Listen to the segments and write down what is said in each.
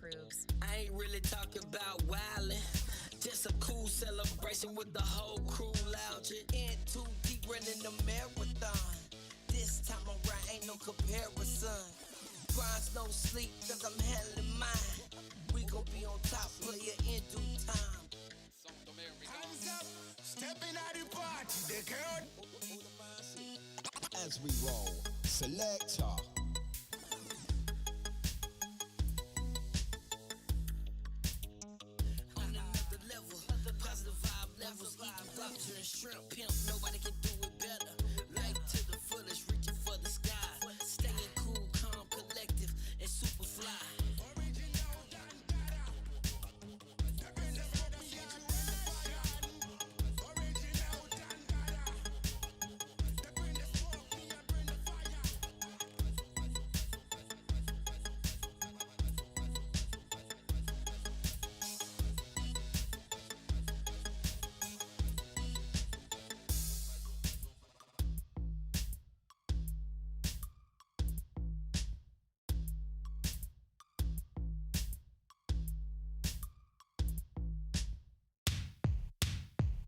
approves. I ain't really talking about wildin'. Just a cool celebration with the whole crew lounging. In too deep running the marathon. This time around ain't no comparison. Grinds no sleep cause I'm handling mine. We gon' be on top, player in due time. Hands up, stepping out the party, they can. As we roll, selector. On another level, positive vibe levels, eating lobster and shrimp pimp. Nobody can do it better. Life to the fullest, reaching for the sky. Staying cool, calm, collective, and super fly.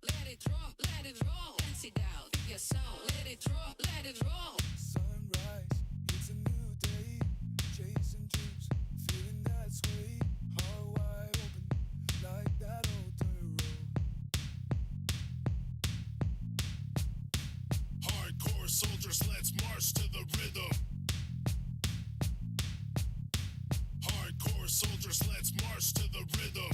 Let it roll, dance it out, pick your song. Let it roll, let it roll. Sunrise, it's a new day. Chasing dreams, feeling that sway. Heart wide open, like that old dirt road. Hardcore soldiers, let's march to the rhythm. Hardcore soldiers, let's march to the rhythm.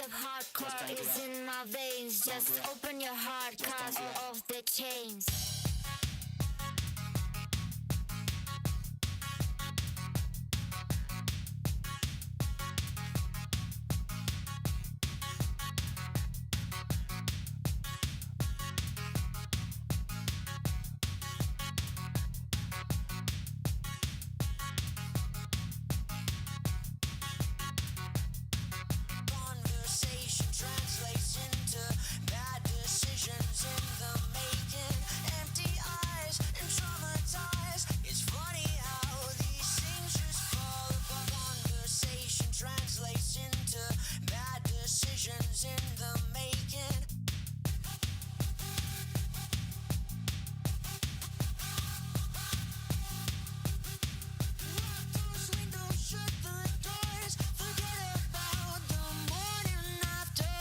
Hardcore is in my veins. Just open your heart, cause we're off the chains. Translates into bad decisions in the making. Empty eyes and traumatized. It's funny how these things just fall apart. Conversation translates into bad decisions in the making. Lock those windows, shut the doors. Forget about the morning after.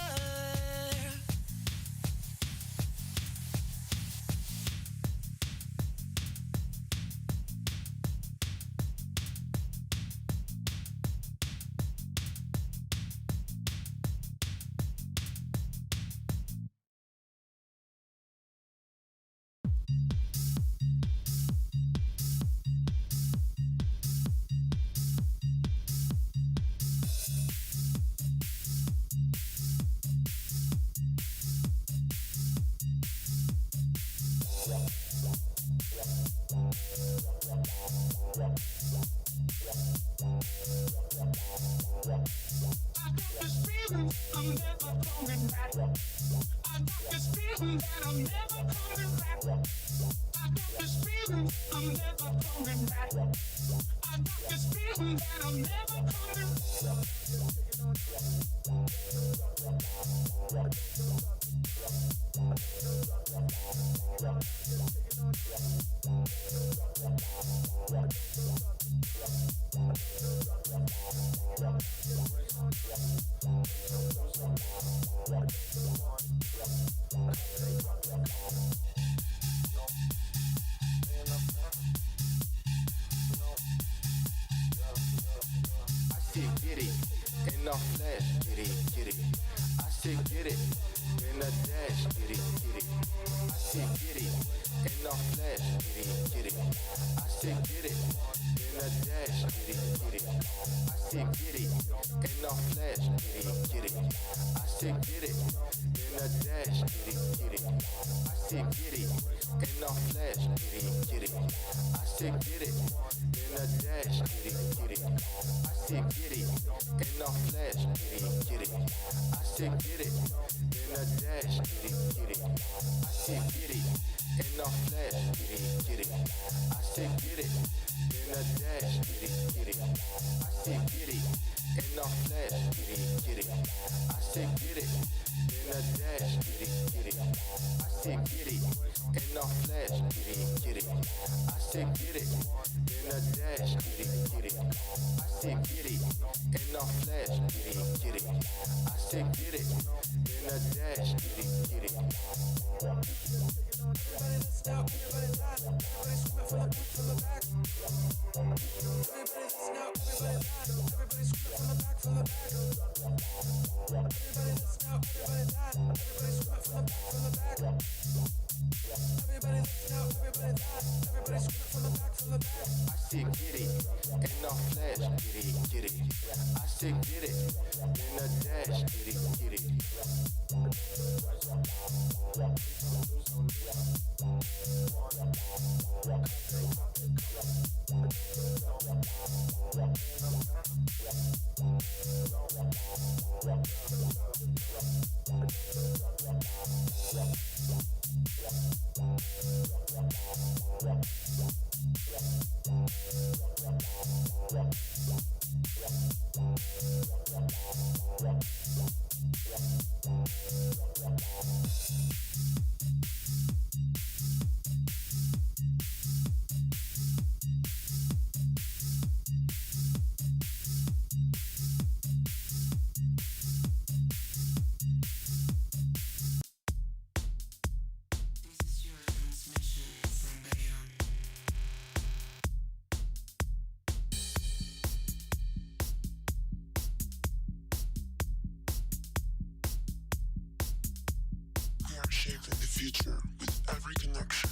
Shaping the future with every connection.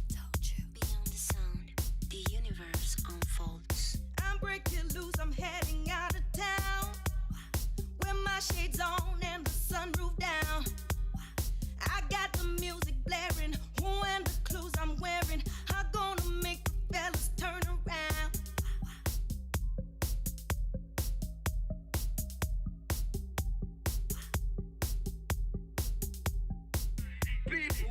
Beyond the sound, the universe unfolds. I'm breaking loose, I'm heading out of town. With my shades on and the sunroof down. I got the music blaring, and the clothes I'm wearing are gonna make the fellas turn around. Beat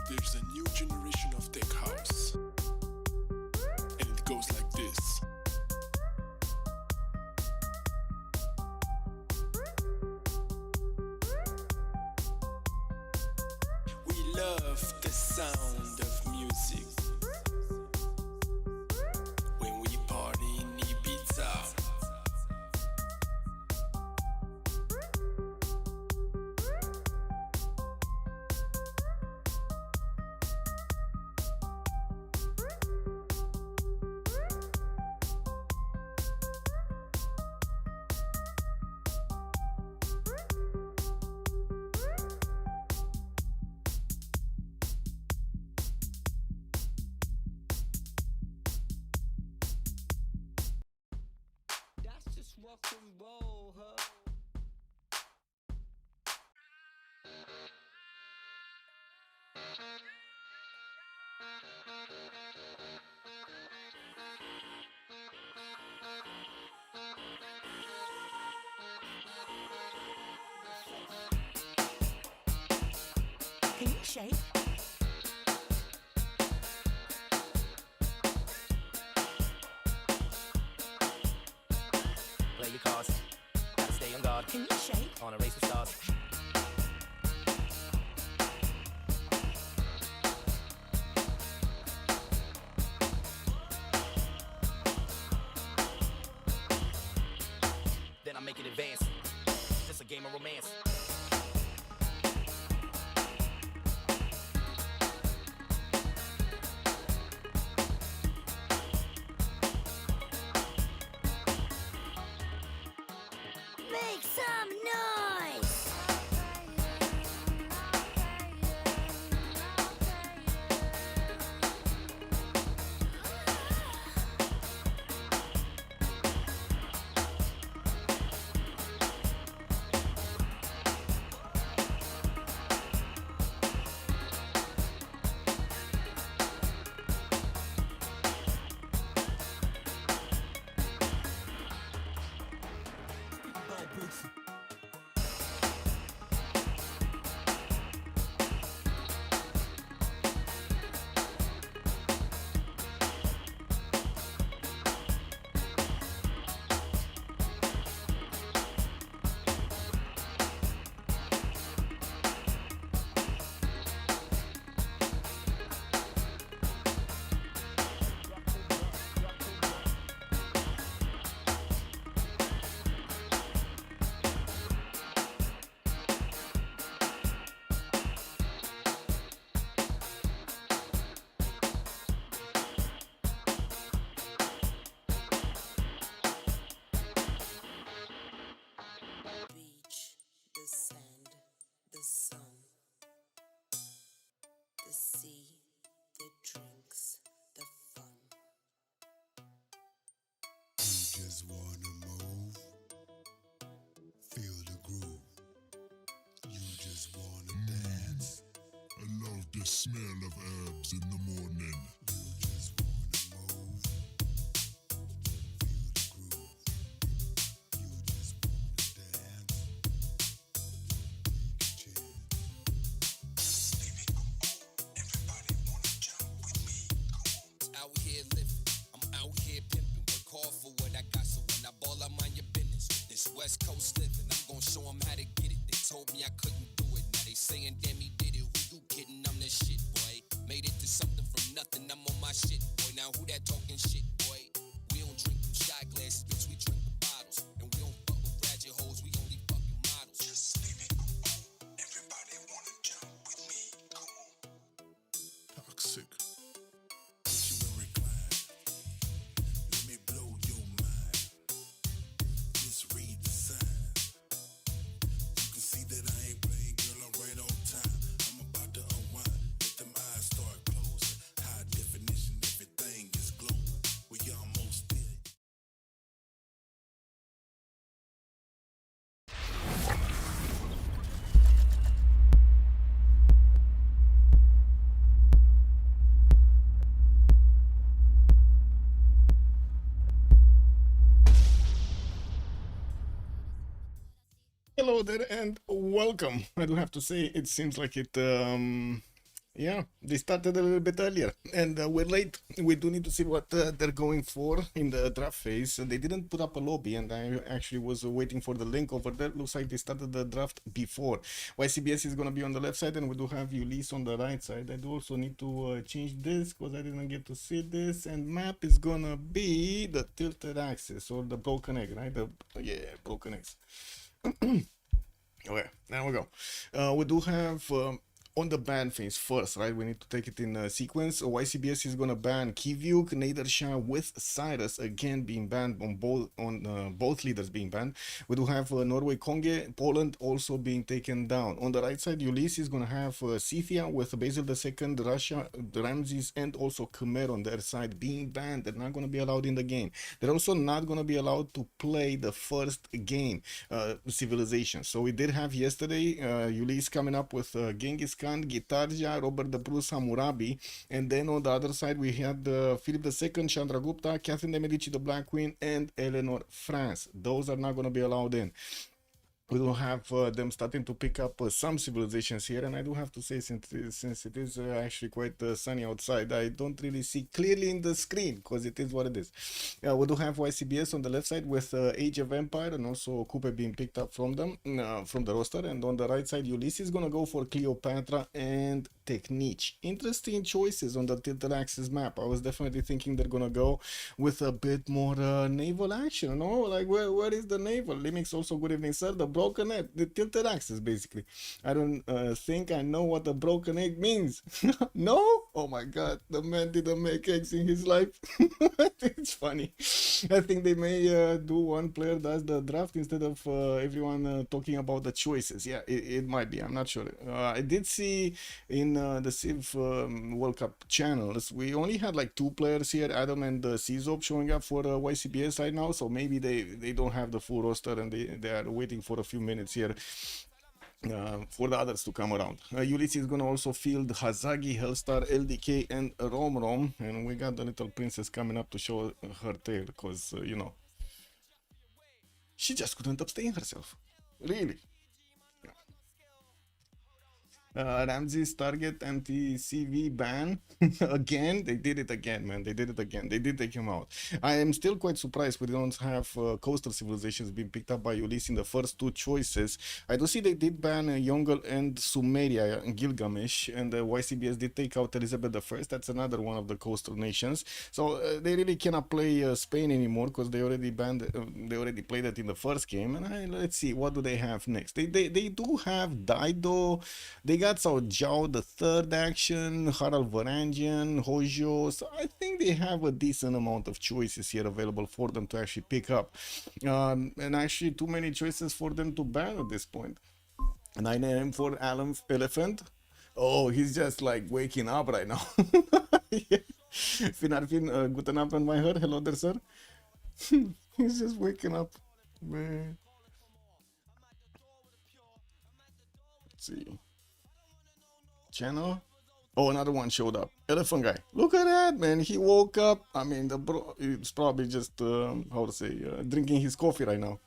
There's a new generation of tech house, and it goes like this. We love the sound of music when we party in Ibiza. That's just rock and roll, huh? Can you shake? Play your cards. Gotta stay on guard. Can you shake? On a race with stars. Then I make it advance. It's a game of romance. Make some noise! Beach, the sand, the sun, the sea, the drinks, the fun. You just wanna move, feel the groove. You just wanna dance. I love the smell of herbs in the morning. You just wanna move, feel the groove. You just wanna dance. Take a chance. Everybody wanna jump with me. Out here living, I'm out here pimping. Work hard for what I got, so when I ball, I mind your business. This West Coast living, I'm gonna show them how to get it. They told me I couldn't do it, now they saying damn he did it. Who you kidding? I'm the shit, boy. Made it to something from nothing, I'm on my shit, boy. Now who that talking shit, boy? We don't drink them shot glasses, bitch, we drink the bottles. And we don't fuck with ratchet hoes, we only fucking models. Just leave it alone. Everybody wanna jump with me. Come on. Toxic. Put you in recline. Let me blow your mind. Just read the signs. You can see that I ain't playing, girl. I'm right on time. I'm about to unwind. Let them eyes start closing. High definition, everything is glowing. We almost there. Hello there and welcome. I do have to say it seems like Yeah, they started a little bit earlier, and we're late. We do need to see what they're going for in the draft phase. They didn't put up a lobby, and I actually was waiting for the link over there. Looks like they started the draft before. YCBS is gonna be on the left side, and we do have Ulyss on the right side. I do also need to change this because I didn't get to see this. And map is gonna be the tilted axis or the broken egg, right? Yeah, broken eggs. Okay, there we go. We do have on the ban phase first, right? We need to take it in sequence. YCBS is gonna ban Kivyuk, Nadersha with Cyrus again being banned on both leaders being banned. We do have Norway, Konge, Poland also being taken down. On the right side, Ulyss is gonna have Scythia with Basil II, Russia, Ramses, and also Khmer on their side being banned. They're not gonna be allowed in the game. They're also not gonna be allowed to play the first game, Civilization. So we did have yesterday Ulyss coming up with Genghis Khan, Gitarja, Robert the Bruce, Hammurabi, and then on the other side we had Philip II, Chandragupta, Catherine de Medici, the Black Queen, and Eleanor France. Those are not going to be allowed in. We do have them starting to pick up some civilizations here, and I do have to say, since it is actually quite sunny outside, I don't really see clearly in the screen because it is what it is. We do have YCBS on the left side with Age of Empire and also Coupe being picked up from them, from the roster, and on the right side Ulyss is gonna go for Cleopatra and Technique. Interesting choices on the tilted axis map. I was definitely thinking they're gonna go with a bit more naval action, you know, like where is the naval? Limix also, good evening sir. The broken egg, the tilted axis basically. I don't think I know what the broken egg means. No? Oh my god, the man didn't make eggs in his life. It's funny. I think they may do one player does the draft instead of everyone talking about the choices. Yeah, it might be, I'm not sure. I did see in the Civ World Cup channels, we only had like 2 players here, Adam and CZOP, showing up for YCBS right now, so maybe they don't have the full roster and they are waiting for a few minutes here for the others to come around. Ulyss is gonna also field Hazagi, Hellstar, LDK, and Romrom, and we got the little princess coming up to show her tail because you know, she just couldn't abstain herself, really. Ramses target anti-CV ban again. They did it again, man. They did it again. They did take him out. I am still quite surprised we don't have coastal civilizations being picked up by Ulyss in the first 2 choices. I do see they did ban Yongle and Sumeria and Gilgamesh, and YCBS did take out Elizabeth I. That's another one of the coastal nations. So they really cannot play Spain anymore because they already banned. They already played it in the first game. And let's see, what do they have next? They do have Dido. They got Cao Zhao the third action, Harald Varangian, Hojo. So I think they have a decent amount of choices here available for them to actually pick up. And actually too many choices for them to ban at this point. 9 AM for Elephant. Oh, he's just like waking up right now. Finarfin, guten Abend, my heart. Hello there, sir. He's just waking up, man. Let's see. Channel. Oh, another one showed up. Elephant guy. Look at that, man. He woke up. I mean, the bro, it's probably just how to say, drinking his coffee right now.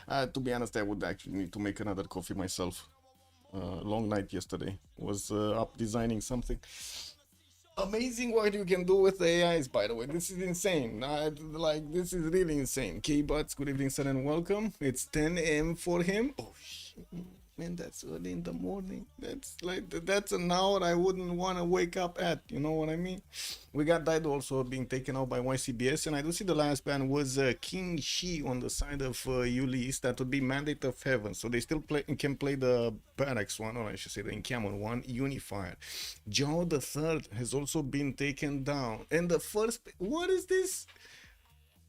To be honest, I would actually need to make another coffee myself. Long night yesterday. Was up designing something. Amazing what you can do with the AIs, by the way. This is insane. Like, this is really insane. K-Buts, good evening, sir, and welcome. It's 10 AM for him. Oh, shit. Man, that's early in the morning. That's like, that's an hour I wouldn't want to wake up at. You know what I mean? We got Dido also being taken out by YCBS. And I do see the last ban was King Shi on the side of Ulyss. That would be Mandate of Heaven. So they still can play the Barracks one, or I should say the Encampment one, Unified. Zhao the Third has also been taken down. And the first... What is this?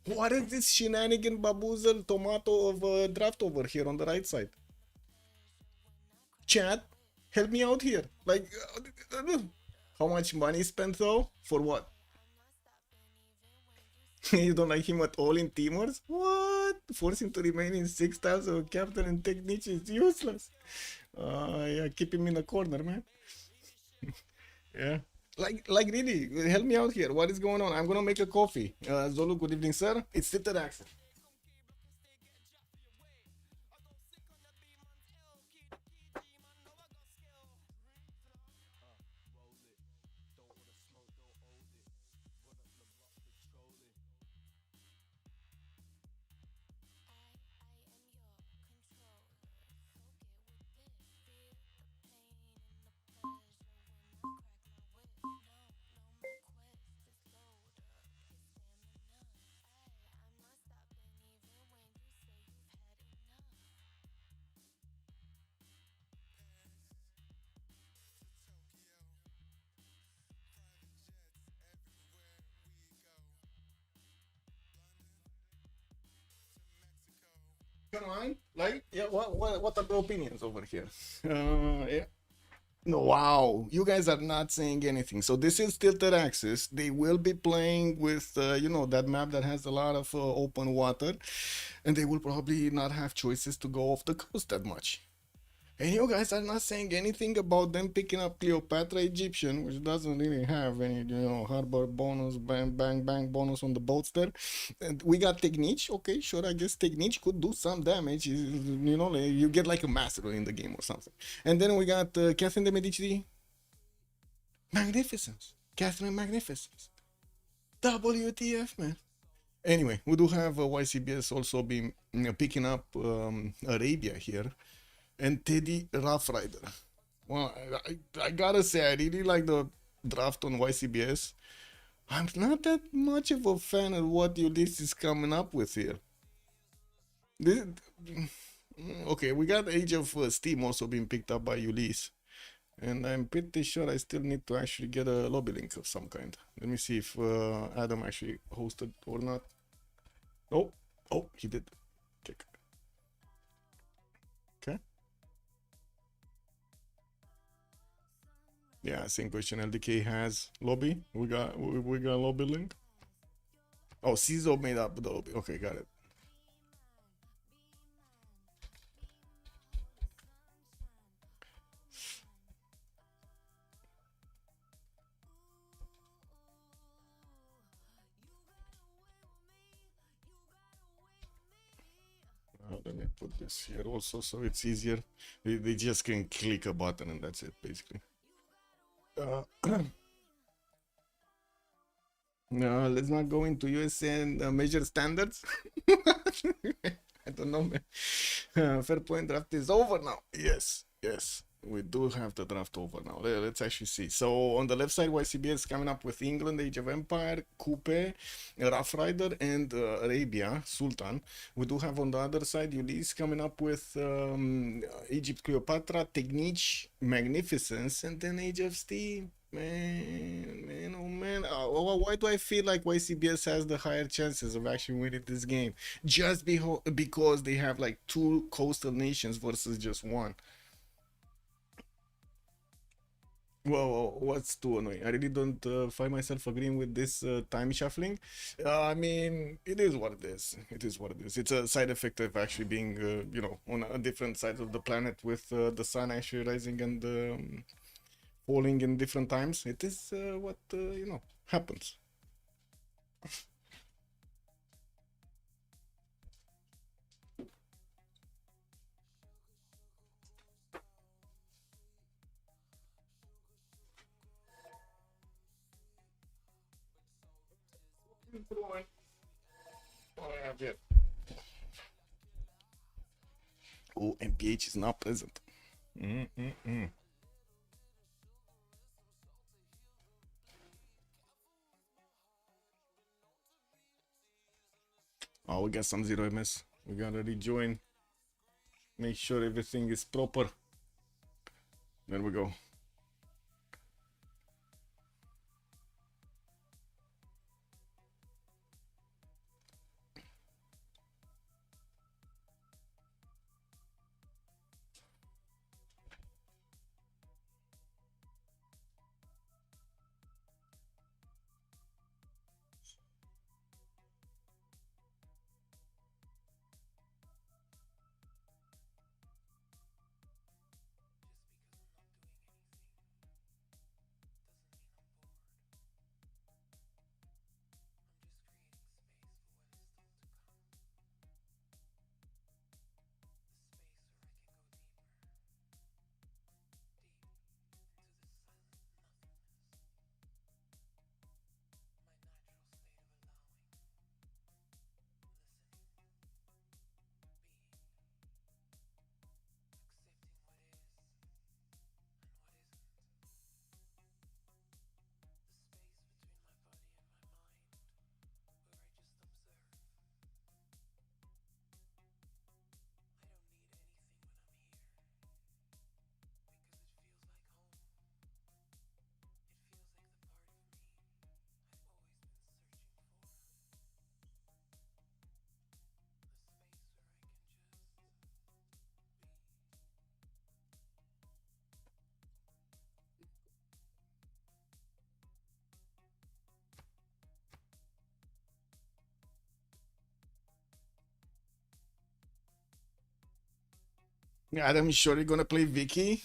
What is this shenanigan baboozle tomato of draft over here on the right side? Chat, help me out here. Like, how much money spent though? For what? You don't like him at all in Timors? What? Force him to remain in 6 tiles of captain and technique is useless. Yeah, keep him in the corner, man. Yeah. Like really, help me out here. What is going on? I'm gonna make a coffee. Zolu, good evening, sir. It's tilted accent. Come on, like, yeah, what are the opinions over here? Yeah. No, wow, you guys are not saying anything. So this is tilted axis. They will be playing with, that map that has a lot of open water, and they will probably not have choices to go off the coast that much. And you guys are not saying anything about them picking up Cleopatra Egyptian, which doesn't really have any, harbor bonus, bang, bang, bang bonus on the boats there. And we got Technique. Okay, sure, I guess Technique could do some damage. You get like a master in the game or something. And then we got Catherine de Medici. Magnificence. Catherine Magnificence. WTF, man. Anyway, we do have YCBS also been picking up Arabia here. And Teddy Rough Rider. Well, I gotta say, I really like the draft on YCBS. I'm not that much of a fan of what Ulyss is coming up with here. This, okay, we got Age of Steam also being picked up by Ulyss. And I'm pretty sure I still need to actually get a lobby link of some kind. Let me see if Adam actually hosted or not. Oh, he did. Check. Okay. Yeah, same question. LDK has lobby. We got lobby link. Oh, CISO made up the lobby. Okay, got it. Let me put this here also so it's easier. They just can click a button and that's it, basically. No, let's not go into USN major standards. I don't know, man. Fair point draft is over now. Yes, we do have the draft over now. Let's actually see. So on the left side, YCBS is coming up with England, Age of Empire, Coupe, Rough Rider, and Arabia, Sultan. We do have on the other side Ulyss coming up with Egypt, Cleopatra, Technique, Magnificence, and then Age of Steam. Man, oh man. Why do I feel like YCBS has the higher chances of actually winning this game? Just because they have like two coastal nations versus just one. Well, what's too annoying? I really don't find myself agreeing with this time shuffling. I mean, it is what it is. It is what it is. It's a side effect of actually being, on a different side of the planet with the sun actually rising and falling in different times. It is what happens. Oh, MPH is not present. Oh, we got some 0MS. We gotta rejoin. Make sure everything is proper. There we go. Adam is surely gonna play Vicky.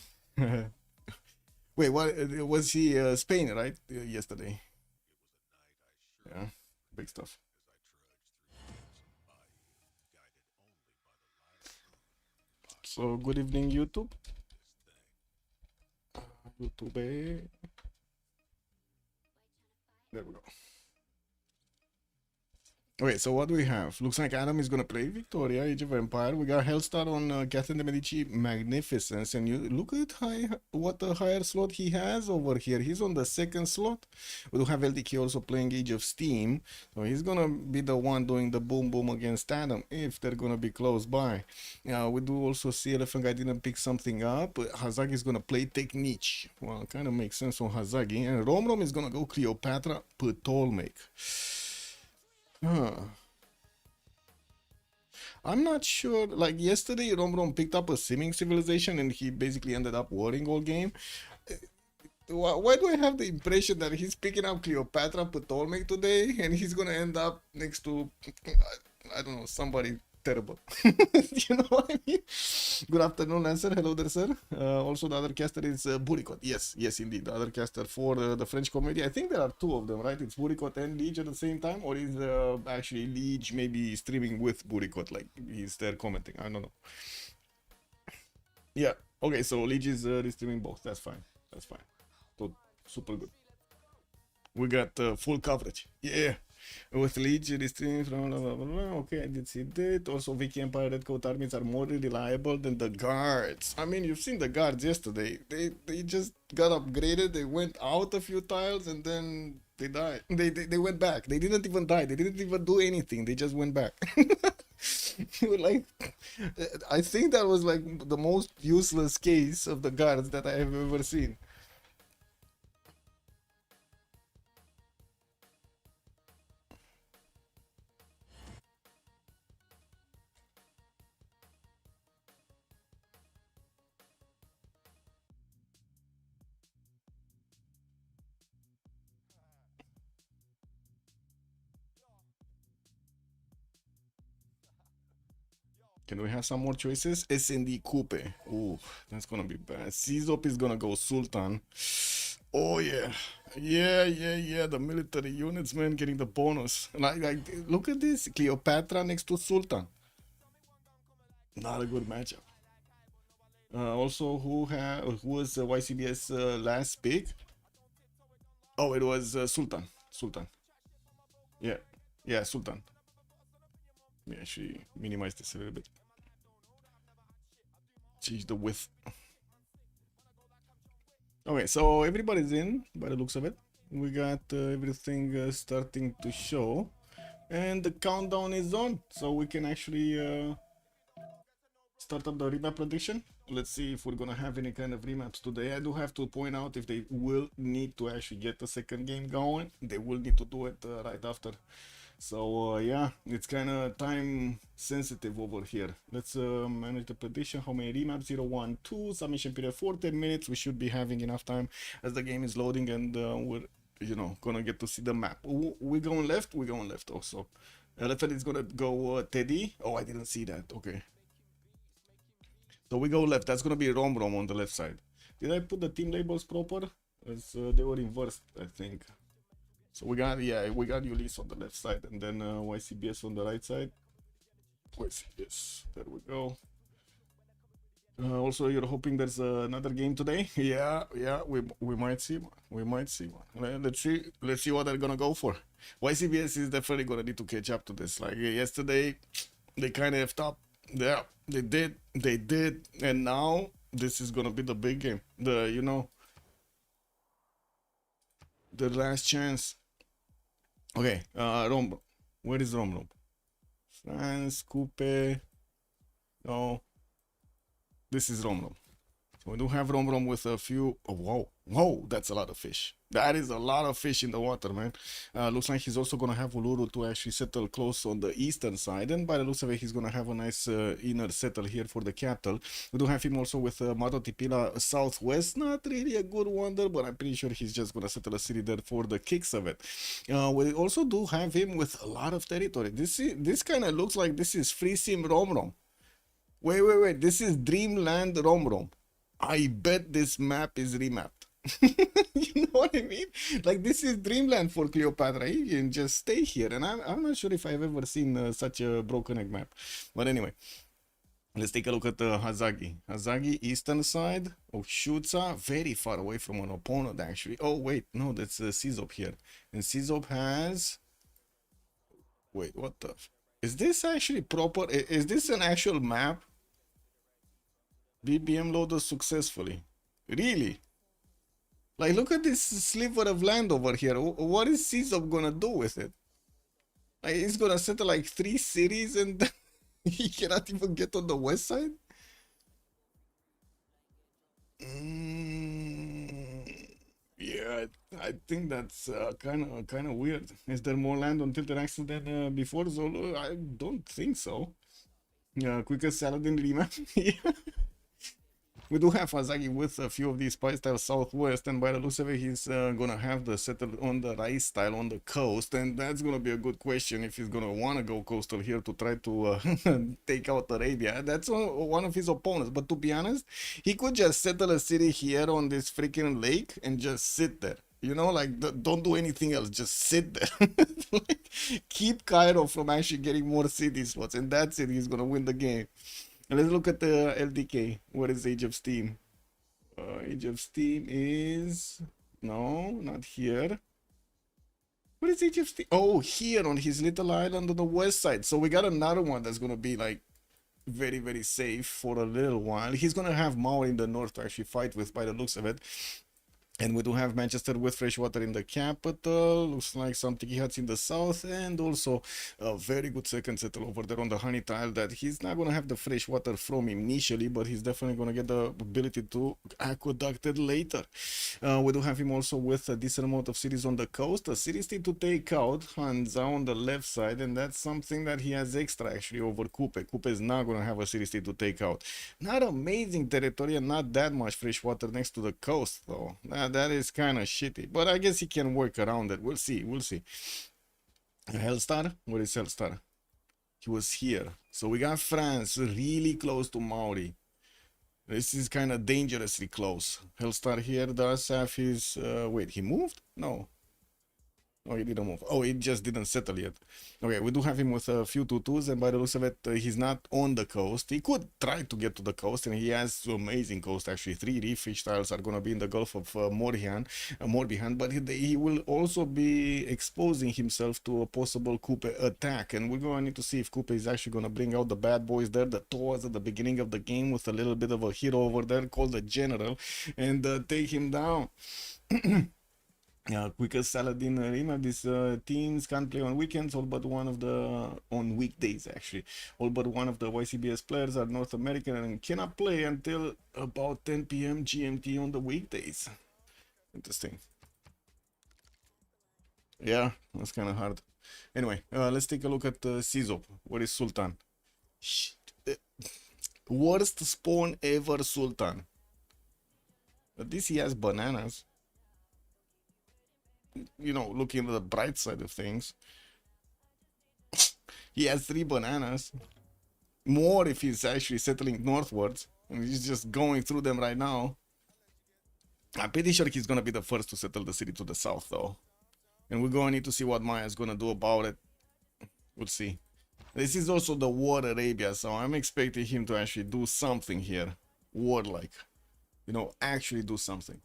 Wait, what was he? Spain, right? Yesterday. Yeah, big stuff. So good evening, YouTube. YouTube. There we go. Okay, so what do we have? Looks like Adam is gonna play Victoria, Age of Empire. We got Hellstar on Catherine de Medici Magnificence, and you look at what a higher slot he has over here. He's on the second slot. We do have LDK also playing Age of Steam, so he's gonna be the one doing the boom boom against Adam if they're gonna be close by. We do also see Elephant Guy didn't pick something up. Hazagi is gonna play Technique. Well, kind of makes sense on Hazagi, and Romrom is gonna go Cleopatra Ptolemy. I'm not sure. Like yesterday, Romrom picked up a seeming civilization and he basically ended up warring all game. Why do I have the impression that he's picking up Cleopatra Ptolemy today and he's gonna end up next to, I don't know, somebody terrible? You know what I mean? Good afternoon, Lancer. Hello there, sir. Also, the other caster is Buricot. Yes, indeed. The other caster for the French comedy. I think there are two of them, right? It's Buricot and Liege at the same time, or is actually Liege maybe streaming with Buricot, like he's there commenting? I don't know. Yeah. Okay, so Liege is streaming both. That's fine. That's fine. So super good. We got full coverage. Yeah. With Liege streaming from blah, blah, blah, blah. Okay, I did see that. Also, Vicky Empire Red Coat armies are more reliable than the guards. I mean, you've seen the guards yesterday. They just got upgraded. They went out a few tiles and then they died. They went back. They didn't even die. They didn't even do anything. They just went back. Like, I think that was like the most useless case of the guards that I have ever seen. Can we have some more choices? SND Coupe. Ooh, that's gonna be bad. Czop is gonna go Sultan. Oh yeah. Yeah. The military units, man, getting the bonus. Like look at this. Cleopatra next to Sultan. Not a good matchup. Also, who was YCBS last pick? Oh, it was Sultan. Yeah, Sultan. Let me actually minimize this a little bit. Change the width. Okay, so everybody's in by the looks of it. We got everything starting to show, and the countdown is on, so we can actually start up the remap prediction. Let's see if we're gonna have any kind of remaps today. I do have to point out, if they will need to actually get the second game going, they will need to do it right after. So yeah, it's kind of time sensitive over here. Let's manage the prediction. How many remaps? 0, 1, 2. Submission period for 10 minutes. We should be having enough time as the game is loading, and we're, you know, gonna get to see the map. We're going left. We're going left also. Elephant is gonna go Teddy. Oh, I didn't see that. Okay. So we go left. That's gonna be Rom on the left side. Did I put the team labels proper? As they were inversed, I think. So we got Ulyss on the left side, and then YCBS on the right side. YCBS, there we go. Also, you're hoping there's another game today? Yeah, we might see one. Let's see what they're gonna go for. YCBS is definitely gonna need to catch up to this. Like yesterday, they kind of effed up. Yeah, they did, and now this is gonna be the big game. The last chance. Okay, Rom. Where is Rom? France, Coupe. No. This is Rom. So we do have Rom with a few. Oh, whoa, that's a lot of fish. That is a lot of fish in the water, man. Looks like he's also gonna have Uluru to actually settle close on the eastern side, and by the looks of it, he's gonna have a nice inner settle here for the capital. We do have him also with Mato Tipila southwest. Not really a good wonder, but I'm pretty sure he's just gonna settle a city there for the kicks of it. We also do have him with a lot of territory. This kind of looks like this is free sim Rom. Wait. This is Dreamland Romrom. I bet this map is remapped. You know what I mean? Like, this is Dreamland for Cleopatra. You can just stay here. And I'm not sure if I've ever seen such a broken egg map. But anyway, let's take a look at Hazagi. Hazagi, eastern side of Shutsa, very far away from an opponent, actually. Oh, wait, no, that's Czop here. And Czop has... Wait, what the... Is this actually proper? Is this an actual map? BBM loaded successfully. Really? Like, look at this sliver of land over here. What is Czop gonna do with it? Like, he's gonna settle like 3 cities and he cannot even get on the west side? Yeah, I think that's kind of weird. Is there more land on Tilted Axis than before Zolo? I don't think so. Quickest Saladin remap. Yeah. We do have Hazagi with a few of these spice styles southwest, and by the looks of it, he's gonna have the settled on the rice style on the coast, and that's gonna be a good question if he's gonna wanna go coastal here to try to take out Arabia. That's one of his opponents, but to be honest, he could just settle a city here on this freaking lake and just sit there. You know, like, don't do anything else, just sit there. Like, keep Cairo from actually getting more city slots, and that's it, he's gonna win the game. Let's look at the LDK. What is Age of Steam? Age of Steam is... No, not here. What is Age of Steam? Oh, here on his little island on the west side. So we got another one that's going to be like very, very safe for a little while. He's going to have Mao in the north to actually fight with by the looks of it. And we do have Manchester with Freshwater in the capital. Looks like some Tiki Huts in the south. And also a very good second settle over there on the Honey Tile that he's not going to have the fresh water from initially, but he's definitely going to get the ability to aqueduct it later. We do have him also with a decent amount of cities on the coast. A city state to take out, Hansa on the left side. And that's something that he has extra actually over Kupe. Kupe is not going to have a city state to take out. Not amazing territory and not that much fresh water next to the coast though. That is kind of shitty, but I guess he can work around it. We'll see. Hellstar? Where is Hellstar? He was here. So we got France really close to Maori. This is kind of dangerously close. Hellstar here does have his... wait, he moved? No. Oh, he didn't move. Oh, it just didn't settle yet. Okay, we do have him with a few 2-2s, and by the looks of it, he's not on the coast. He could try to get to the coast, and he has amazing coast, actually. 3 reef fish tiles are going to be in the Gulf of Morbihan, but he will also be exposing himself to a possible Kupe attack, and we're going to need to see if Kupe is actually going to bring out the bad boys there, the Toas at the beginning of the game with a little bit of a hero over there called the General, and take him down. Quickest Saladin remap. These teams can't play on weekends, all but one of the on weekdays actually. All but one of the YCBS players are North American and cannot play until about 10 p.m. GMT on the weekdays. Interesting. Yeah, that's kind of hard. Anyway, let's take a look at Czop. Where is Sultan? Worst spawn ever, Sultan. At least he has bananas. You know, looking at the bright side of things. He has 3 bananas. More if he's actually settling northwards. And he's just going through them right now. I'm pretty sure he's gonna be the first to settle the city to the south though. And we're gonna need to see what Maya's gonna do about it. We'll see. This is also the war Arabia, so I'm expecting him to actually do something here. Warlike. You know, actually do something.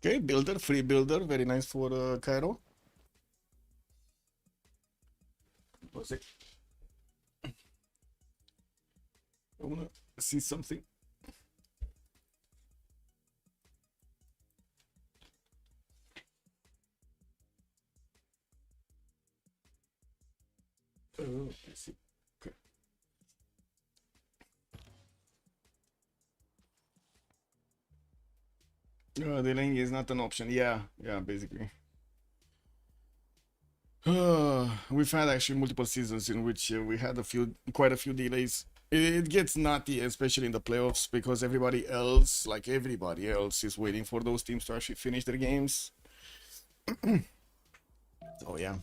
Okay, builder, free builder, very nice for Cairo. Was it? I wanna see something. Oh, I see. Okay. Delaying is not an option. Yeah, basically. We've had actually multiple seasons in which we had quite a few delays. It gets nutty, especially in the playoffs, because everybody else, is waiting for those teams to actually finish their games. So yeah.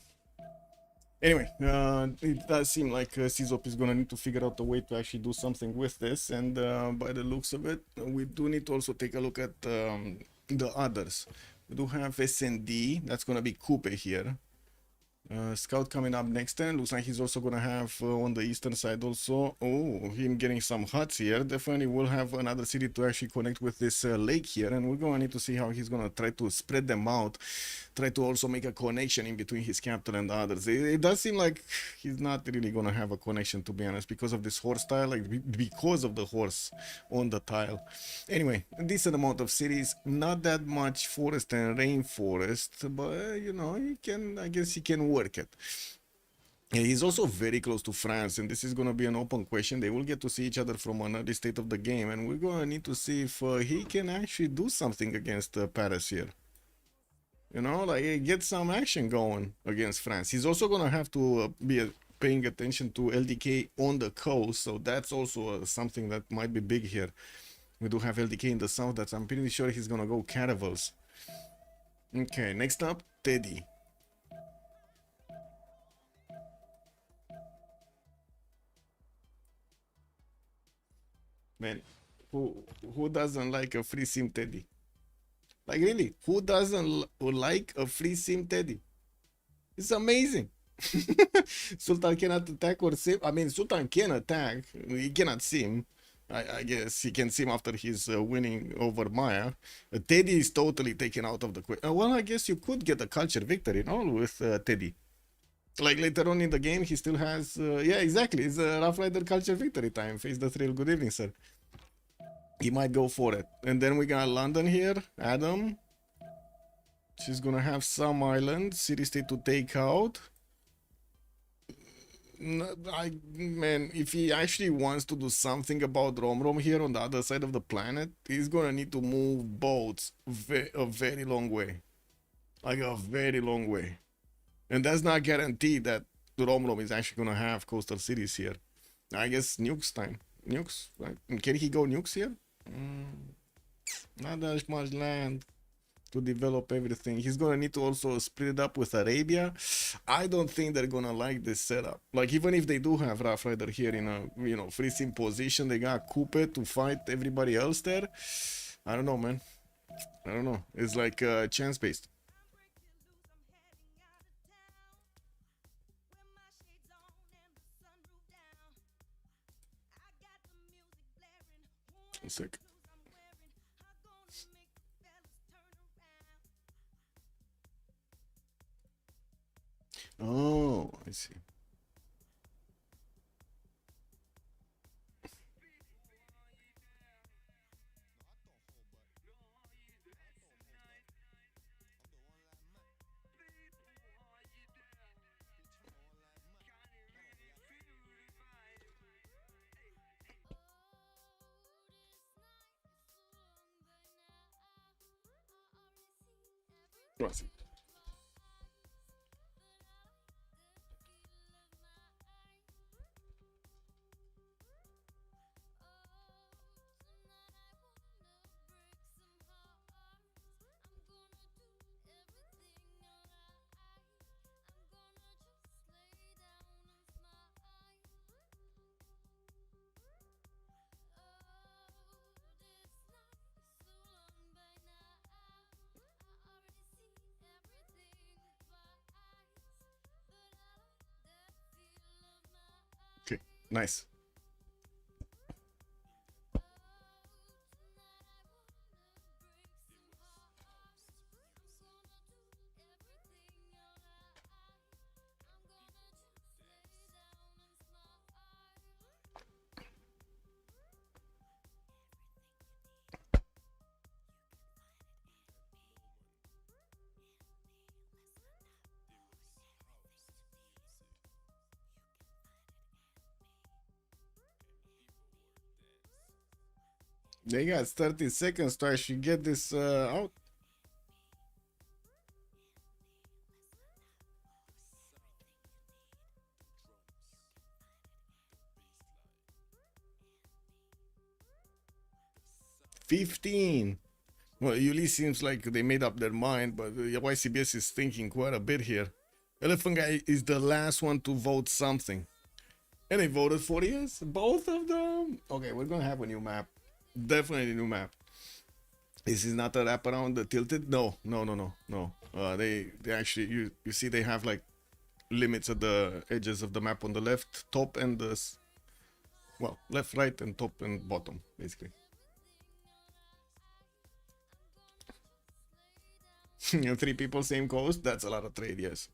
Anyway, it does seem like CZOP is gonna need to figure out a way to actually do something with this, and by the looks of it, we do need to also take a look at the others. We do have SND, that's gonna be Coupe here. Scout coming up next turn. Looks like he's also gonna have on the eastern side also. Oh, him getting some huts here. Definitely will have another city to actually connect with this lake here, and we're gonna need to see how he's gonna try to spread them out. Try to also make a connection in between his capital and the others. It does seem like he's not really gonna have a connection, to be honest, because of this horse tile, like because of the horse on the tile. Anyway, a decent amount of cities, not that much forest and rainforest, but you know, I guess he can work it. Yeah, he's also very close to France, and this is going to be an open question. They will get to see each other from an early state of the game, and we're going to need to see if he can actually do something against Paris here. You know, like get some action going against France. He's also going to have to be paying attention to LDK on the coast, so that's also something that might be big here. We do have LDK in the south, that I'm pretty sure he's going to go Caravels. Okay, next up, Teddy. Man, who doesn't like a free sim Teddy? Like really, who doesn't like a free sim Teddy? It's amazing. Sultan cannot attack or sim. I mean, Sultan can attack. He cannot sim. I guess he can sim after he's winning over Maya. Teddy is totally taken out of the question. Well, I guess you could get a culture victory, no, with Teddy. Like later on in the game, he still has. Yeah, exactly. It's a Rough Rider culture victory time. Face the thrill. Good evening, sir. He might go for it. And then we got London here. Adam. She's gonna have some island city state to take out. Man, if he actually wants to do something about Rom here on the other side of the planet, he's gonna need to move boats a very long way. Like a very long way. And that's not guaranteed that Rom is actually gonna have coastal cities here. I guess nukes time. Nukes? Right? Can he go nukes here? Not that much land to develop everything. He's gonna need to also split it up with Arabia. I don't think they're gonna like this setup. Like even if they do have Rough Rider here in a free sim position, they got Coupe to fight everybody else there. I don't know, man. I don't know. It's like chance based. Sick. Oh, I see. Classic. Okay, nice. They got 30 seconds to actually get this out. 15. Well, Ulyss seems like they made up their mind, but YCBS is thinking quite a bit here. Elephant Guy is the last one to vote something. And they voted for yes, both of them. Okay, we're gonna have a new map. Definitely a new map. This is not a wraparound the tilted. No. They actually you see they have like limits at the edges of the map on the left, top, and the well, left, right, and top and bottom, basically. 3 people, same coast. That's a lot of trade, yes.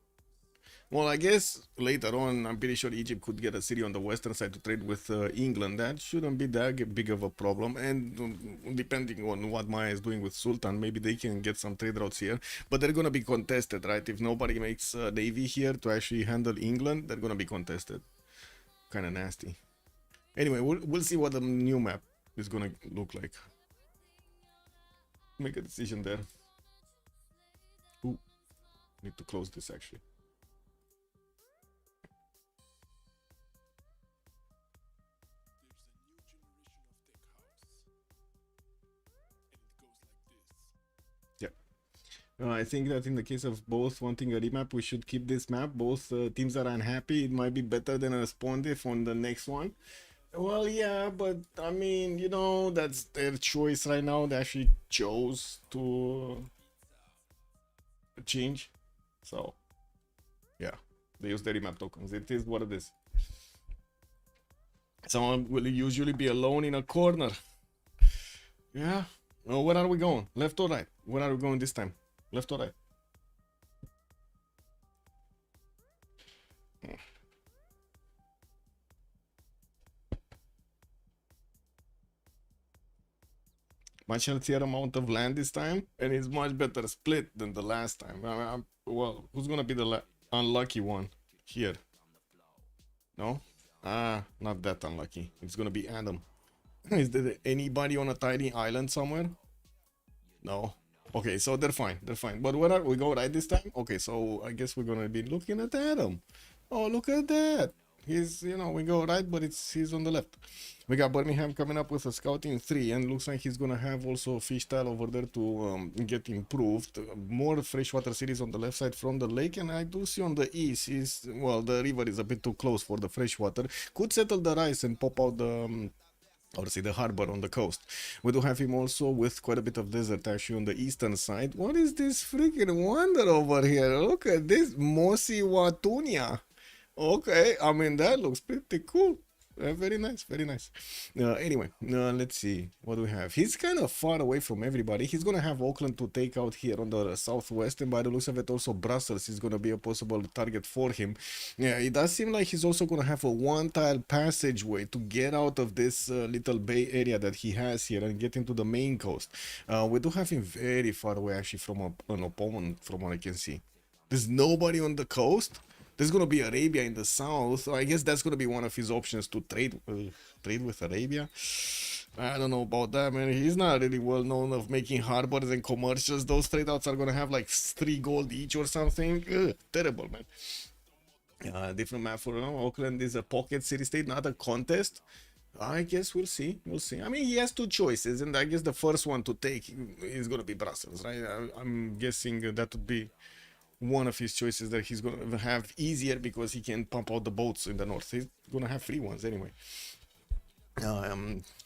Well, I guess later on, I'm pretty sure Egypt could get a city on the western side to trade with England. That shouldn't be that big of a problem. And depending on what Maya is doing with Sultan, maybe they can get some trade routes here. But they're going to be contested, right? If nobody makes a navy here to actually handle England, they're going to be contested. Kind of nasty. Anyway, we'll see what the new map is going to look like. Make a decision there. Ooh, need to close this actually. I think that in the case of both wanting a remap, we should keep this map. Both teams are unhappy. It might be better than a spawn diff on the next one. Well, yeah, but I mean, you know, that's their choice right now. They actually chose to change. So, yeah, they use the remap tokens. It is what it is. Someone will usually be alone in a corner. Yeah. Well, where are we going? Left or right? Where are we going this time? Left or right? Much healthier amount of land this time, and it's much better split than the last time. Well, who's gonna be the unlucky one here? No? Not that unlucky. It's gonna be Adam. Is there anybody on a tiny island somewhere? No. Okay, so they're fine. They're fine. But where are we go right this time? Okay, so I guess we're gonna be looking at Adam. Oh, look at that. He's, you know, we go right, but he's on the left. We got Birmingham coming up with a scouting 3, and looks like he's gonna have also a fish tile over there to get improved. More freshwater cities on the left side from the lake, and I do see on the east is, well, the river is a bit too close for the freshwater. Could settle the rice and pop out the or see the harbor on the coast. We do have him also with quite a bit of desert actually on the eastern side. What is this freaking wonder over here? Look at this mossy Watunia. Okay, I mean that looks pretty cool. Very nice, very nice. Anyway, let's see what do we have. He's kind of far away from everybody. He's gonna have Auckland to take out here on the southwest, and by the looks of it, also Brussels is gonna be a possible target for him. Yeah, it does seem like he's also gonna have a one-tile passageway to get out of this little bay area that he has here and get into the main coast. We do have him very far away actually from an opponent, from what I can see. There's nobody on the coast. There's gonna be Arabia in the south. I guess that's gonna be one of his options to trade with Arabia. I don't know about that, man. He's not really well known of making harbors and commercials. Those trade outs are gonna have like 3 gold each or something. Ugh, terrible, man. Different map for Auckland is a pocket city state, not a contest. I guess we'll see. We'll see. I mean, he has 2 choices, and I guess the first one to take is gonna be Brussels, right? I'm guessing that would be one of his choices that he's gonna have easier because he can pump out the boats in the north. He's gonna have free ones anyway.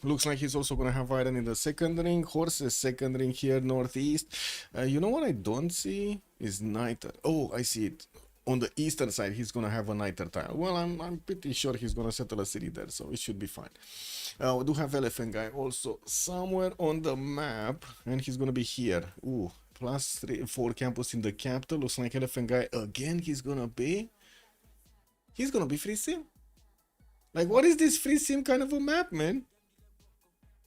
Looks like he's also gonna have iron in the second ring, horses second ring here northeast. You know what I don't see is niter. Oh, I see it on the eastern side. He's gonna have a niter tile. Well, I'm pretty sure he's gonna settle a city there, so it should be fine. We do have Elephant Guy also somewhere on the map, and he's gonna be here. Ooh. +4 campus in the capital. Looks like Elephant Guy again. He's gonna be free sim. Like, what is this free sim kind of a map, man?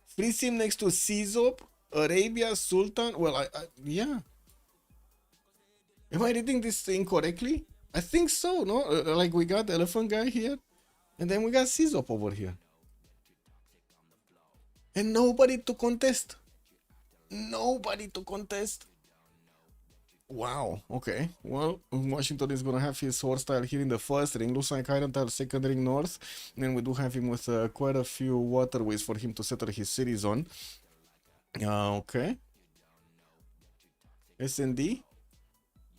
Free sim next to Czop, Arabia, Sultan. Well, yeah. Am I reading this incorrectly? I think so. No, like we got Elephant Guy here, and then we got Czop over here, and nobody to contest. Nobody to contest. Wow, okay. Well, Washington is gonna have his horse tile here in the first ring. Looks like iron tile second ring north. And we do have him with quite a few waterways for him to settle his cities on. Okay. SND.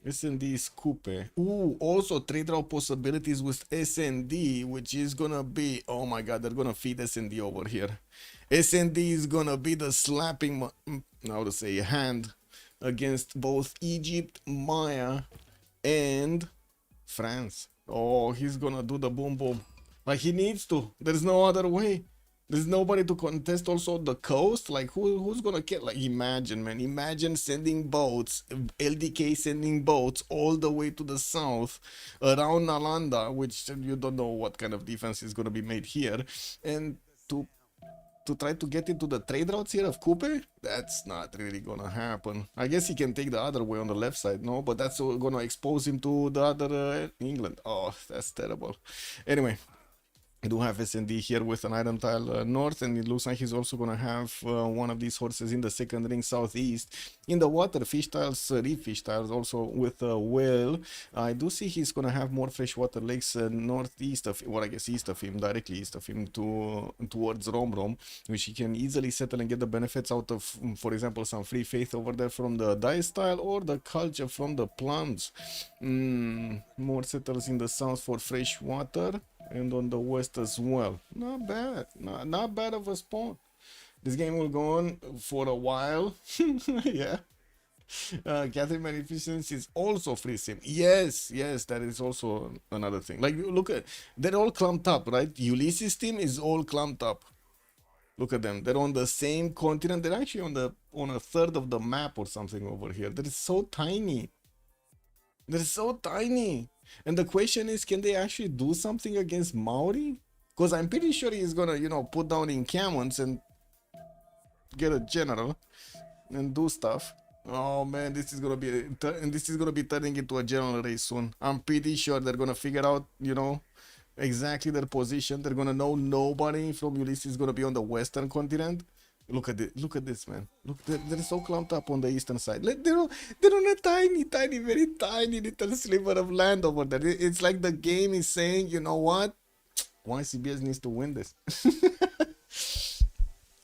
SND is Coupe. Ooh, also trade route possibilities with SND, which is gonna be, oh my god, they're gonna feed SND over here. SND is gonna be the slapping, how to say, hand against both Egypt, Maya, and France. Oh, he's gonna do the boom boom. Like he needs to. There's no other way. There's nobody to contest also the coast. Like who's gonna get, like, imagine, man. Imagine sending boats, LDK sending boats all the way to the south around Nalanda, which you don't know what kind of defense is gonna be made here. And to try to get into the trade routes here of Coupe, that's not really gonna happen. I guess he can take the other way on the left side, no? But that's gonna expose him to the other England. Oh, that's terrible. Anyway, I do have SND here with an item tile north, and it looks like he's also gonna have one of these horses in the second ring southeast. In the water, fish tiles, reef fish tiles, also with a whale. I do see he's gonna have more freshwater lakes northeast of, well, I guess east of him, directly east of him, towards Rom, which he can easily settle and get the benefits out of, for example, some free faith over there from the dice tile or the culture from the plums. More settles in the south for freshwater. And on the west as well. Not bad. Not bad of a spawn. This game will go on for a while. Yeah. Catherine Magnificence is also free sim. Yes, that is also another thing. Like, look at, they're all clumped up, right? Ulysses team is all clumped up. Look at them. They're on the same continent. They're actually on a third of the map or something over here. They're so tiny. They're so tiny. And the question is, can they actually do something against Maori? Because I'm pretty sure he's gonna, you know, put down encampments and get a general and do stuff. Oh man, this is gonna be turning into a general race soon. I'm pretty sure they're gonna figure out, you know, exactly their position. They're gonna know nobody from Ulyss is gonna be on the western continent. Look at it. Look at this, man. Look, they're so clumped up on the eastern side. Like, they're on a tiny, very tiny little sliver of land over there. It's like the game is saying, you know what? YCBS needs to win this.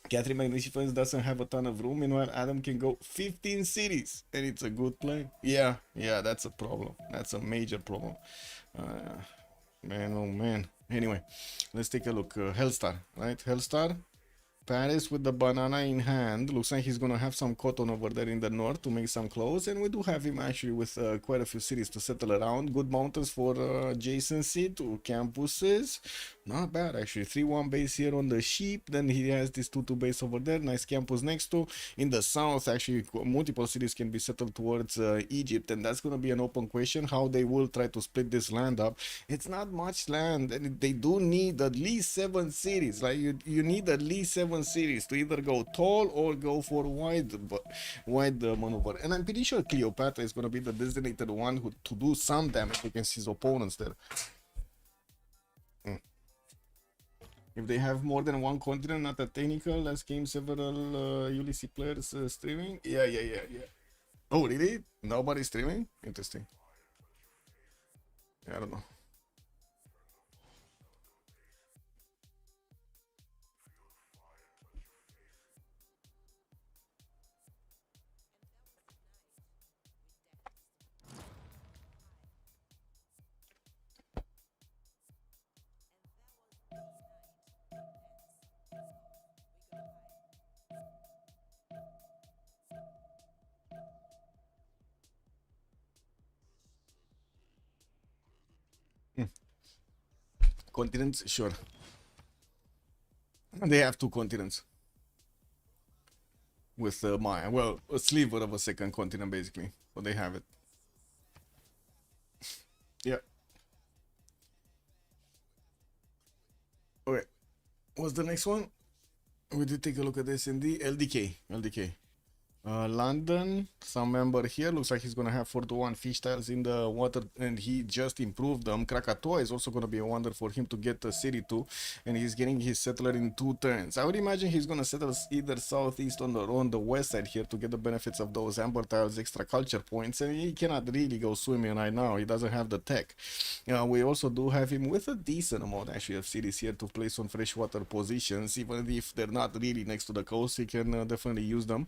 Catherine Magnificence doesn't have a ton of room. Meanwhile, Adam can go 15 cities, and it's a good play. Yeah, that's a problem. That's a major problem. Man, oh man. Anyway, let's take a look. Hellstar, right? Hellstar. Paris with the banana in hand. Looks like he's gonna have some cotton over there in the north to make some clothes, and we do have him actually with quite a few cities to settle around. Good mountains for adjacency to campuses. Not bad actually. 3-1 base here on the sheep. Then he has this 2-2 base over there. Nice campus next to. In the south, actually, multiple cities can be settled towards Egypt, and that's gonna be an open question how they will try to split this land up. It's not much land, and they do need at least 7 cities. Like you need at least 7 series to either go tall or go for wide maneuver. And I'm pretty sure Cleopatra is going to be the designated one to do some damage against his opponents there. If they have more than one continent, not a technical, last game several Ulyss players streaming. Yeah. Oh, really? Nobody's streaming? Interesting. Yeah, I don't know. Continents, sure. They have 2 continents with Maya. Well, a sliver of a second continent basically, but they have it. Yeah. Okay. What's the next one? We did take a look at this in the LDK. London, some member here looks like he's gonna have 4-1 fish tiles in the water, and he just improved them. Krakatoa is also gonna be a wonder for him to get a city too, and he's getting his settler in 2 turns. I would imagine he's gonna settle either southeast on the west side here to get the benefits of those amber tiles, extra culture points, and he cannot really go swimming right now. He doesn't have the tech. We also do have him with a decent amount actually of cities here to place on freshwater positions, even if they're not really next to the coast. He can definitely use them.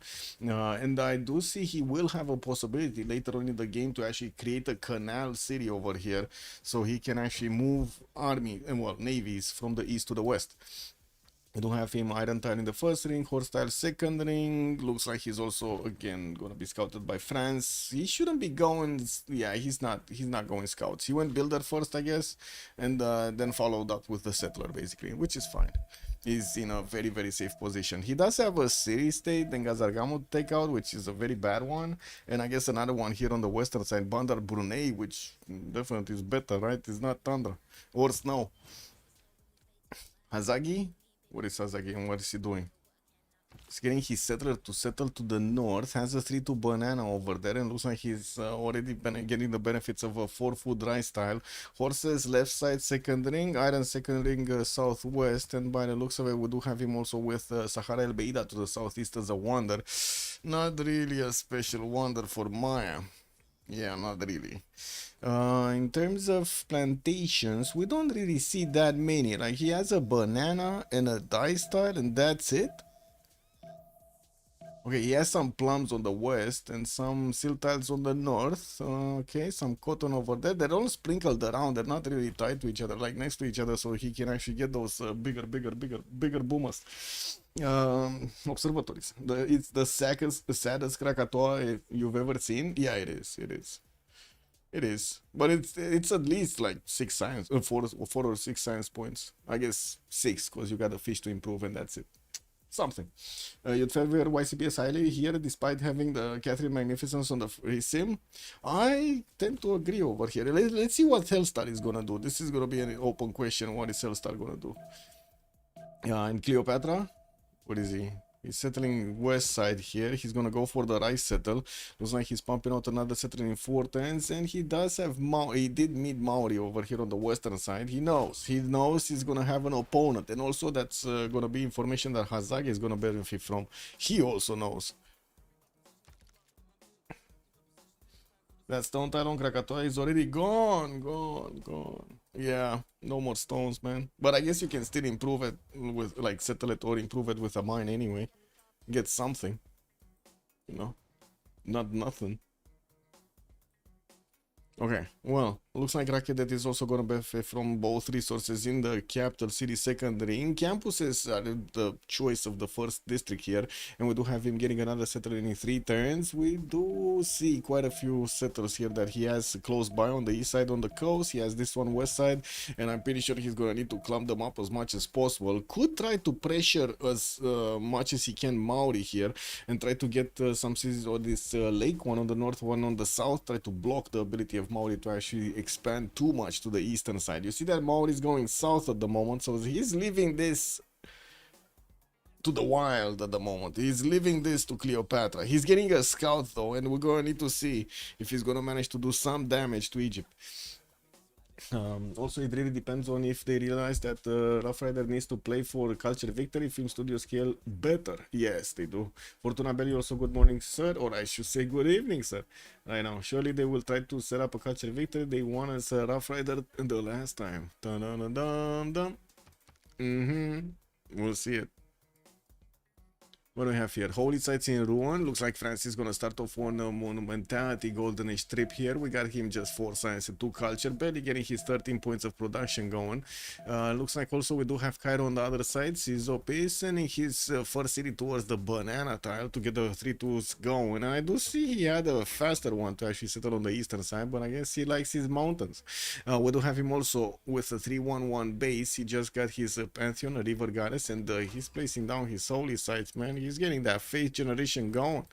And I do see he will have a possibility later on in the game to actually create a canal city over here, so he can actually move army and navies from the east to the west. We do have him iron tile in the first ring, horse tile second ring. Looks like he's also again gonna be scouted by France. He shouldn't be going. Yeah, he's not going scouts. He went builder first, I guess, and then followed up with the settler basically, which is fine. He's in a very, very safe position. He does have a city state and Gazargamo to take out, which is a very bad one, and I guess another one here on the western side, Bandar Brunei, which definitely is better, right? It's not thunder or snow. Hazagi, what is Hazagi and what is he doing? He's getting his settler to settle to the north, has a 3-2 banana over there, and looks like he's already been getting the benefits of a 4-food rice tile. Horses left side second ring, iron second ring southwest, and by the looks of it we do have him also with Sahara El Beida to the southeast as a wonder. Not really a special wonder for Maya. Yeah, not really. In terms of plantations, we don't really see that many. Like, he has a banana and a dice tile, and that's it. Okay, he has some plums on the west and some silt tiles on the north. Okay, some cotton over there. They're all sprinkled around. They're not really tied to each other, like next to each other, so he can actually get those bigger boomers. Observatories. It's the saddest Krakatoa you've ever seen. Yeah, it is. It is. But it's at least like 6 science, 4 or 6 science points. I guess 6, because you got a fish to improve, and that's it. Something. You'd favor YCBS highly here, despite having the Catherine Magnificence on the free sim. I tend to agree over here. Let's see what Hellstar is gonna do. This is gonna be an open question. What is Hellstar gonna do? And Cleopatra, what is he? He's settling west side here. He's gonna go for the rice settle. Looks like he's pumping out another settling in 4 turns, and he does have he did meet Maori over here on the western side. He knows he's gonna have an opponent, and also that's gonna be information that Hazagi is gonna benefit from. He also knows. That stone tile on Krakatoa is already gone. Yeah, no more stones, man. But I guess you can still improve it with, like, settle it or improve it with a mine anyway. Get something, you know, not nothing. Okay, well, looks like Rakedet is also going to benefit from both resources in the capital city second ring. Campuses are the choice of the first district here, and we do have him getting another settler in 3 turns. We do see quite a few settlers here that he has close by on the east side on the coast. He has this one west side, and I'm pretty sure he's going to need to clump them up as much as possible. Could try to pressure as much as he can Maori here, and try to get some cities or this lake one on the north, one on the south, try to block the ability of Maori to actually expand too much to the eastern side. You see that Maori is going south at the moment, so he's leaving this to the wild at the moment. He's leaving this to Cleopatra. He's getting a scout though, and we're going to need to see if he's going to manage to do some damage to Egypt. Also, it really depends on if they realize that Rough Rider needs to play for culture victory, film studio scale better. Yes, they do. Fortuna Belli also, good morning, sir, or I should say good evening, sir. Right now, surely they will try to set up a culture victory. They won as a Rough Rider the last time. Dun, dun, dun, dun, dun. We'll see it. What do we have here? Holy sites in ruin. Looks like France is gonna start off on a monumentality golden age trip here. We got him just 4 science and 2 culture, barely getting his 13 points of production going. Looks like also we do have Cairo on the other side. Sizop is sending his first city towards the banana tile to get the 3-2s going. And I do see he had a faster one to actually settle on the eastern side, but I guess he likes his mountains. We do have him also with a 3-1-1 base. He just got his Pantheon, a river goddess, and he's placing down his holy sites, man. He's getting that faith generation going.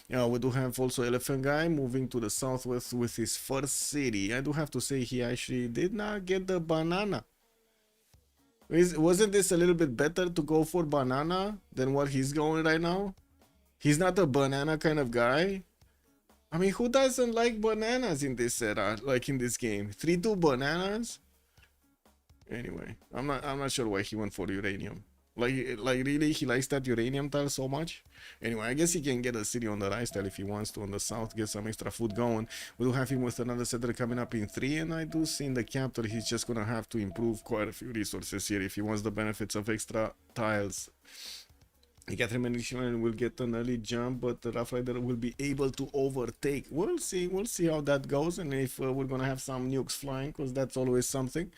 We do have also Elephant Guy moving to the southwest with his first city. I do have to say he actually did not get the banana. Wasn't this a little bit better to go for banana than what he's going right now? He's not a banana kind of guy. I mean, who doesn't like bananas in this era, like in this game? 3-2 bananas? Anyway, I'm not sure why he went for uranium. Like really, he likes that uranium tile so much. Anyway, I guess he can get a city on the rice tile if he wants to on the south, get some extra food going. We do have him with another settler coming up in 3, and I do see in the capital he's just gonna have to improve quite a few resources here if he wants the benefits of extra tiles. The Catherine Medicinal will get an early jump, but the Rough Rider will be able to overtake. We'll see how that goes, and if we're gonna have some nukes flying, because that's always something.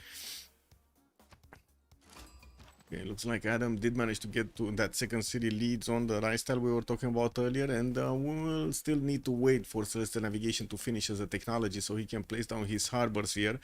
Okay, looks like Adam did manage to get to that second city leads on the rice tile we were talking about earlier, and we'll still need to wait for Celestial Navigation to finish as a technology so he can place down his harbors here.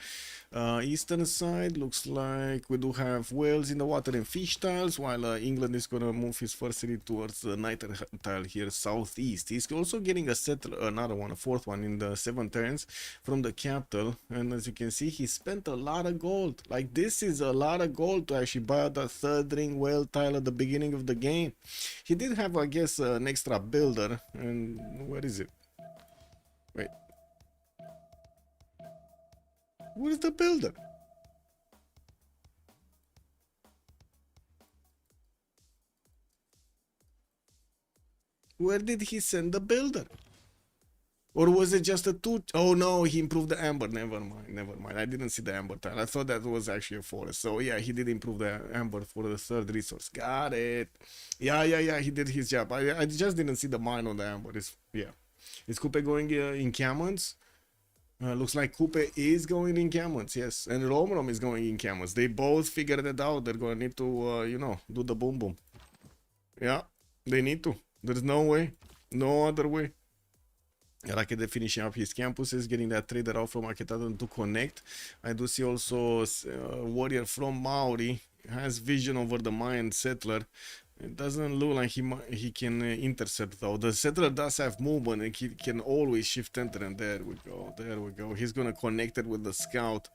Eastern side looks like we do have whales in the water and fish tiles, while England is gonna move his first city towards the night tile here southeast. He's also getting a settler, another one, a fourth one in the 7 turns from the capital, and as you can see, he spent a lot of gold. Like, this is a lot of gold to actually buy the third ring whale tile at the beginning of the game. He did have, I guess, an extra builder, and where is it? Wait, where's the builder? Where did he send the builder? Or was it just a 2? Oh no, he improved the amber. Never mind. I didn't see the amber tile. I thought that was actually a forest. So yeah, he did improve the amber for the third resource. Got it. Yeah. He did his job. I just didn't see the mine on the amber. Yeah. Is Coupe going in Cammons? Looks like Coupe is going in Cammons, yes. And Romrom is going in Cammons. They both figured it out. They're gonna need to, you know, do the boom boom. Yeah, they need to. There's no way. No other way. Rakete finishing up his campuses, getting that trader out from Archetadon to connect. I do see also warrior from Maori has vision over the Mayan settler. It doesn't look like he can intercept though. The settler does have movement and he can always shift enter, and there we go. He's gonna connect it with the scout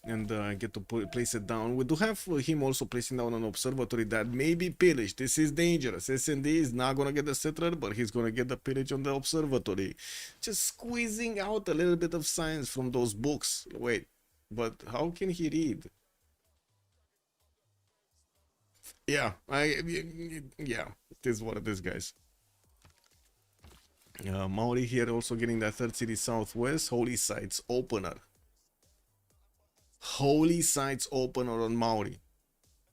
and get to place it down. We do have him also placing down an observatory that may be pillaged. This is dangerous. SND is not gonna get the settler, but he's gonna get the pillage on the observatory. Just squeezing out a little bit of science from those books. Wait, but how can he read? Yeah, yeah, it is what it is, guys. Maori here also getting that third city southwest. Holy Sites opener. Holy Sites opener on Maori.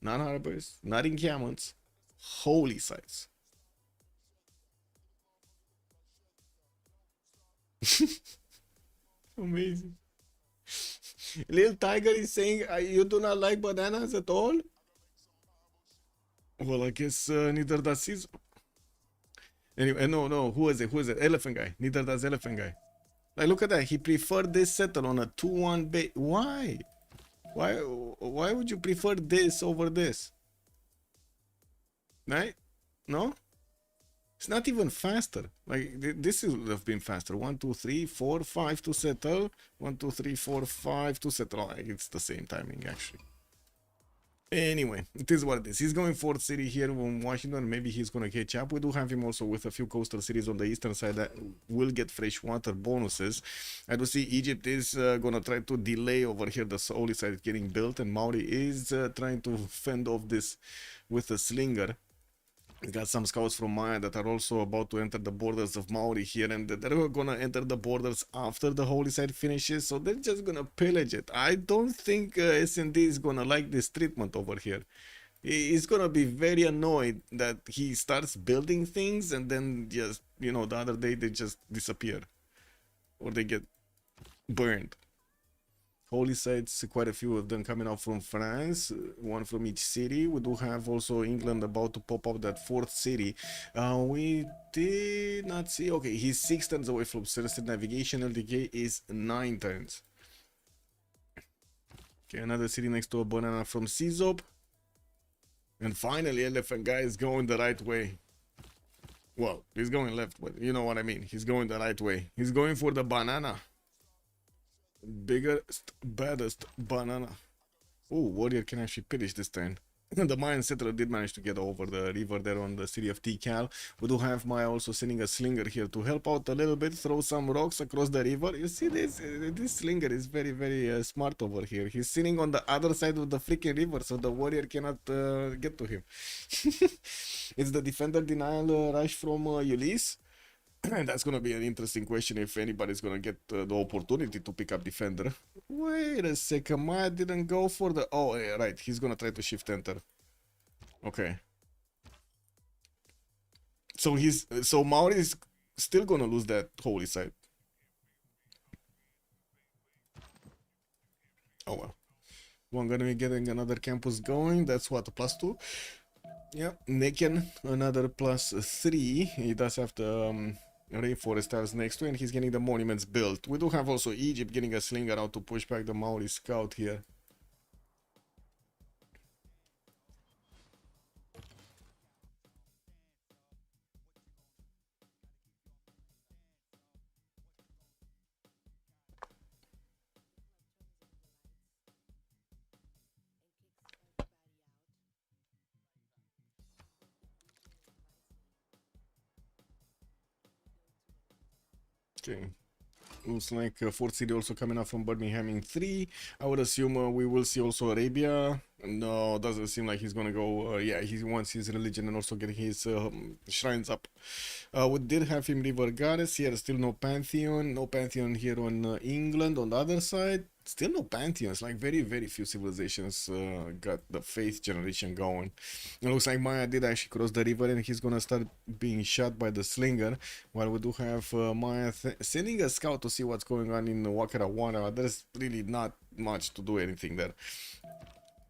Not harbors, not encampments. Holy Sites. Amazing. Little Tiger is saying, you do not like bananas at all? Well, I guess neither does Caesar. Anyway, no, who is it? Elephant guy. Neither does Elephant guy. Like, look at that. He preferred this settle on a 2-1 base. Why? Why would you prefer this over this? Right? No? It's not even faster. Like, this would have been faster. 1, 2, 3, 4, 5 to settle. 1, 2, 3, 4, 5 to settle. Like, it's the same timing, actually. Anyway, it is what it is. He's going fourth city here in Washington. Maybe he's going to catch up. We do have him also with a few coastal cities on the eastern side that will get freshwater bonuses. I do see Egypt is going to try to delay over here the Holy side getting built, and Maori is trying to fend off this with a slinger. We got some scouts from Maya that are also about to enter the borders of Maori here, and they're gonna enter the borders after the holy site finishes, so they're just gonna pillage it. I don't think SND is gonna like this treatment over here. He's gonna be very annoyed that he starts building things and then just, you know, the other day they just disappear or they get burned. Holy sites, quite a few of them coming out from France, one from each city. We do have also England about to pop up that fourth city. We did not see. Okay, he's 6 turns away from Celestial Navigation. LDK is 9 turns. Okay, another city next to a banana from Czop. And finally, Elephant Guy is going the right way. Well, he's going left, but you know what I mean. He's going the right way. He's going for the banana. Biggest, baddest banana. Oh, warrior can actually pillage this turn. The Mayan settler did manage to get over the river there on the city of Tikal. We do have Maya also sending a slinger here to help out a little bit, throw some rocks across the river. You see this slinger is very, very smart over here. He's sitting on the other side of the freaking river, so the warrior cannot get to him. It's the defender denial rush from Ulyss. That's gonna be an interesting question if anybody's gonna get the opportunity to pick up defender. Wait a second, Maya didn't go for the... Oh, yeah, right, he's gonna try to shift enter. Okay. So Maori is still gonna lose that holy site. Oh well. One gonna be getting another campus going. That's what, +2? Yep. Neken, another +3. He does have the rainforest tiles next to, and he's getting the monuments built. We do have also Egypt getting a slinger out to push back the Maori scout here. Okay. Looks like Fort City also coming up from Birmingham in 3. I would assume we will see also Arabia. No, doesn't seem like he's gonna go. Yeah, he wants his religion and also get his shrines up. We did have him River Goddess here. Still no Pantheon. No Pantheon here on England. On the other side, still no Pantheons. Like very, very few civilizations got the faith generation going. It looks like Maya did actually cross the river and he's gonna start being shot by the slinger. While we do have Maya sending a scout to see what's going on in Wakarawana. There's really not much to do anything there.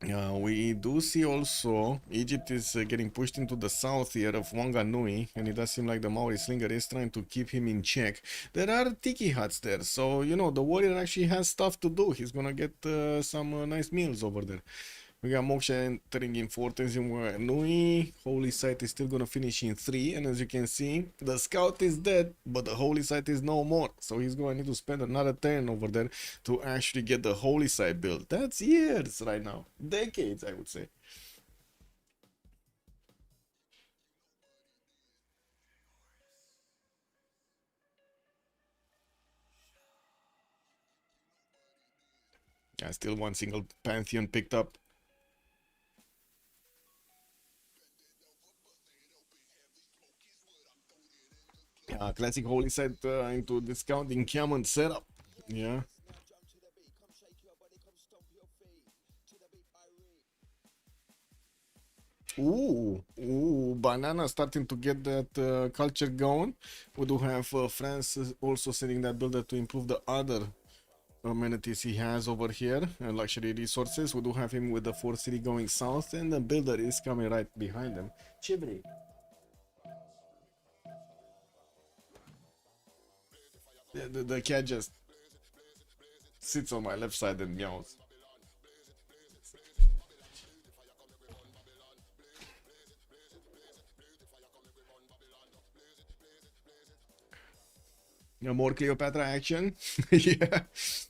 We do see also Egypt is getting pushed into the south here of Wanganui, and it does seem like the Maori slinger is trying to keep him in check. There are tiki huts there, so you know the warrior actually has stuff to do. He's gonna get some nice meals over there. We got Moksha entering in 4th in Wanganui. Holy site is still gonna finish in 3, and as you can see, the scout is dead, but the holy site is no more. So he's going to need to spend another turn over there to actually get the holy site built. That's years right now, decades, I would say. Yeah, still one single Pantheon picked up. Classic holy site into discounting Kiaman setup. Yeah. Ooh, Banana starting to get that culture going. We do have France also sending that builder to improve the other amenities he has over here, luxury resources. We do have him with the 4th city going south, and the builder is coming right behind him. Chibri. The cat just sits on my left side and meows. More Cleopatra action.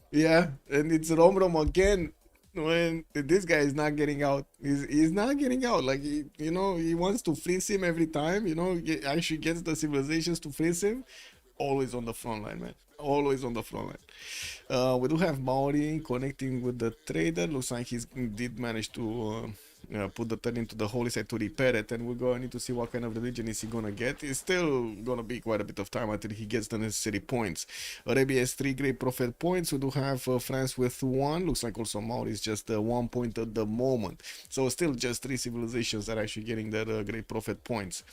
Yeah, and it's Rom again. When this guy is not getting out, he's not getting out. Like you know, he wants to freeze him every time. You know, he actually gets the civilizations to freeze him. Always on the front line, man. Always on the front line. We do have Maori connecting with the trader. Looks like he did manage to put the turn into the holy site to repair it, and we're going to need to see what kind of religion is he gonna get. It's still gonna be quite a bit of time until he gets the necessary points. Arabia has 3 great prophet points. We do have France with 1. Looks like also Maori is just 1 point at the moment. So still just 3 civilizations that are actually getting their great prophet points.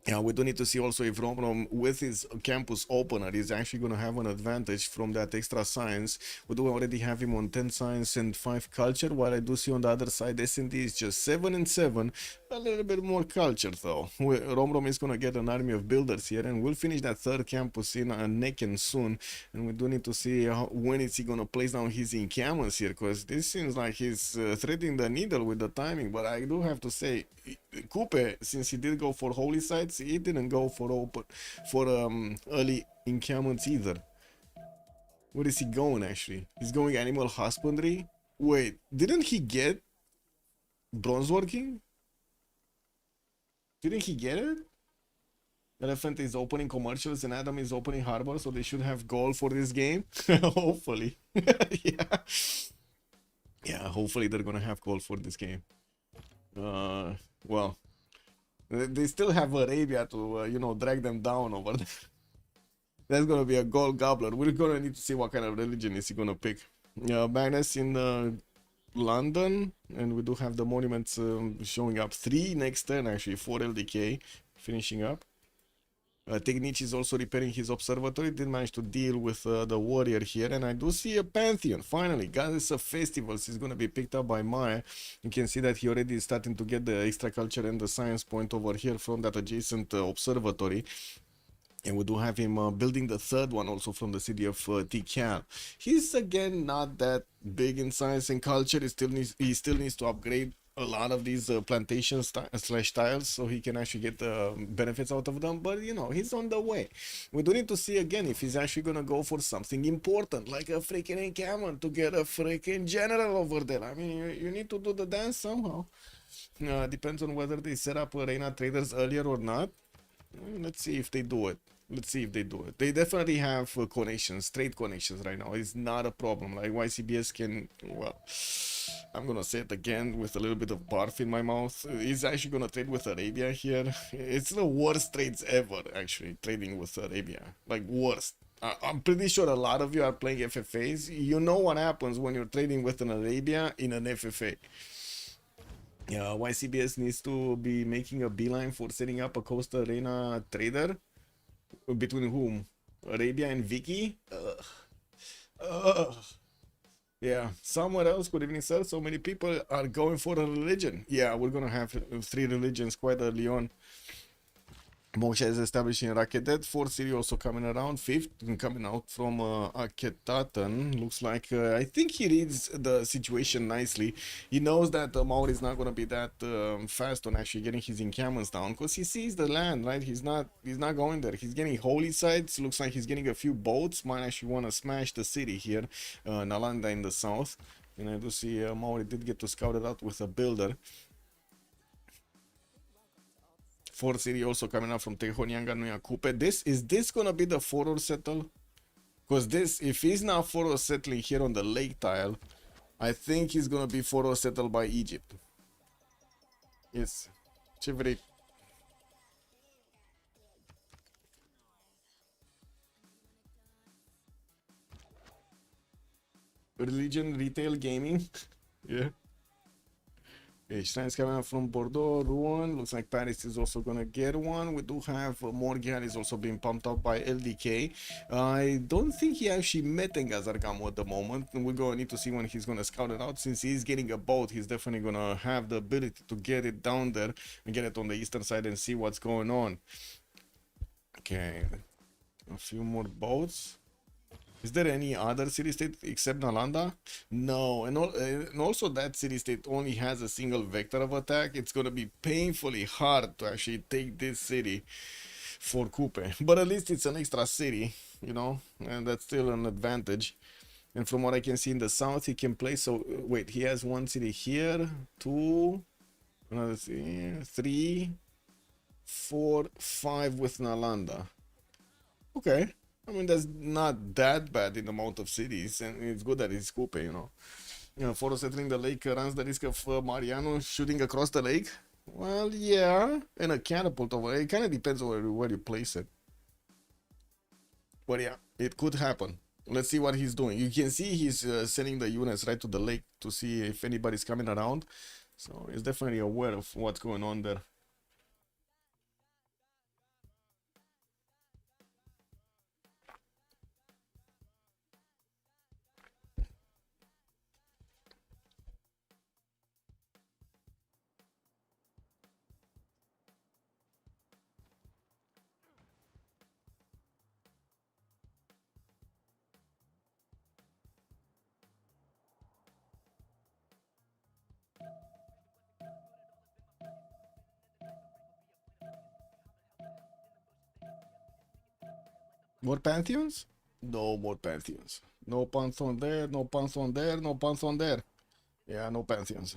Yeah, we do need to see also if Rom with his campus opener is actually going to have an advantage from that extra science. We do already have him on 10 science and 5 culture, while I do see on the other side S&D is just 7 and 7. A little bit more culture though. Rom is going to get an army of builders here, and we'll finish that 3rd campus in Neken soon. And we do need to see when is he going to place down his encampments here, because this seems like he's threading the needle with the timing. But I do have to say, Coupe, since he did go for holy sites, he didn't go for early encampments either. Where is he going actually? He's going animal husbandry. Wait, didn't he get bronze working? Didn't he get it? Elephant is opening commercials and Adam is opening harbor, so they should have goal for this game. Hopefully. Yeah. Yeah, hopefully they're gonna have goal for this game. Well, they still have Arabia to, you know, drag them down over there. That's gonna be a gold gobbler. We're gonna need to see what kind of religion is he gonna pick. Magnus in London, and we do have the monuments showing up 3 next turn, actually 4 LDK finishing up. Technici is also repairing his observatory. Did manage to deal with the warrior here, and I do see a pantheon. Finally, Goddess of Festivals is going to be picked up by Maya. You can see that he already is starting to get the extra culture and the science point over here from that adjacent observatory. And we do have him building the 3rd one also from the city of Tikal. He's again not that big in science and culture. He still needs to upgrade a lot of these plantations slash tiles so he can actually get the benefits out of them. But you know, he's on the way. We do need to see again if he's actually gonna go for something important like a freaking encampment to get a freaking general over there. I mean, you need to do the dance somehow. Depends on whether they set up arena traders earlier or not. Let's see if they do it. Let's see if they do it. They definitely have connections, trade connections right now. It's not a problem. Like YCBS can, well, I'm gonna say it again with a little bit of barf in my mouth. He's actually gonna trade with Arabia here. It's the worst trades ever, actually, trading with Arabia. Like, worst. I'm pretty sure a lot of you are playing FFAs. You know what happens when you're trading with an Arabia in an FFA. Yeah, YCBS needs to be making a beeline for setting up a Costa Arena trader. Between whom? Arabia and Vicky? Yeah, somewhere else. Good evening, sir. So many people are going for a religion. Yeah, we're gonna have 3 religions quite early on. Moksha is establishing Raketet. 4th city also coming around. 5th coming out from Aketatan. Looks like I think he reads the situation nicely. He knows that Maori is not going to be that fast on actually getting his encampments down because he sees the land, right? He's not going there. He's getting holy sites. Looks like he's getting a few boats. Might actually want to smash the city here, Nalanda in the south. And I do see Maori did get to scout it out with a builder. 4th city also coming out from Tehonyanga Nuyakupe. Is this gonna be the 4-or settle? Because this, if he's not 4-or settling here on the lake tile, I think he's gonna be 4-or settled by Egypt. Yes. Chivri. Religion, retail, gaming. Yeah. Okay, Shrines coming out from Bordeaux, Rouen. Looks like Paris is also gonna get one. We do have Morgan is also being pumped up by LDK. I don't think he actually met Ngazargamo at the moment. We're gonna need to see when he's gonna scout it out. Since he's getting a boat, he's definitely gonna have the ability to get it down there and get it on the eastern side and see what's going on. Okay, a few more boats. Is there any other city-state except Nalanda? No, and also that city-state only has a single vector of attack. It's gonna be painfully hard to actually take this city for Kupe. But at least it's an extra city, you know, and that's still an advantage. And from what I can see in the south, he can play. So wait, he has 1 city here, 2, another city, 3, 4, 5 with Nalanda. Okay. I mean, that's not that bad in the amount of cities, and it's good that it's Kupe, you know. For settling the lake runs the risk of Mariano shooting across the lake. Well, yeah, and a catapult over it. It kind of depends on where you place it. But yeah, it could happen. Let's see what he's doing. You can see he's sending the units right to the lake to see if anybody's coming around. So he's definitely aware of what's going on there. More pantheons? No more pantheons. No pantheon there, no pantheon there, no pantheon there. Yeah, no Pantheons.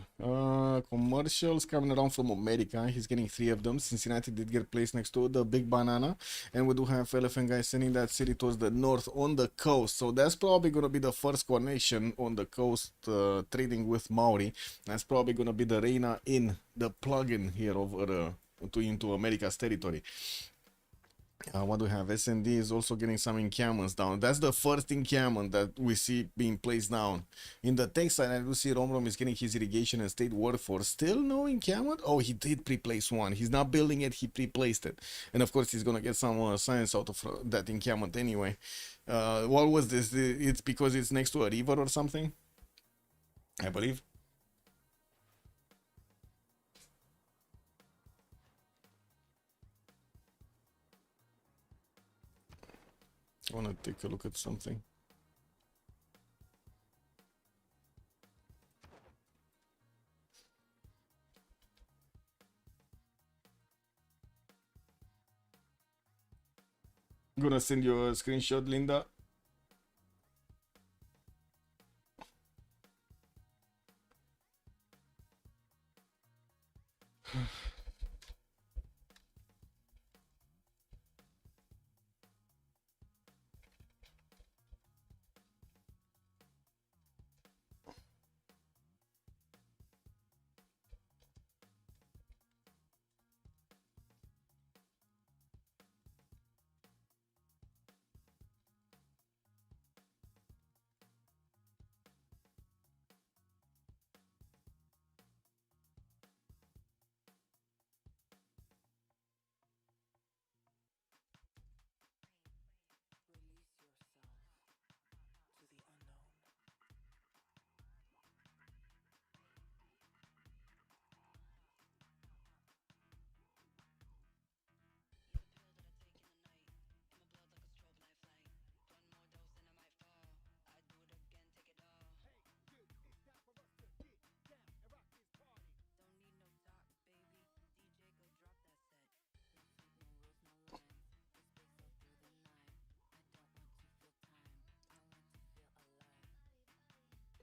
Commercials coming around from America. He's getting 3 of them. Cincinnati did get placed next to the Big Banana. And we do have Elephant Guy sending that city towards the north on the coast. So that's probably going to be the first coronation on the coast trading with Maori. That's probably going to be the Reina in the plugin here over into America's territory. What do we have? SND is also getting some encampments down. That's the first encampment that we see being placed down. In the tech side, I do see Romrom is getting his irrigation and state workforce. Still no encampment? Oh, he did pre-place one. He's not building it, he pre-placed it. And of course, he's going to get some science out of that encampment anyway. What was this? It's because it's next to a river or something? I believe. I want to take a look at something. I'm gonna send you a screenshot, Linda.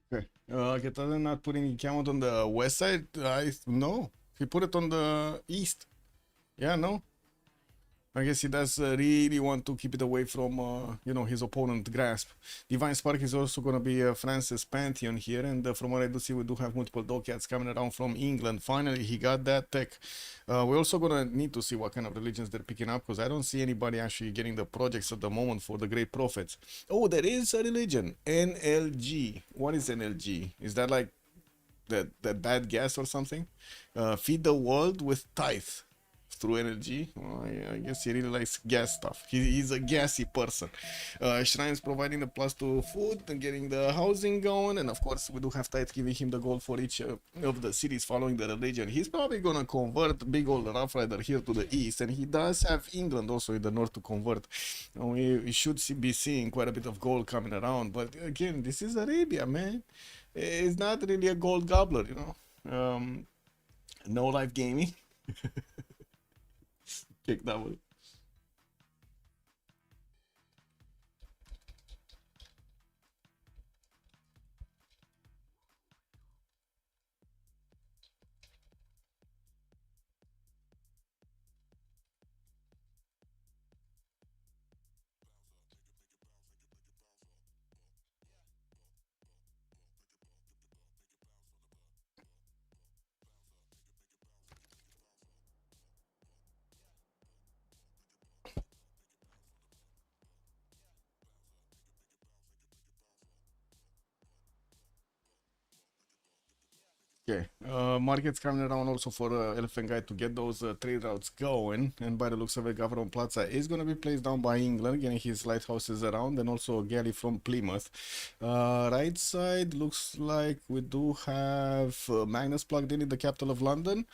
Okay. Getale not putting encampment on the west side? No. He put it on the east. Yeah, no. I guess he does really want to keep it away from, you know, his opponent grasp. Divine Spark is also going to be France's Pantheon here, and from what I do see, we do have multiple Dogcats coming around from England. Finally, he got that tech. We're also going to need to see what kind of religions they're picking up, because I don't see anybody actually getting the projects at the moment for the Great Prophets. Oh, there is a religion, NLG. What is NLG? Is that like that bad gas or something? Feed the world with tithe. Through energy. Well, I guess he really likes gas stuff. He's a gassy person. Shrines providing the +2 food and getting the housing going, and of course we do have Tide giving him the gold for each of the cities following the religion. He's probably gonna convert big old Rough Rider here to the east, and he does have England also in the north to convert. We should be seeing quite a bit of gold coming around, but again, this is Arabia, man. It's not really a gold gobbler, you know. No life gaming. Kick that one. Okay, markets coming around also for Elephant Guy to get those trade routes going, and by the looks of it, Governor Plaza is going to be placed down by England, getting his lighthouses around, and also a galley from Plymouth. Right side looks like we do have Magnus plugged in the capital of London.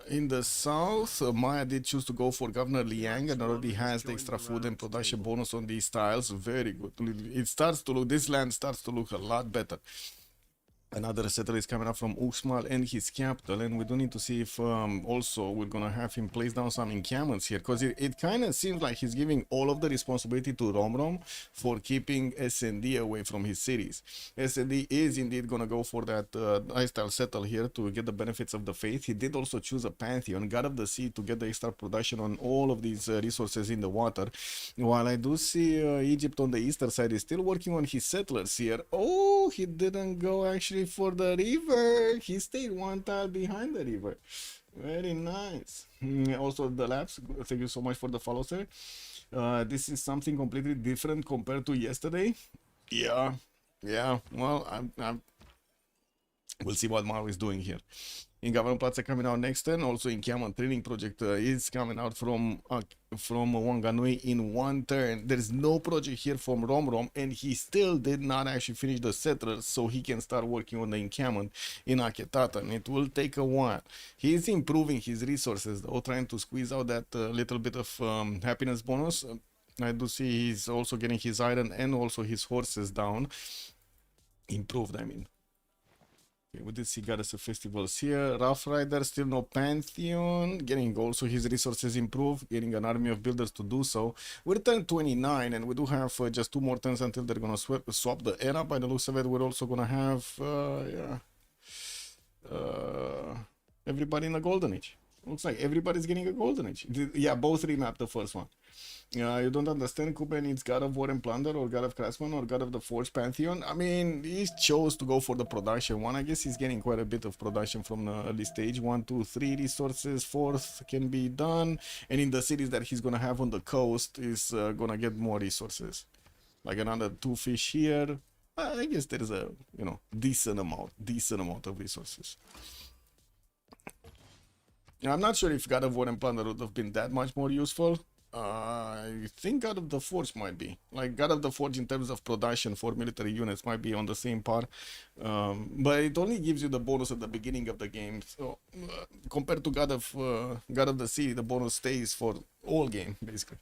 In the south, Maya did choose to go for Governor Liang and already has the extra food and production bonus on these tiles. Very good. It starts to look, this land starts to look a lot better. Another settler is coming up from Uxmal and his capital, and we do need to see if also we're gonna have him place down some encampments here, because it kind of seems like he's giving all of the responsibility to Romrom for keeping SND away from his cities. SND is indeed gonna go for that lifestyle settle here to get the benefits of the faith. He did also choose a pantheon, god of the sea, to get the extra production on all of these resources in the water. While I do see Egypt on the eastern side is still working on his settlers here. Oh, he didn't go actually for the river. He stayed one tile behind the river. Very nice. Also the labs, thank you so much for the follow, sir. This is something completely different compared to yesterday. Yeah, well, we'll see what Maro is doing here. In Government Plaza coming out next turn. Also in Kiaman Training Project is coming out from Wanganui in one turn. There is no project here from Romrom, and he still did not actually finish the settlers, so he can start working on the encampment in Aketatan. It will take a while. He is improving his resources, though, trying to squeeze out that little bit of happiness bonus. I do see he's also getting his iron and also his horses down. Improved, I mean. Okay, we did see Goddess Festivals here. Rough Rider, still no Pantheon. Getting also his resources improved. Getting an army of builders to do so. We're turn 29, and we do have just 2 more turns until they're gonna swap the era. By the looks of it, we're also gonna have everybody in a golden age. Looks like everybody's getting a golden age. Yeah, both remap the first one. You don't understand, Kupe needs God of War and Plunder, or God of Craftsman, or God of the Forge Pantheon. I mean, he chose to go for the production one. I guess he's getting quite a bit of production from the early stage. 1, 2, 3 resources, 4th can be done. And in the cities that he's gonna have on the coast is gonna get more resources. Like another 2 fish here. I guess there is a, you know, decent amount of resources. I'm not sure if God of War and Plunder would have been that much more useful. I think God of the Forge might be. Like, God of the Forge in terms of production for military units might be on the same par. But it only gives you the bonus at the beginning of the game. So, compared to God of the Sea, the bonus stays for all game, basically.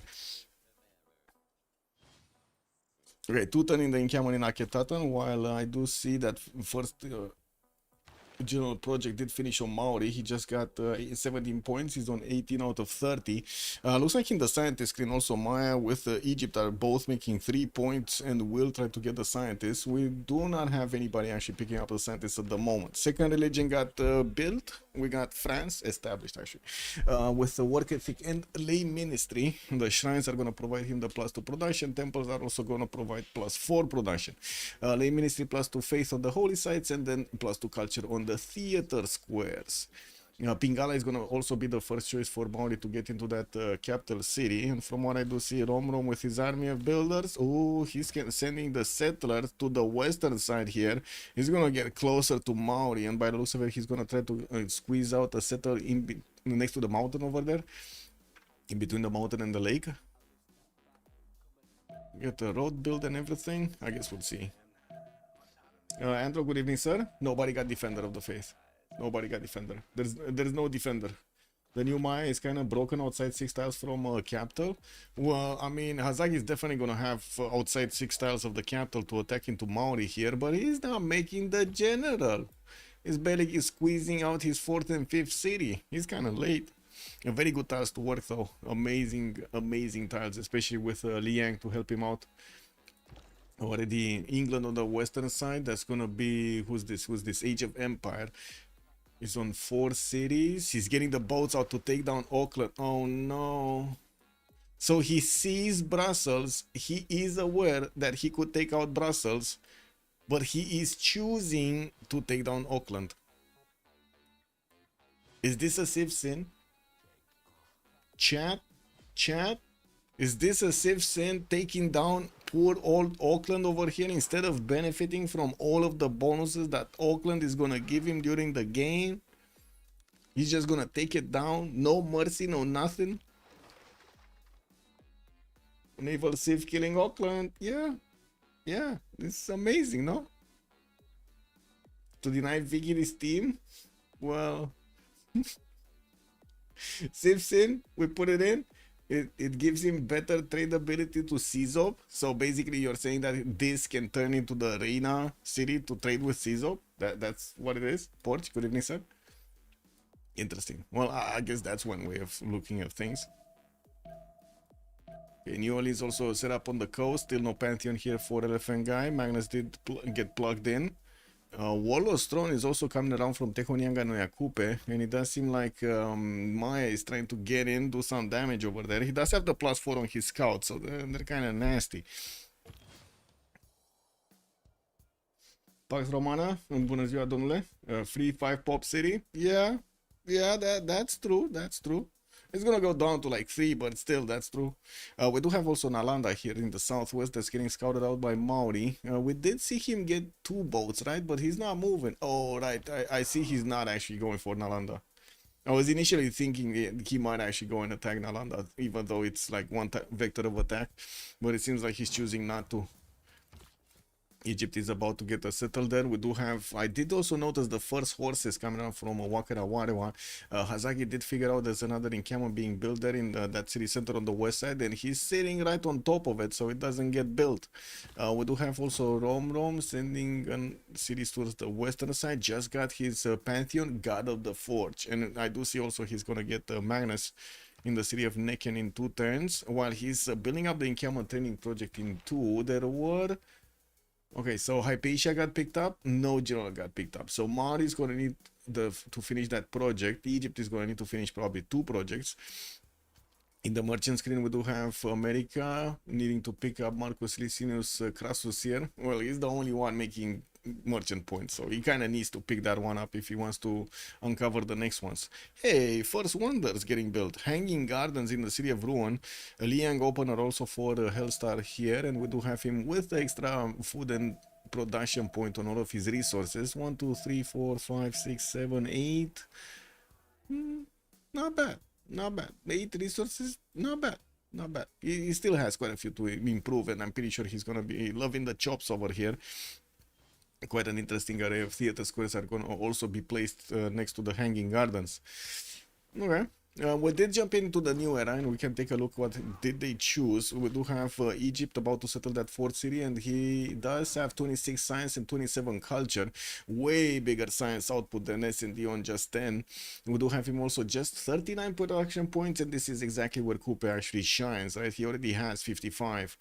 Okay, 2 turn in the encampment in Aketatan, while I do see that first... General Project did finish on Maori. He just got 17 points. He's on 18 out of 30. Looks like in the scientist screen also Maya with Egypt are both making 3 points and will try to get the scientists. We do not have anybody actually picking up the scientists at the moment. Second religion got built. We got France established actually with the work ethic and lay ministry. The shrines are going to provide him the +2 production. Temples are also going to provide +4 production. Lay ministry +2 faith on the holy sites, and then +2 culture on the theater squares. Pingala is going to also be the first choice for Maori to get into that capital city. And from what I do see, Romrom with his army of builders, oh, he's sending the settlers to the western side here. He's going to get closer to Maori, and by the looks of it, he's going to try to squeeze out a settler next to the mountain over there, in between the mountain and the lake. Get a road built and everything. I guess we'll see. Andrew, good evening, sir. Nobody got Defender of the Faith. Nobody got Defender. There's no Defender. The new Maya is kind of broken outside 6 tiles from capital. Well, I mean, Hazagi is definitely going to have outside 6 tiles of the capital to attack into Maori here, but he's not making the general. He's barely squeezing out his 4th and 5th city. He's kind of late. A very good tiles to work though. Amazing tiles, especially with Liang to help him out. Already England on the western side. That's gonna be who's this? Age of Empire. He's on 4 cities. He's getting the boats out to take down Auckland. Oh no. So he sees Brussels. He is aware that he could take out Brussels, but he is choosing to take down Auckland. Is this a Civ sin? Chat, is this a Civ sin, taking down poor old Auckland over here instead of benefiting from all of the bonuses that Auckland is gonna give him during the game? He's just gonna take it down, no mercy, no nothing. Naval Civ killing Auckland, yeah, this is amazing, no? To deny Viggy his team, well. Civ sin, we put it in. it gives him better tradability to CZOP. So basically, you're saying that this can turn into the arena city to trade with CZOP. That's what it is. Porch, good evening, sir. Interesting. Well, I guess that's one way of looking at things. Okay, New Orleans also set up on the coast. Still no Pantheon here for Elephant Guy. Magnus did get plugged in. Warlord's Throne is also coming around from Tehonianga no Yakupe, and it does seem like Maya is trying to get in, do some damage over there. He does have the +4 on his scout, so they're kind of nasty. Pax Romana, bună ziua, domnule. Free 5 Pop City. Yeah, that's true, that's true. It's gonna go down to like 3, but still, that's true. We do have also Nalanda here in the southwest that's getting scouted out by Maori. We did see him get 2 boats, right? But he's not moving. Oh, right. I see he's not actually going for Nalanda. I was initially thinking he might actually go and attack Nalanda, even though it's like one vector of attack. But it seems like he's choosing not to. Egypt is about to get settled there. We do have, I did also notice the first horses coming out from Wakara Warewa. Hazaki did figure out there's another encampment being built there in that city center on the west side, and he's sitting right on top of it so it doesn't get built. We do have also Rom sending cities towards the western side. Just got his Pantheon, God of the Forge, and I do see also he's gonna get Magnus in the city of Necken in 2 turns, while he's building up the encampment training project in 2. There were okay, so Hypatia got picked up, no general got picked up. So Mari is going to need to finish that project. Egypt is going to need to finish probably 2 projects. In the merchant screen, we do have America needing to pick up Marcus Licinius Crassus here. Well, he's the only one making merchant points, so he kind of needs to pick that one up if he wants to uncover the next ones. Hey, first wonders getting built. Hanging Gardens in the city of Ruin. A Liang opener also for Hellstar here, and we do have him with the extra food and production point on all of his resources. 1, 2, 3, 4, 5, 6, 7, 8. Not bad. Not bad. 8 resources, not bad. Not bad. He still has quite a few to improve, and I'm pretty sure he's going to be loving the chops over here. Quite an interesting array of theater squares are going to also be placed next to the Hanging Gardens. Okay. We did jump into the new era, and we can take a look what did they choose. We do have Egypt about to settle that 4th city, and he does have 26 science and 27 culture. Way bigger science output than S&D on just 10. We do have him also just 39 production points, and this is exactly where Coupe actually shines, right? He already has 55.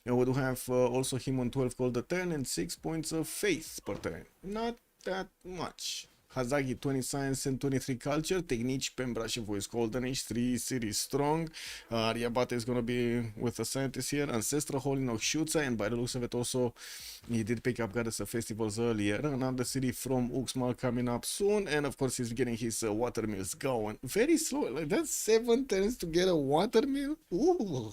And we do have also him on 12 gold a turn and 6 points of faith per turn. Not that much. Hazagi 20 science and 23 culture. Technici Pembrashev with golden age, 3 cities strong. Ariabate is gonna be with the scientist here. Ancestral Hall in Okshutsa, and by the looks of it also he did pick up Goddess of Festivals earlier. Another city from Uxmal coming up soon, and of course he's getting his water mills going. Very slow, like that's 7 turns to get a water mill. Ooh.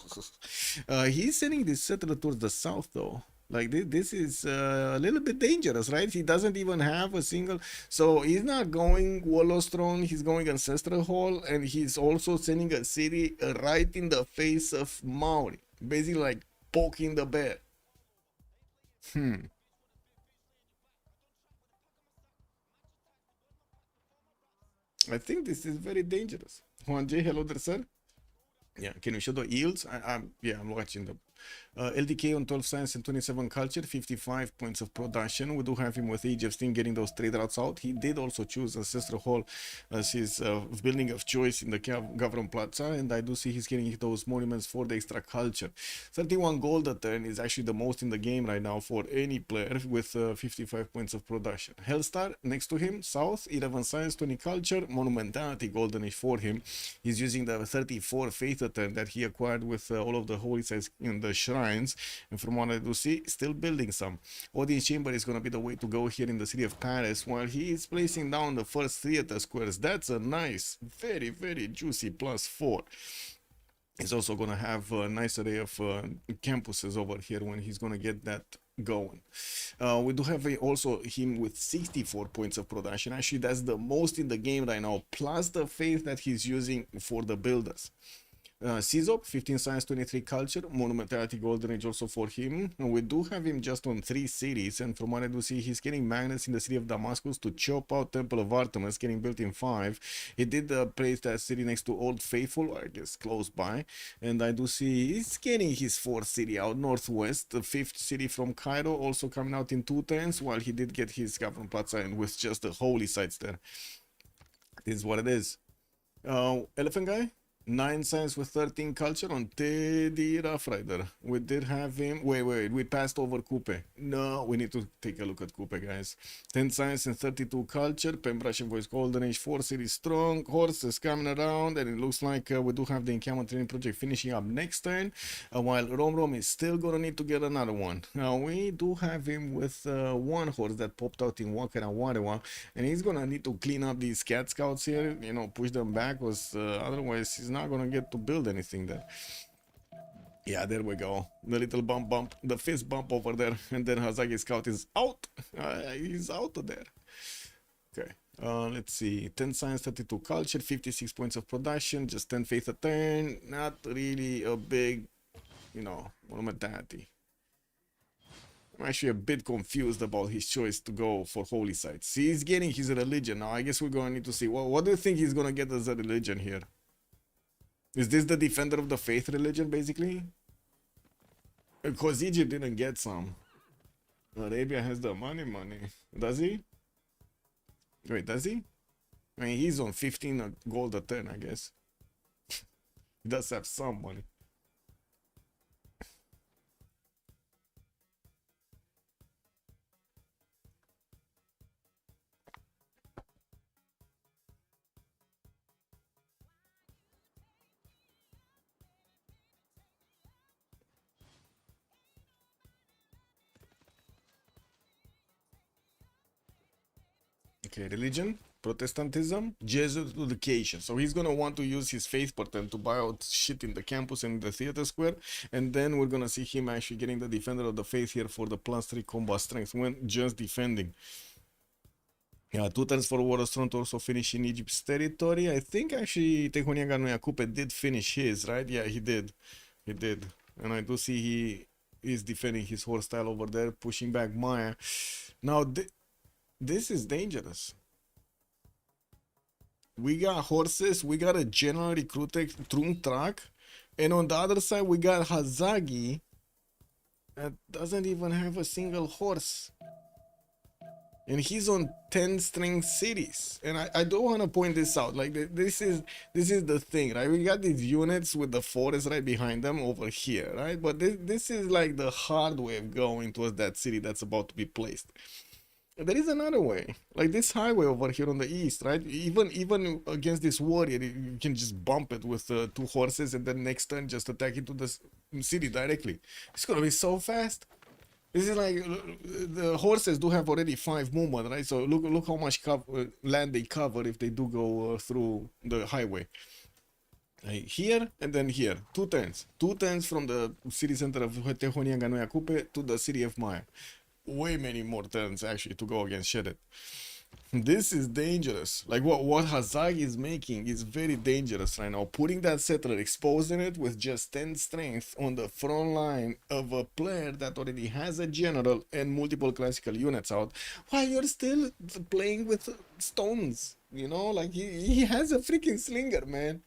He's sending this settler towards the south though. Like this is a little bit dangerous, right? He doesn't even have a single, so he's not going Warlord's Throne, he's going Ancestral Hall, and he's also sending a city right in the face of Maori, basically like poking the bear. I think this is very dangerous. Juan J, hello there, sir. Yeah, can you show the yields? I'm watching them. LDK on 12 science and 27 culture, 55 points of production. We do have him with Age of Steam getting those trade routes out. He did also choose Ancestral Hall as his building of choice in the Gavron Plaza, and I do see he's getting those monuments for the extra culture. 31 gold a turn is actually the most in the game right now for any player with 55 points of production. Hellstar next to him, south, 11 science, 20 culture, monumentality golden age for him. He's using the 34 faith a turn that he acquired with all of the holy sites in the shrines, and from what I do see, still building some. Audience chamber is going to be the way to go here in the city of Paris, while he is placing down the first theater squares. That's a nice, very, very juicy +4. He's also going to have a nice array of campuses over here when he's going to get that going. We do have also him with 64 points of production. Actually, that's the most in the game right now, plus the faith that he's using for the builders. CZOP, 15 science, 23 culture, monumentality, golden age also for him. And we do have him just on 3 cities, and from what I do see, he's getting magnets in the city of Damascus to chop out Temple of Artemis, getting built in 5. He did place that city next to Old Faithful, I guess close by, and I do see he's getting his 4th city out northwest, the 5th city from Cairo also coming out in 2 turns, while he did get his Gavron Plaza and with just the holy sites there. This is what it is. Elephant Guy, 9 science with 13 culture on Teddy Rough Rider. We did have him. Wait, we passed over Coupe. No, we need to take a look at Coupe, guys. 10 science and 32 culture. Pembrush and Voice Golden Age 4 city strong. Horses coming around, and it looks like we do have the encampment training project finishing up next turn. While Rom is still gonna need to get another one. Now we do have him with 1 horse that popped out in Wakara Warewa, and he's gonna need to clean up these cat scouts here. You know, push them back, because otherwise he's not gonna get to build anything there. Yeah, there we go. The little bump, the fist bump over there, and then Hazagi Scout is out. He's out of there. Okay, let's see. 10 science, 32 culture, 56 points of production, just 10 faith a turn. Not really a big, you know, monumentality. I'm actually a bit confused about his choice to go for holy sites. He's getting his religion now. I guess we're gonna need to see. Well, what do you think he's gonna get as a religion here? Is this the defender of the faith religion, basically? Because Egypt didn't get some. Arabia has the money. Does he? Wait, does he? I mean, he's on 15 gold a turn, I guess. He does have some money. Okay, religion, Protestantism, Jesuit education. So he's gonna want to use his faith pattern to buy out shit in the campus and the theater square, and then we're gonna see him actually getting the defender of the faith here for the +3 combat strength when just defending. Yeah, 2 turns for Waterstone to also finish in Egypt's territory. I think actually Tehoniaga no Yakupe did finish his, right? Yeah, he did. He did. And I do see he is defending his horse style over there, pushing back Maya. Now, this is dangerous. We got horses, we got a general recruited Trunk track, and on the other side we got Hazagi that doesn't even have a single horse. And he's on 10 string cities. And I don't want to point this out. Like this is the thing, right? We got these units with the forest right behind them over here, right? But this is like the hard way of going towards that city that's about to be placed. There is another way, like this highway over here on the east, right? Even against this warrior, you can just bump it with 2 horses, and then next turn just attack into the city directly. It's gonna be so fast. This is like the horses do have already 5 movement, right? So look how much land they cover if they do go through the highway. Here and then here, 2 turns from the city center of Tehoniaga no Yakupe to the city of Maya. Way many more turns actually to go against Shedet. This is dangerous. Like what Hazagi is making is very dangerous right now. Putting that settler, exposing it with just 10 strength on the front line of a player that already has a general and multiple classical units out, while you're still playing with stones. You know, like he has a freaking slinger, man.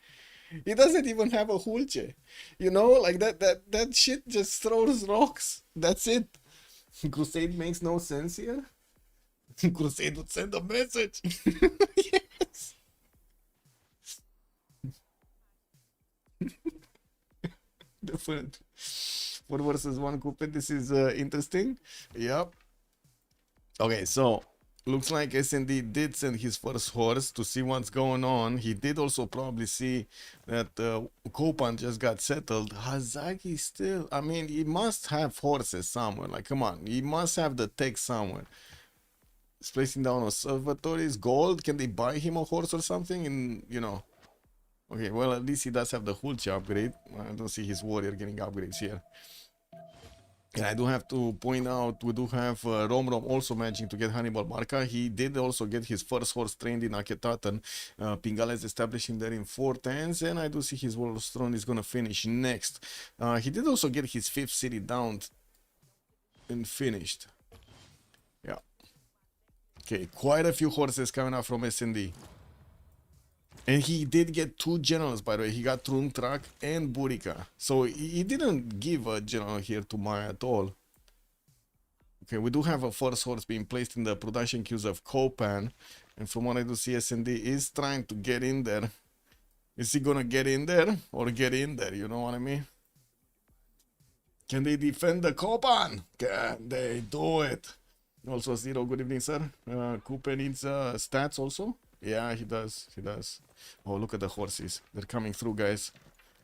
He doesn't even have a hulche. You know, like that shit just throws rocks. That's it. Crusade makes no sense here. Crusade would send a message. Yes. Different. 4 versus 1 coupe. This is interesting. Yep. Okay, so looks like SND did send his first horse to see what's going on. He did also probably see that Kopan just got settled. Hazagi still, I mean, he must have horses somewhere. Like, come on, he must have the tech somewhere. He's placing down observatories. Gold, can they buy him a horse or something? And, you know, okay, well, at least he does have the Hulcha upgrade. I don't see his warrior getting upgrades here. And I do have to point out, we do have Rom also managing to get Hannibal Marca. He did also get his first horse trained in Aketaten. Pingala is establishing there in 4 turns, and I do see his World Throne is going to finish next. He did also get his 5th city down and finished. Yeah. Okay, quite a few horses coming out from SND. And he did get 2 generals, by the way. He got Truntrak and Burica. So he didn't give a general here to Maya at all. Okay, we do have a first horse being placed in the production queues of Copan. And from what I do see, SND is trying to get in there. Is he gonna get in there or get in there? You know what I mean? Can they defend the Copan? Can they do it? Also, Zero, good evening, sir. Coupe needs stats also. Yeah, he does. He does. Oh, look at the horses. They're coming through, guys.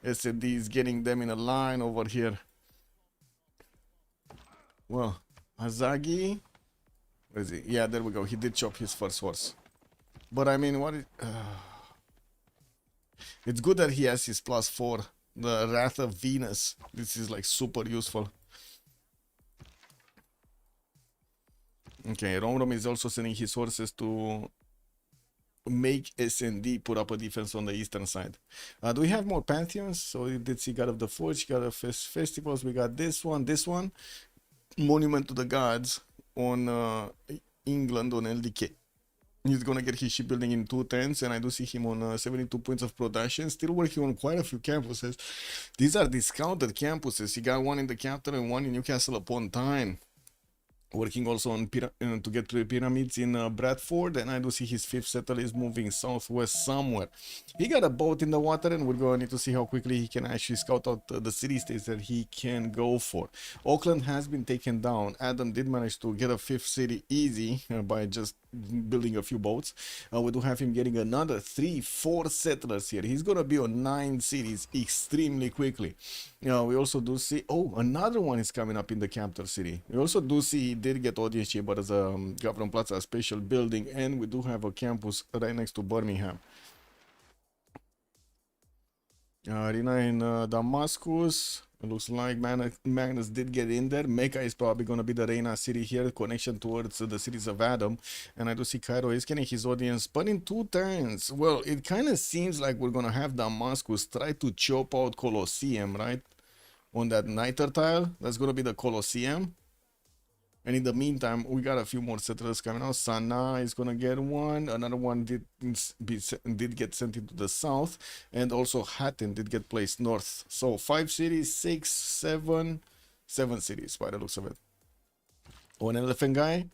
SND is getting them in a line over here. Well, Azagi. Where is he? Yeah, there we go. He did chop his first horse. But I mean, what is... it's good that he has his +4. The Wrath of Venus. This is like super useful. Okay, Rom is also sending his horses to make SND put up a defense on the eastern side. Do we have more pantheons? So we did see God of the Forge, God of Festivals. We got this one, Monument to the Gods on England on LDK. He's gonna get his shipbuilding in 2 turns, and I do see him on 72 points of production. Still working on quite a few campuses. These are discounted campuses. He got one in the capital and one in Newcastle upon Tyne. Working also on to get to the pyramids in Bradford, and I do see his 5th settle is moving southwest somewhere. He got a boat in the water, and we're going to need to see how quickly he can actually scout out the city-states that he can go for. Auckland has been taken down. Adam did manage to get a 5th city easy by just building a few boats. We do have him getting another 3-4 settlers here. He's going to be on 9 cities extremely quickly. We also do see, oh, another one is coming up in the capital city. We also do see he did get audience chamber as a Government Plaza special building, and we do have a campus right next to Birmingham. Arena in Damascus. It looks like Magnus did get in there. Mecca is probably going to be the Reina city here, connection towards the cities of Adam. And I do see Cairo is getting his audience, but in 2 turns. Well, it kind of seems like we're going to have Damascus try to chop out Colosseum, right? On that Niter tile, that's going to be the Colosseum. And in the meantime, we got a few more settlers coming out. Sana'a is gonna get one. Another one did get sent into the south, and also Hatton did get placed north. So 5 cities, 6, 7 cities by the looks of it. One elephant guy.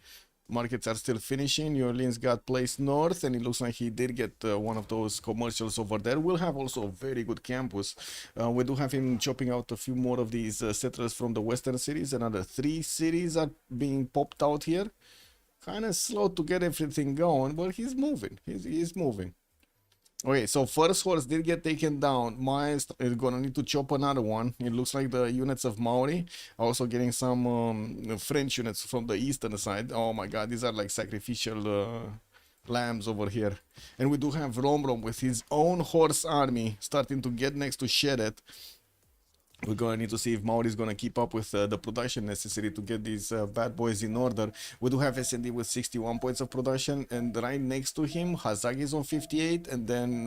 Markets are still finishing. New Orleans got placed north, and it looks like he did get one of those commercials over there. We'll have also a very good campus. We do have him chopping out a few more of these settlers from the western cities. Another 3 cities are being popped out here. Kind of slow to get everything going, but he's moving. He's moving. Okay, so first horse did get taken down. Maya is gonna need to chop another one. It looks like the units of Maori are also getting some French units from the eastern side. Oh my god, these are like sacrificial lambs over here. And we do have Rom with his own horse army starting to get next to Sheret. We're going to need to see if Maori is going to keep up with the production necessary to get these bad boys in order. We do have SND with 61 points of production, and right next to him, Hazagi is on 58, and then,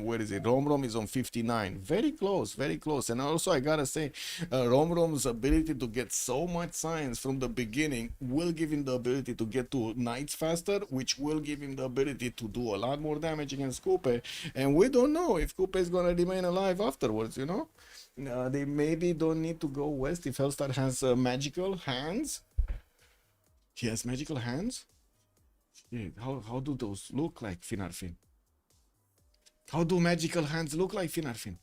where is it? Rom is on 59. Very close, very close. And also, I gotta say, Rom's ability to get so much science from the beginning will give him the ability to get to knights faster, which will give him the ability to do a lot more damage against Coupe. And we don't know if Coupe is going to remain alive afterwards, you know? They maybe don't need to go west if Hellstar has magical hands. He has magical hands? Yeah, how do those look like, Finarfin? How do magical hands look like, Finarfin?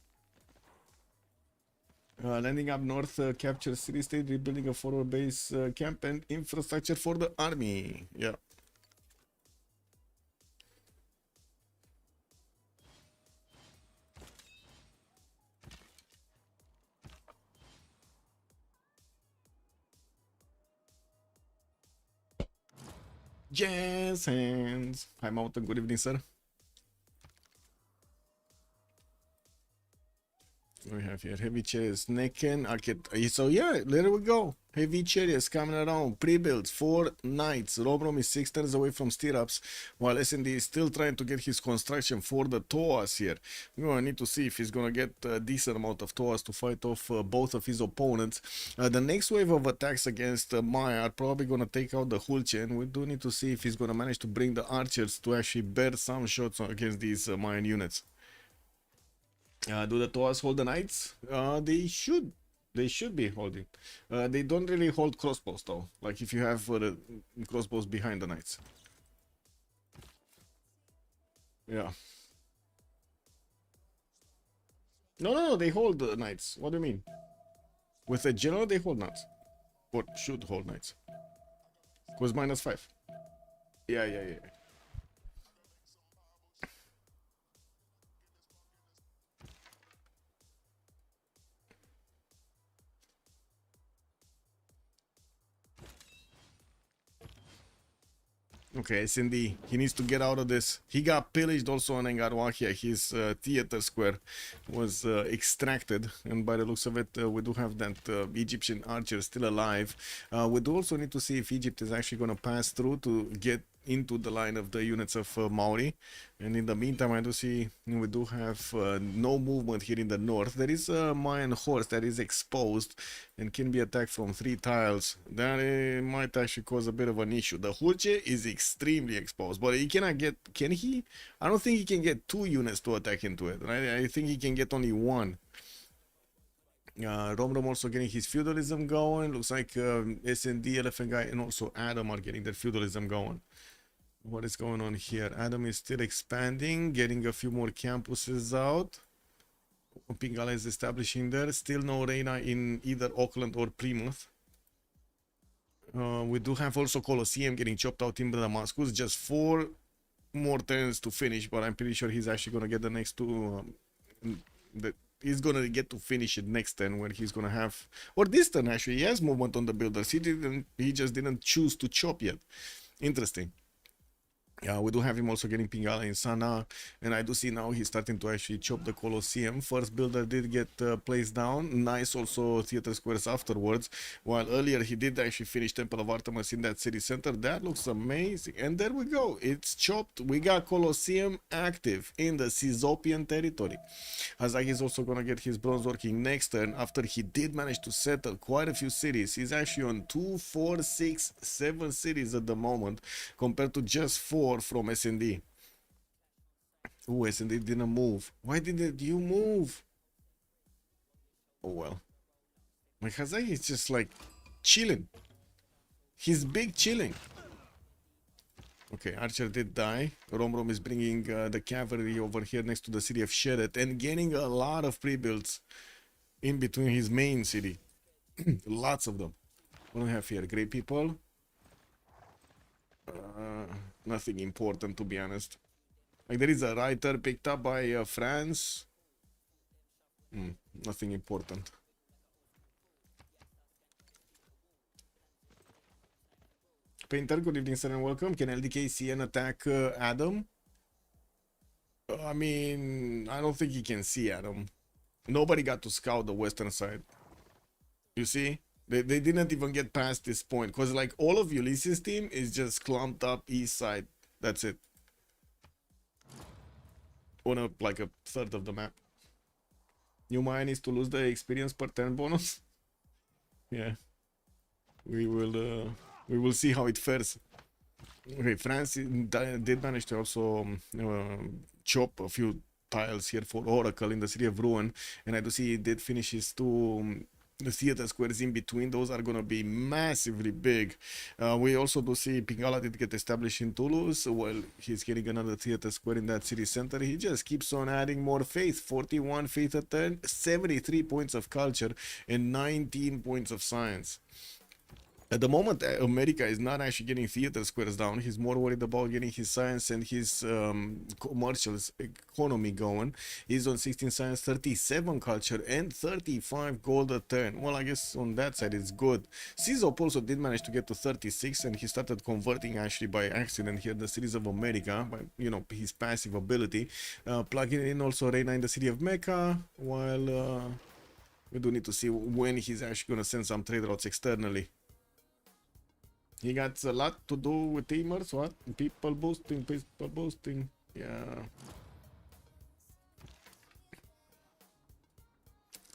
Landing up north, capture city state, rebuilding a forward base camp and infrastructure for the army. Yeah. Yes, hands. Hi, Mountain. Good evening, sir. We have have here? Heavy chariots, Necken, so yeah, there we go. Heavy chariots coming around, pre-builds, 4 knights. Robrom is 6 turns away from stirrups, while S&D is still trying to get his construction for the Toas here. We're gonna need to see if he's gonna get a decent amount of Toas to fight off both of his opponents. The next wave of attacks against Maya are probably gonna take out the Hulche, and we do need to see if he's gonna manage to bring the archers to actually bear some shots against these Mayan units. Do the Toas hold the knights? They should. They should be holding. They don't really hold crossbows though. Like if you have the crossbows behind the knights. Yeah. No, they hold the knights. What do you mean? With a general, they hold knights. Or should hold knights. Was -5. Yeah. Okay, Cindy, he needs to get out of this. He got pillaged also on Engarwahia. His theater square was extracted, and by the looks of it, we do have that Egyptian archer still alive. We do also need to see if Egypt is actually going to pass through to get into the line of the units of Maori. And in the meantime, I do see we do have no movement here in the north. There is a Mayan horse that is exposed and can be attacked from 3 tiles. That might actually cause a bit of an issue. The Hulche is extremely exposed, but he cannot get, can he? I don't think he can get 2 units to attack into it, right? I think he can get only 1. Romrom also getting his feudalism going. Looks like S&D, Elephant Guy, and also Adam are getting their feudalism going. What is going on here? Adam is still expanding, getting a few more campuses out. Pingala is establishing there. Still no Reina in either Auckland or Plymouth. We do have also Colosseum getting chopped out in Damascus. Just 4 more turns to finish, but I'm pretty sure he's actually going to get the next 2. He's going to get to finish it next turn, where he's going to have, or this turn actually, he has movement on the builders. He just didn't choose to chop yet. Interesting. We do have him also getting Pingala in Sana, and I do see now he's starting to actually chop the Colosseum. First builder did get placed down. Nice also theater squares afterwards, while earlier he did actually finish Temple of Artemis in that city center. That looks amazing, and there we go, it's chopped. We got Colosseum active in the Cizopian territory. Hazaki is also gonna get his bronze working next turn after he did manage to settle quite a few cities. He's actually on 2, 4, 6, 7 cities at the moment, compared to just 4 from S&D. Oh, S&D didn't move. Why didn't you move? Oh well. My Hazaki is just like chilling. He's big chilling. Okay, Archer did die. Romrom is bringing the cavalry over here next to the city of Sheret and getting a lot of pre-builds in between his main city. Lots of them. What do we have here? Great people. Nothing important, to be honest. Like, there is a writer picked up by France. Nothing important. Painter, good evening, sir, and welcome. Can LDKCN attack Adam? I mean, I don't think he can see Adam. Nobody got to scout the western side. You see? They didn't even get past this point, because like all of Ulyss's team is just clumped up east side. That's it. On like a third of the map. New Maya needs to lose the experience per turn bonus. Yeah. We will see how it fares. Okay, France did manage to also chop a few tiles here for Oracle in the City of Ruin, and I do see he did finish his 2 the theater squares in between. Those are gonna be massively big. We also do see Pingala did get established in Toulouse. Well, he's getting another theater square in that city center. He just keeps on adding more faith. 41 faith a turn, 73 points of culture, and 19 points of science. At the moment, America is not actually getting theater squares down. He's more worried about getting his science and his commercial economy going. He's on 16 science, 37 culture, and 35 gold a turn. Well, I guess on that side it's good. Cizop also did manage to get to 36, and he started converting actually by accident here the cities of America, by, you know, his passive ability. Plugging in also Reina in the city of Mecca, while We do need to see when he's actually gonna send some trade routes externally. He got a lot to do with teamers. What? People boosting, people boosting. Yeah.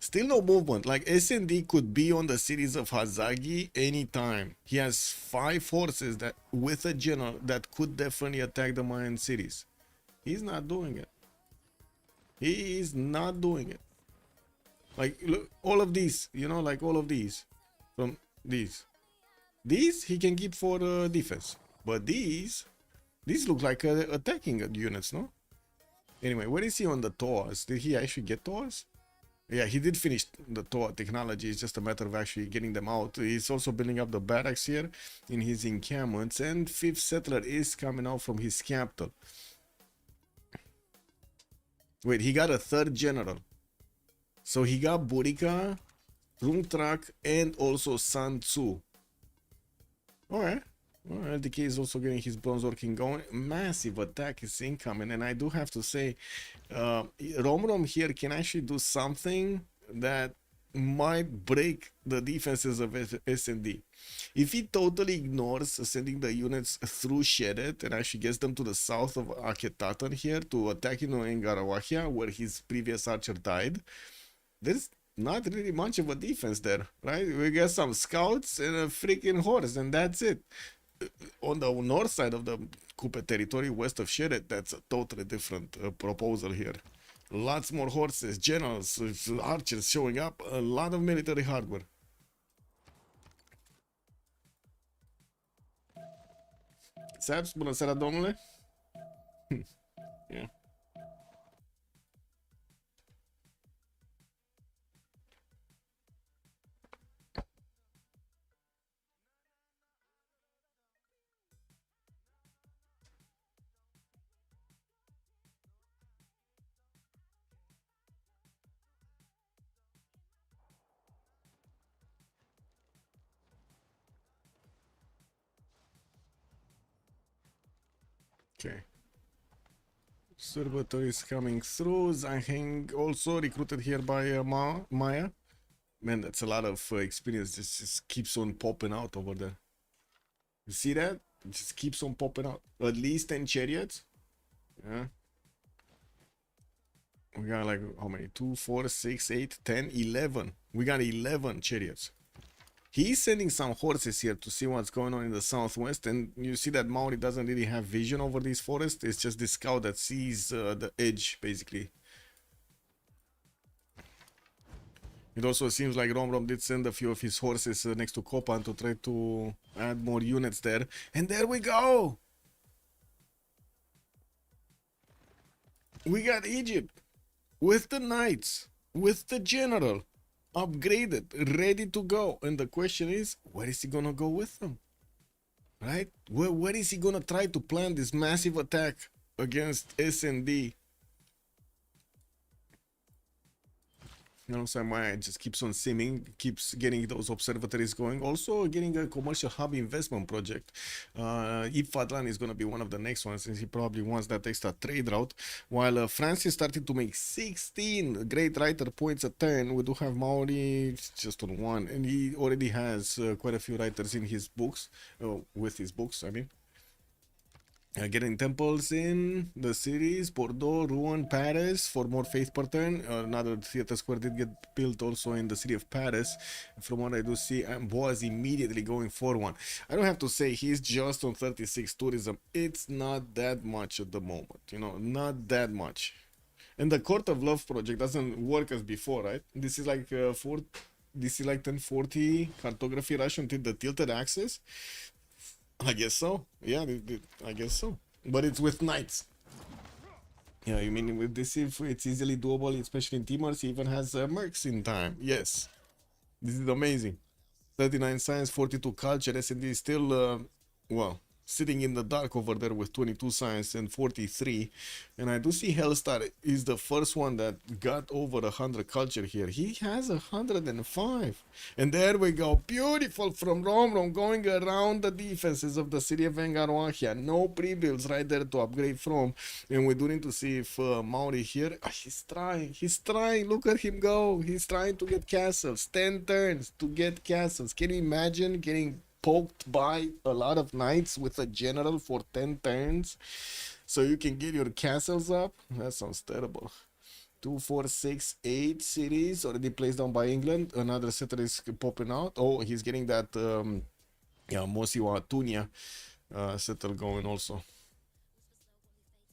Still no movement. Like S&D could be on the cities of Hazagi anytime. He has 5 horses that with a general that could definitely attack the Mayan cities. He's not doing it. He is not doing it. Like look, all of these, you know, like all of these, from these he can keep for defense, but these look like attacking units, no? Anyway, where is he on the TOAs? Did he actually get TOAs? Yeah, he did finish the TOA technology. It's just a matter of actually getting them out. He's also building up the barracks here in his encampments, and 5th settler is coming out from his capital. Wait, he got a 3rd general. So he got Burika, Rungtrak, and also San Tzu. Alright. Well, LDK is also getting his bronze working going. Massive attack is incoming, and I do have to say, Rom here can actually do something that might break the defenses of S&D. If he totally ignores sending the units through Sheret and actually gets them to the south of Aketatan here to attack in Garawahia, where his previous archer died, there's not really much of a defense there, right? We got some scouts and a freaking horse, and that's it. On the north side of the Kupe territory, west of Sheret, that's a totally different proposal here. Lots more horses, generals, archers showing up, a lot of military hardware. Sabs, bună seara, domnule. Yeah. Okay. Surbator is coming through. Zhang also recruited here by Maya. Man, that's a lot of experience. This just keeps on popping out over there. You see that? It just keeps on popping out. At least 10 chariots. Yeah. We got like, how many? 2, 4, 6, 8, 10, 11. We got 11 chariots. He's sending some horses here to see what's going on in the southwest, and you see that Maori doesn't really have vision over these forests. It's just this scout that sees the edge, basically. It also seems like Rom did send a few of his horses next to Kopan to try to add more units there. And there we go! We got Egypt with the knights, with the general, upgraded, ready to go. And the question is, where is he gonna go with them? Right? Where is he gonna try to plan this massive attack against S&D? You know, Samaya just keeps on simming, keeps getting those observatories going. Also getting a commercial hub investment project. Ifadlan is going to be one of the next ones, since he probably wants that extra trade route. While France is starting to make 16 great writer points a turn, we do have Maori just on 1. And he already has quite a few writers in his books, with his books, I mean. Getting temples in the cities, Bordeaux, Rouen, Paris for more faith per turn. Another theater square did get built also in the city of Paris. From what I do see, Boaz immediately going for one. I don't have to say he's just on 36 tourism. It's not that much at the moment, you know, not that much. And the Court of Love project doesn't work as before, right? This is like this is like 1040 cartography rush until the tilted axis. I guess so. Yeah, I guess so. But it's with knights. Yeah, you mean with this, if it's easily doable, especially in Timors, he even has mercs in time. Yes. This is amazing. 39 science, 42 culture, S&D is still, well, sitting in the dark over there with 22 science and 43. And I do see Hellstar is the first one that got over 100 culture here. He has 105. And there we go. Beautiful from Romrom going around the defenses of the city of Vengaroachia. No pre-builds right there to upgrade from. And we do need to see if Mauri here, he's trying. Look at him go. He's trying to get castles. 10 turns to get castles. Can you imagine getting poked by a lot of knights with a general for 10 turns so you can get your castles up? That sounds terrible. 2, 4, 6, 8 cities already placed down by England. Another setter is popping out. Oh, he's getting that Mosiwa Tunia settle going also.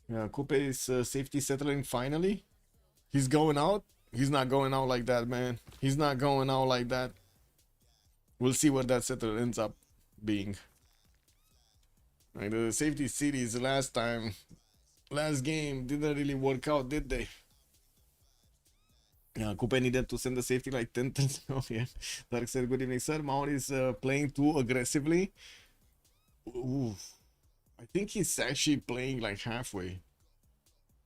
Yeah, Coupe is safety settling finally. He's going out. He's not going out like that, man. He's not going out like that. We'll see where that setter ends up being. Like the safety cities last game didn't really work out, did they? Yeah, Coupe needed to send the safety like 10 times. Oh yeah. Dark said, good evening, sir. Mauri is playing too aggressively. Ooh. I think he's actually playing like halfway.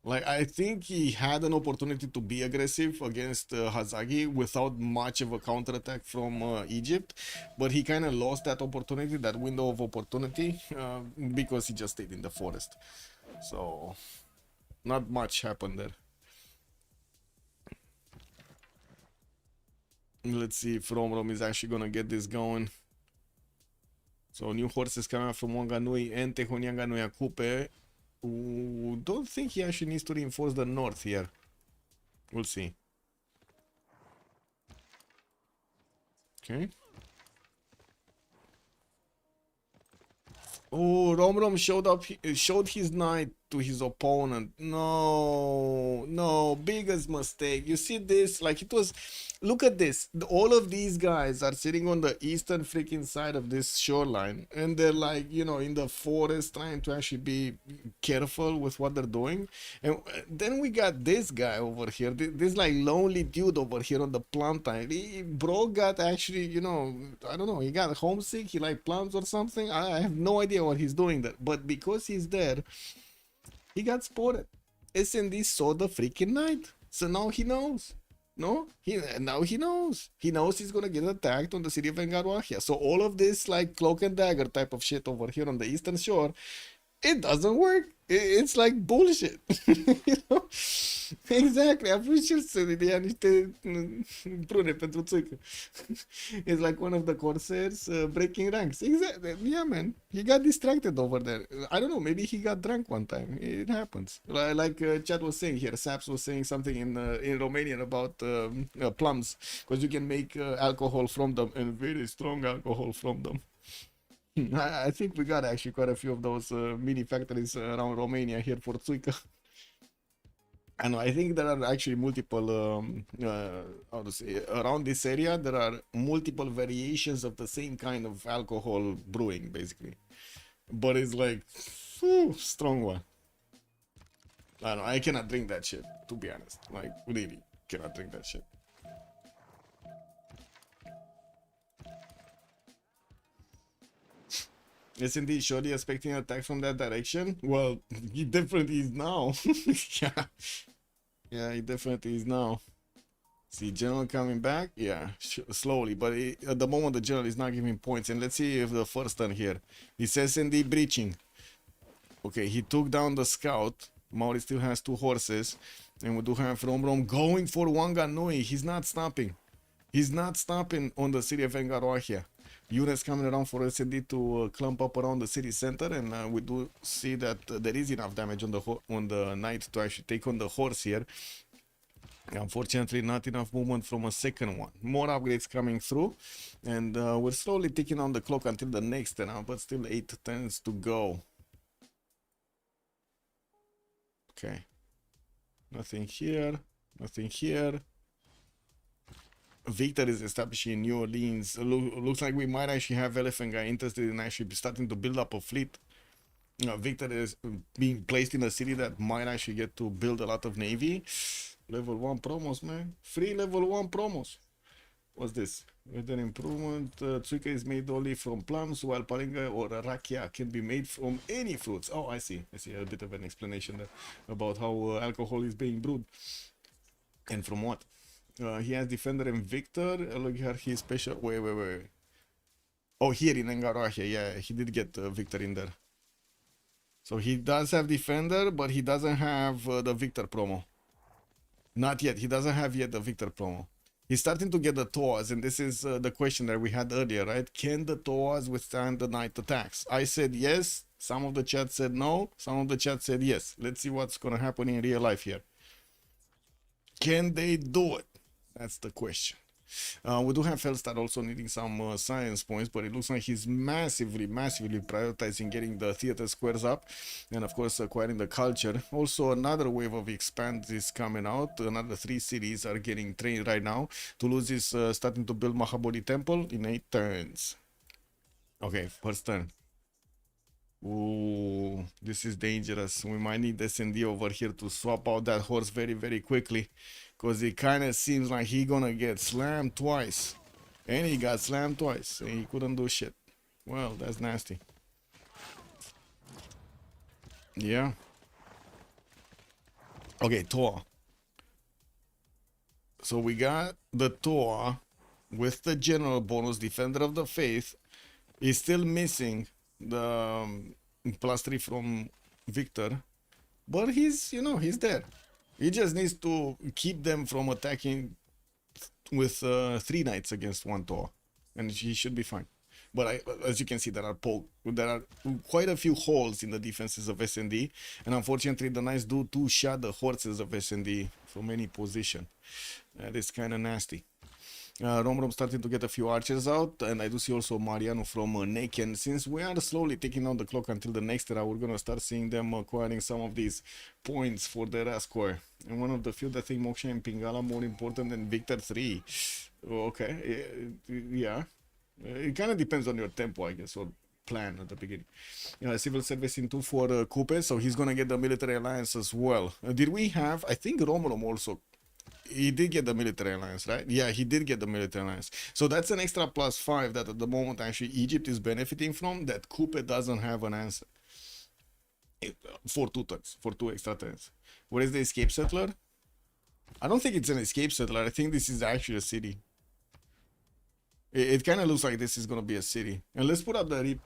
Like, I think he had an opportunity to be aggressive against Hazagi without much of a counterattack from Egypt, but he kind of lost that opportunity, that window of opportunity, because he just stayed in the forest. So, not much happened there. Let's see if Romrom is actually gonna get this going. So, new horses coming out from Wanganui and Tehonianganui Coupe. Don't think he actually needs to reinforce the north here. We'll see. Okay. Oh, Romrom showed his knight to his opponent. No, biggest mistake. You see this? Like, it was, look at this. All of these guys are sitting on the eastern freaking side of this shoreline, and they're like, you know, in the forest trying to actually be careful with what they're doing. And then we got this guy over here, this like lonely dude over here on the plum time. Bro got actually, you know, I don't know, he got homesick, he like plums or something. I have no idea what he's doing there, but because he's there, he got spotted. SND saw the freaking knight, so now he knows. No, now he knows. He knows he's gonna get attacked on the city of Vengaroachia. So all of this like cloak and dagger type of shit over here on the eastern shore, it doesn't work. It's like bullshit. You know? Exactly. Am vrut și să dea niște prune pentru țuică. It's like one of the corsairs breaking ranks. Exactly. Yeah, man. He got distracted over there. I don't know. Maybe he got drunk one time. It happens. Like Chad was saying here. Saps was saying something in Romanian about plums, because you can make alcohol from them, and very strong alcohol from them. I think we got actually quite a few of those mini factories around Romania here for țuică. I know, I think there are actually multiple, how to say, around this area, there are multiple variations of the same kind of alcohol brewing, basically. But it's like, strong one. I don't know, I cannot drink that shit, to be honest. Like, really, cannot drink that shit. Yes, indeed. Surely expecting an attack from that direction? Well, he definitely is now. Yeah, he definitely is now. See, general coming back? Yeah, slowly. But at the moment, the general is not giving points. And let's see if the first turn here. He says indeed breaching. Okay, he took down the scout. Mauri still has 2 horses. And we do have Romrom going for Wanganui. He's not stopping. He's not stopping on the city of Vengaroachia. Ulyss coming around for SND to clump up around the city center, and we do see that there is enough damage on the knight to actually take on the horse here. Unfortunately, not enough movement from a second one. More upgrades coming through, and we're slowly ticking on the clock until the next turn, but still 8 turns to go. Okay, nothing here, nothing here. Victor is establishing in New Orleans. Looks like we might actually have Elephant Guy interested in actually starting to build up a fleet. Victor is being placed in a city that might actually get to build a lot of navy. Level 1 promos, man. Free level 1 promos. What's this? With an improvement, Tsuika is made only from plums, while Palinga or Rakia can be made from any fruits. Oh, I see. I see a bit of an explanation there about how alcohol is being brewed and from what. He has Defender and Victor. Look here, he's special. Wait. Oh, here in Engarohia, yeah, he did get Victor in there. So he does have Defender, but he doesn't have the Victor promo. Not yet. He doesn't have yet the Victor promo. He's starting to get the Toas, and this is the question that we had earlier, right? Can the Toas withstand the night attacks? I said yes. Some of the chat said no. Some of the chat said yes. Let's see what's going to happen in real life here. Can they do it? That's the question. We do have Felstar also needing some science points, but it looks like he's massively prioritizing getting the theater squares up and of course acquiring the culture. Also another wave of expand is coming out. Another 3 cities are getting trained right now. Toulouse is starting to build Mahabodhi Temple in 8 turns. Okay, first turn. Ooh, this is dangerous. We might need SND over here to swap out that horse very quickly, because it kind of seems like he gonna get slammed twice. And he got slammed twice and he couldn't do shit. Well, that's nasty. Yeah. Okay, Toa. So we got the Toa with the general bonus, Defender of the Faith. Is still missing the +3 from Victor, but he's, you know, he's there. He just needs to keep them from attacking with 3 knights against 1 Toa, and he should be fine. But as you can see, there are quite a few holes in the defenses of SND, and unfortunately the knights do two-shot the horses of SND from any position. That is kind of nasty. Rom starting to get a few archers out, and I do see also Mariano from Naken. Since we are slowly taking down the clock until the next era, we're gonna start seeing them acquiring some of these points for their Rascore. And one of the few that think Moksha and Pingala more important than Victor 3. Okay, yeah. It kind of depends on your tempo, I guess, or plan at the beginning. Civil service in 2 for Coupe, so he's gonna get the military alliance as well. Did we have, I think Romulum also, he did get the military alliance, right? Yeah, he did get the military alliance. So that's an extra +5 that at the moment actually Egypt is benefiting from, that Coupe doesn't have an answer. For 2 turns, for 2 extra turns. What is the escape settler? I don't think it's an escape settler. I think this is actually a city. It kind of looks like this is going to be a city. And let's put up the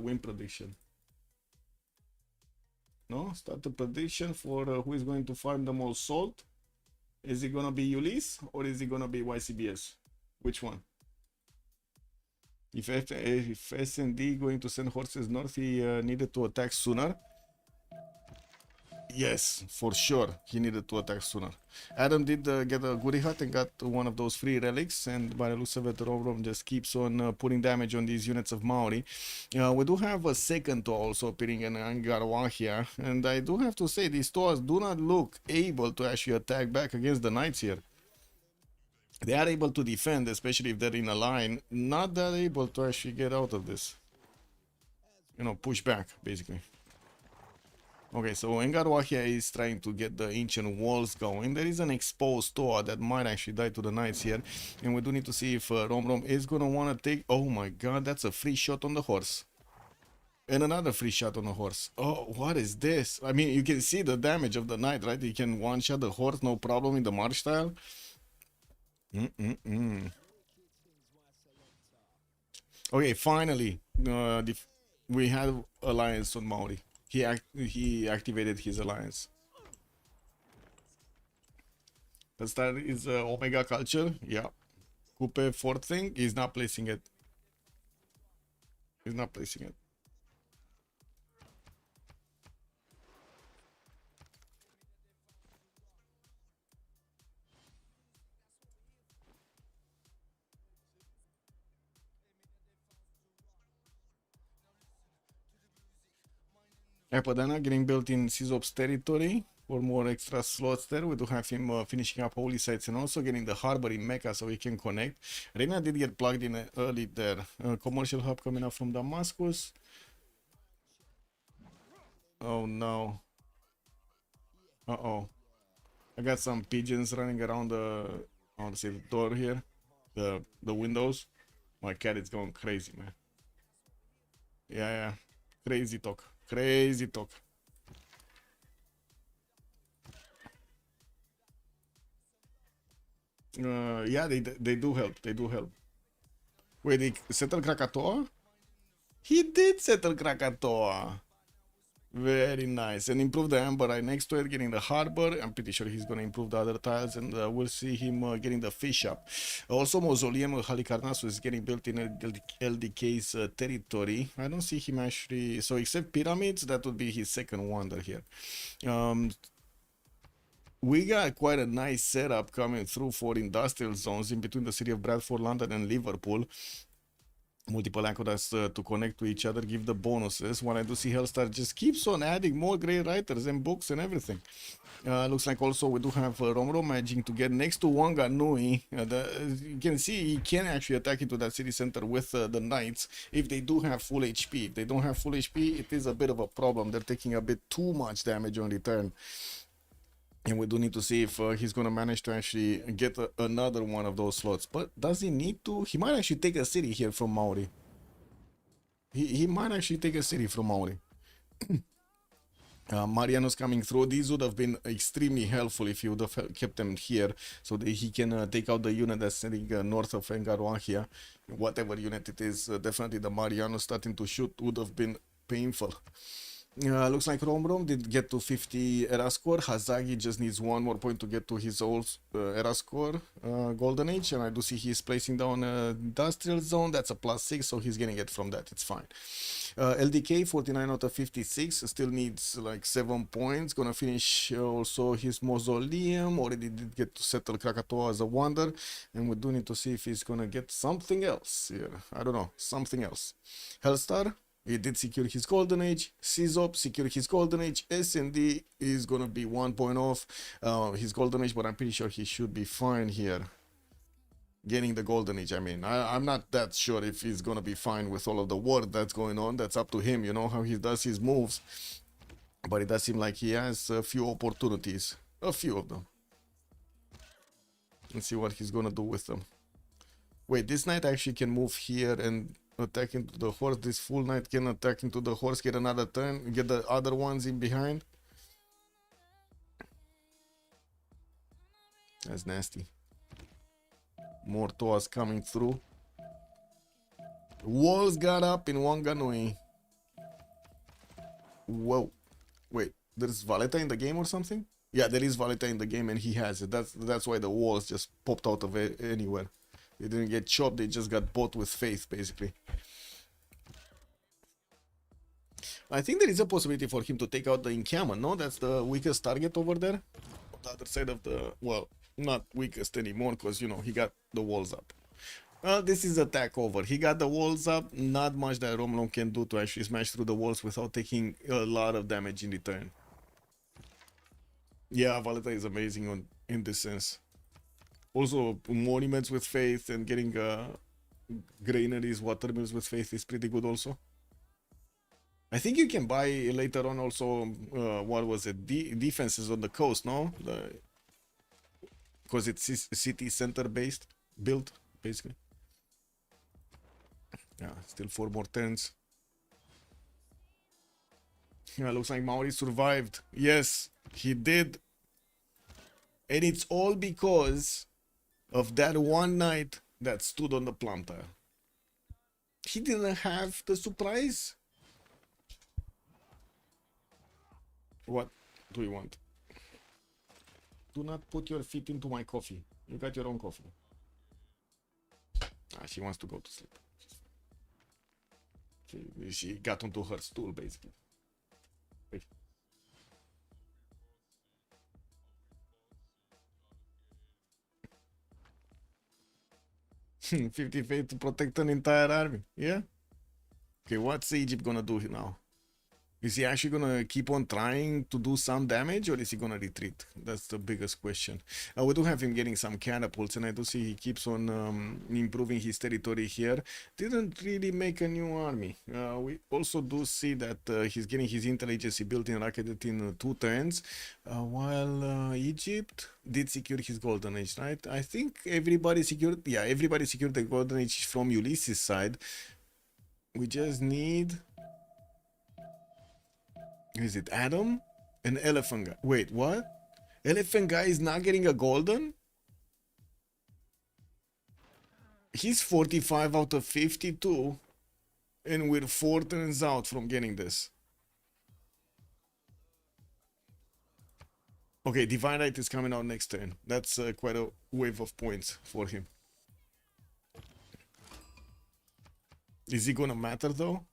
win prediction. No? Start the prediction for who is going to farm the most salt. Is it going to be Ulyss or is it going to be YCBS? Which one? If SND going to send horses north, he needed to attack sooner. Yes, for sure, he needed to attack sooner. Adam did get a goodie hut and got one of those free relics, and by the looks of it, Rom just keeps on putting damage on these units of Maori. We do have a second Toa also appearing in Angarwa here, and I do have to say, these Toas do not look able to actually attack back against the Knights here. They are able to defend, especially if they're in a line, not that able to actually get out of this. You know, push back, basically. Okay, so Engarwahia is trying to get the ancient walls going. There is an exposed Toa that might actually die to the knights here. And we do need to see if Rom is going to want to take... Oh my god, that's a free shot on the horse. And another free shot on the horse. Oh, what is this? I mean, you can see the damage of the knight, right? You can one-shot the horse, no problem in the march style. Okay, finally, we have alliance on Maori. He activated his alliance. The start is Omega Culture. Yeah. Coupe 4th thing. He's not placing it. He's not placing it. Apadana getting built in CWC territory for more extra slots there. We do have him finishing up holy sites and also getting the harbor in Mecca so he can connect. Reina did get plugged in early there. Commercial hub coming up from Damascus. Oh no. Uh-oh. I got some pigeons running around the door here. the windows. My cat is going crazy, man. Yeah. Crazy talk. Crazy talk. Yeah, they do help. They do help. Wait, they settle Krakatoa? He did settle Krakatoa. Very nice. And improve the amber right next to it, getting the harbor. I'm pretty sure he's going to improve the other tiles, and we'll see him getting the fish up. Also, Mausoleum Halicarnassus is getting built in LDK's territory. I don't see him actually. So, except pyramids, that would be his second wonder here. We got quite a nice setup coming through for industrial zones in between the city of Bradford, London, and Liverpool. Multiple aqueducts to connect to each other, give the bonuses. What I do see Hellstar just keeps on adding more great writers and books and everything. Looks like also we do have Romro managing to get next to Wanganui. You can see he can actually attack into that city center with the knights if they do have full HP. If they don't have full HP, it is a bit of a problem. They're taking a bit too much damage on return. And we do need to see if he's going to manage to actually get another one of those slots. But does he need to? He might actually take a city here from Maori. He might actually take a city from Maori. Mariano's coming through. These would have been extremely helpful if he would have kept them here, so that he can take out the unit that's sitting north of Engaruan here. Whatever unit it is, definitely the Mariano starting to shoot would have been painful. Looks like Romrom did get to 50 era score. Hazagi just needs one more point to get to his old era score, Golden Age, and I do see he's placing down Industrial Zone. That's a +6, so he's getting it from that. It's fine. LDK 49 out of 56 still needs like 7 points. Gonna finish also his Mausoleum. Already did get to settle Krakatoa as a wonder, and we do need to see if he's gonna get something else here. I don't know, something else. Hellstar, he did secure his Golden Age. Czop secure his Golden Age. SND is gonna be 1 point off his Golden Age, but I'm pretty sure he should be fine here. Getting the Golden Age, I mean, I'm not that sure if he's gonna be fine with all of the war that's going on. That's up to him, you know, how he does his moves. But it does seem like he has a few opportunities. A few of them. Let's see what he's gonna do with them. Wait, this knight actually can move here and attack into the horse. This full knight can attack into the horse, get another turn, get the other ones in behind. That's nasty. More Toas coming through. Walls got up in Wanganui. Whoa. Wait, there's Valeta in the game or something? Yeah, there is Valeta in the game and he has it. That's why the walls just popped out of anywhere. They didn't get chopped, they just got bought with faith, basically. I think there is a possibility for him to take out the encampment, no? That's the weakest target over there. On the other side of the... well, not weakest anymore, because, you know, he got the walls up. Well, this is attack over. He got the walls up. Not much that Romlon can do to actually smash through the walls without taking a lot of damage in return. Yeah, Valeta is amazing in this sense. Also, monuments with faith and getting granaries, watermills with faith is pretty good also. I think you can buy later on also, what was it, defenses on the coast, no? Because it's city center based, built, basically. Yeah, still 4 more turns. Yeah, looks like Maori survived. Yes, he did. And it's all because of that one knight that stood on the planta. He didn't have the surprise. What do you want? Do not put your feet into my coffee. You got your own coffee. Ah, she wants to go to sleep. She got onto her stool, basically. Wait. $50 faith to protect an entire army. Yeah? Okay, what's Egypt gonna do now? Is he actually gonna keep on trying to do some damage, or is he gonna retreat? That's the biggest question. We do have him getting some catapults, and I do see he keeps on improving his territory here. Didn't really make a new army. We also do see that he's getting his intelligence built in rocketed in 2 turns, while Egypt did secure his golden age, right? I think everybody secured, yeah, everybody secured the golden age from Ulyss's side. We just need... Is it Adam? An elephant guy. Wait, what? Elephant guy is not getting a golden? He's 45 out of 52. And we're 4 turns out from getting this. Okay, Divine Right is coming out next turn. That's quite a wave of points for him. Is he gonna matter though?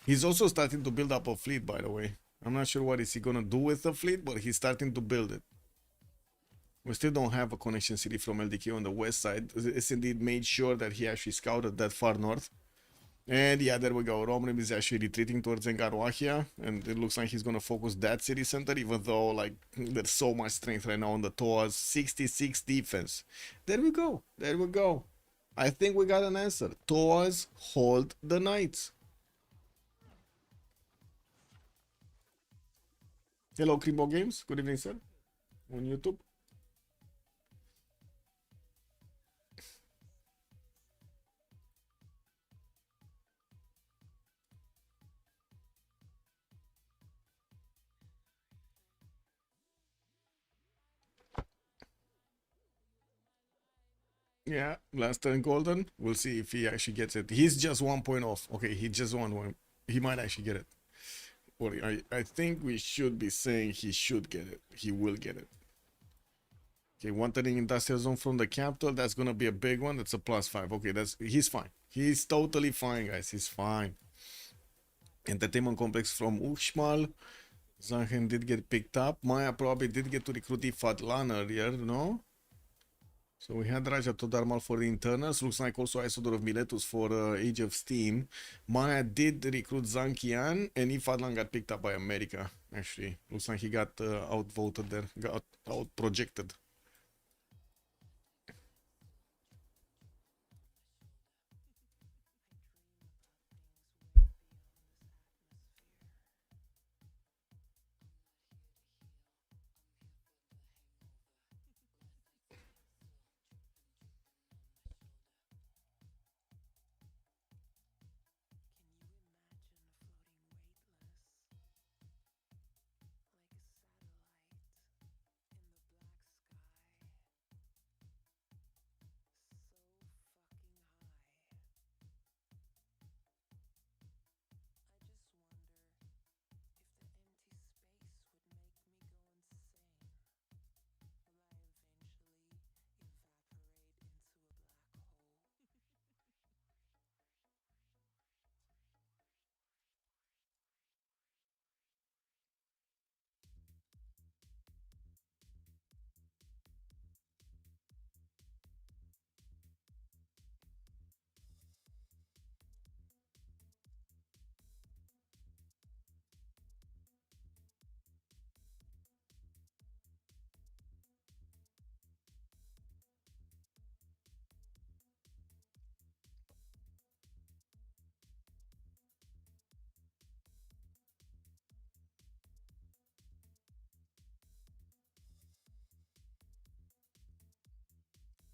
He's also starting to build up a fleet, by the way. I'm not sure what is he gonna do with the fleet, but he's starting to build it. We still don't have a connection city from LDK on the west side. SND made sure that he actually scouted that far north. And yeah, there we go. Romrim is actually retreating towards Engaruahia, and it looks like he's gonna focus that city center, even though like there's so much strength right now on the Toas. 66 defense. There we go. There we go. I think we got an answer. Toas hold the knights. Hello, Crimo Games. Good evening, sir. On YouTube. Yeah, last turn golden. We'll see if he actually gets it. He's just 1 point off. Okay, he just won one. He might actually get it. Well, I think we should be saying he should get it. He will get it. Okay, 1 turning industrial zone from the capital. That's gonna be a big one. That's a +5. Okay, he's fine. He's totally fine, guys. He's fine. Entertainment complex from Uxmal. Zanhen did get picked up. Maya probably did get to recruit Ifadlan earlier, no? So we had Raja Todarmal for the internals. Looks like also Isodor of Miletus for Age of Steam. Maya did recruit Zankian, and Ifadlan got picked up by America, actually. Looks like he got outvoted there, got out-projected.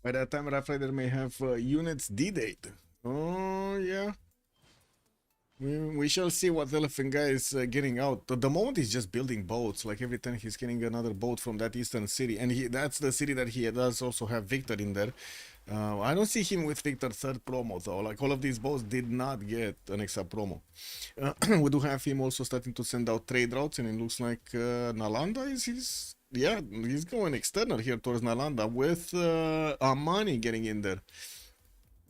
By that time, Rough Rider may have units D-date. Oh, yeah. We shall see what Elephant Guy is getting out. At the moment, he's just building boats. Like every time he's getting another boat from that eastern city. And that's the city that he does also have Victor in there. I don't see him with Victor 3rd promo, though. Like all of these boats did not get an extra promo. We do have him also starting to send out trade routes. And it looks like Nalanda is his... Yeah, he's going external here towards Nalanda with Amani getting in there.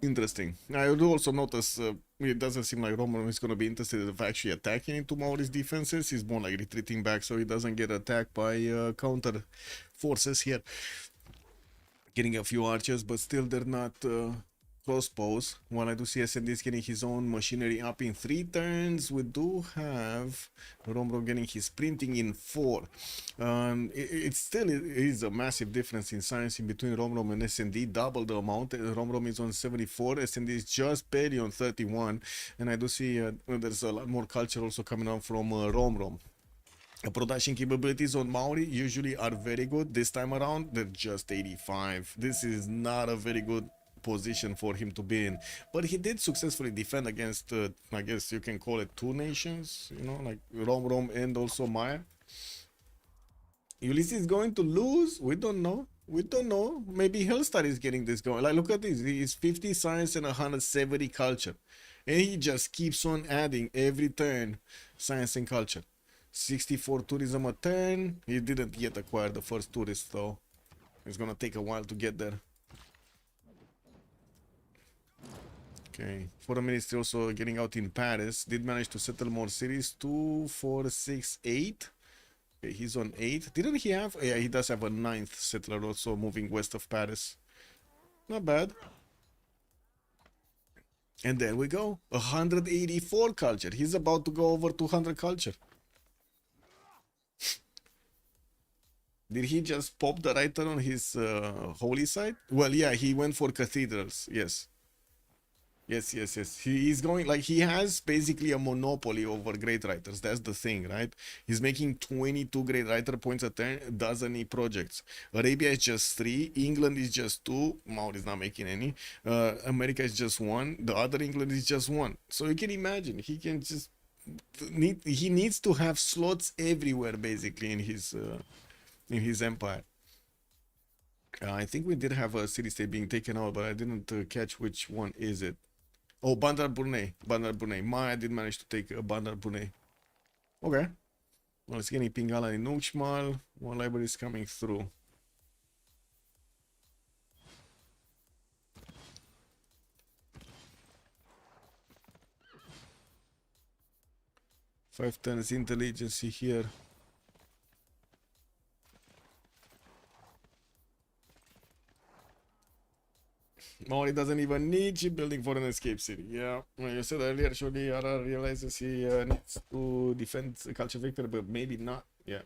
Interesting. I do also notice it doesn't seem like Roman is going to be interested in actually attacking into Maori's defenses. He's more like retreating back so he doesn't get attacked by counter forces here. Getting a few archers, but still they're not crossbows. While I do see SND is getting his own machinery up in 3 turns, we do have Romrom getting his printing in 4. It still is a massive difference in science in between Romrom and SND, double the amount. Romrom is on 74, SND is just barely on 31, and I do see there's a lot more culture also coming on from Romrom. Production capabilities on Maori usually are very good. This time around, they're just 85. This is not a very good position for him to be in, but he did successfully defend against I guess you can call it 2 nations, you know, like Romrom and also Maya. Ulyss is going to lose. We don't know. Maybe Hellstar is getting this going. Like, look at this. He's 50 science and 170 culture, and he just keeps on adding every turn science and culture. 64 tourism a turn. He didn't yet acquire the first tourist though. It's gonna take a while to get there. Okay, Foreign Ministry also getting out in Paris. Did manage to settle more cities. 2, 4, 6, 8. Okay, he's on 8. Didn't he have? Yeah, he does have a 9th settler also moving west of Paris. Not bad. And there we go. 184 culture. He's about to go over 200 culture. Did he just pop the writer on his holy side? Well, yeah, he went for cathedrals. Yes. Yes. He is going, like, he has basically a monopoly over great writers. That's the thing, right? He's making 22 great writer points a turn, doesn't need projects. Arabia is just 3, England is just 2, Maud is not making any. America is just 1, the other England is just 1. So you can imagine, he can just he needs to have slots everywhere basically in his empire. I think we did have a city state being taken out, but I didn't catch which one is it. Oh, Bandar Brunei. Maya did manage to take Bandar Brunei. Okay. Well, it's getting Pingala in Nukshmal. One library is coming through. Five turns intelligence here. Maori doesn't even need shipbuilding for an escape city. Yeah, well, you said earlier, surely Ara realizes he needs to defend the culture victory, but maybe not. Yeah.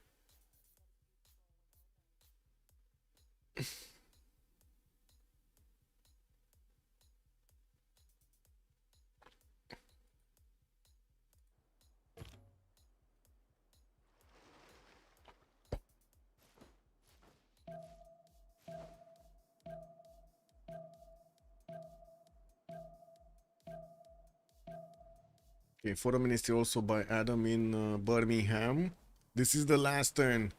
Okay, Foreign Ministry also by Adam in Birmingham. This is the last turn.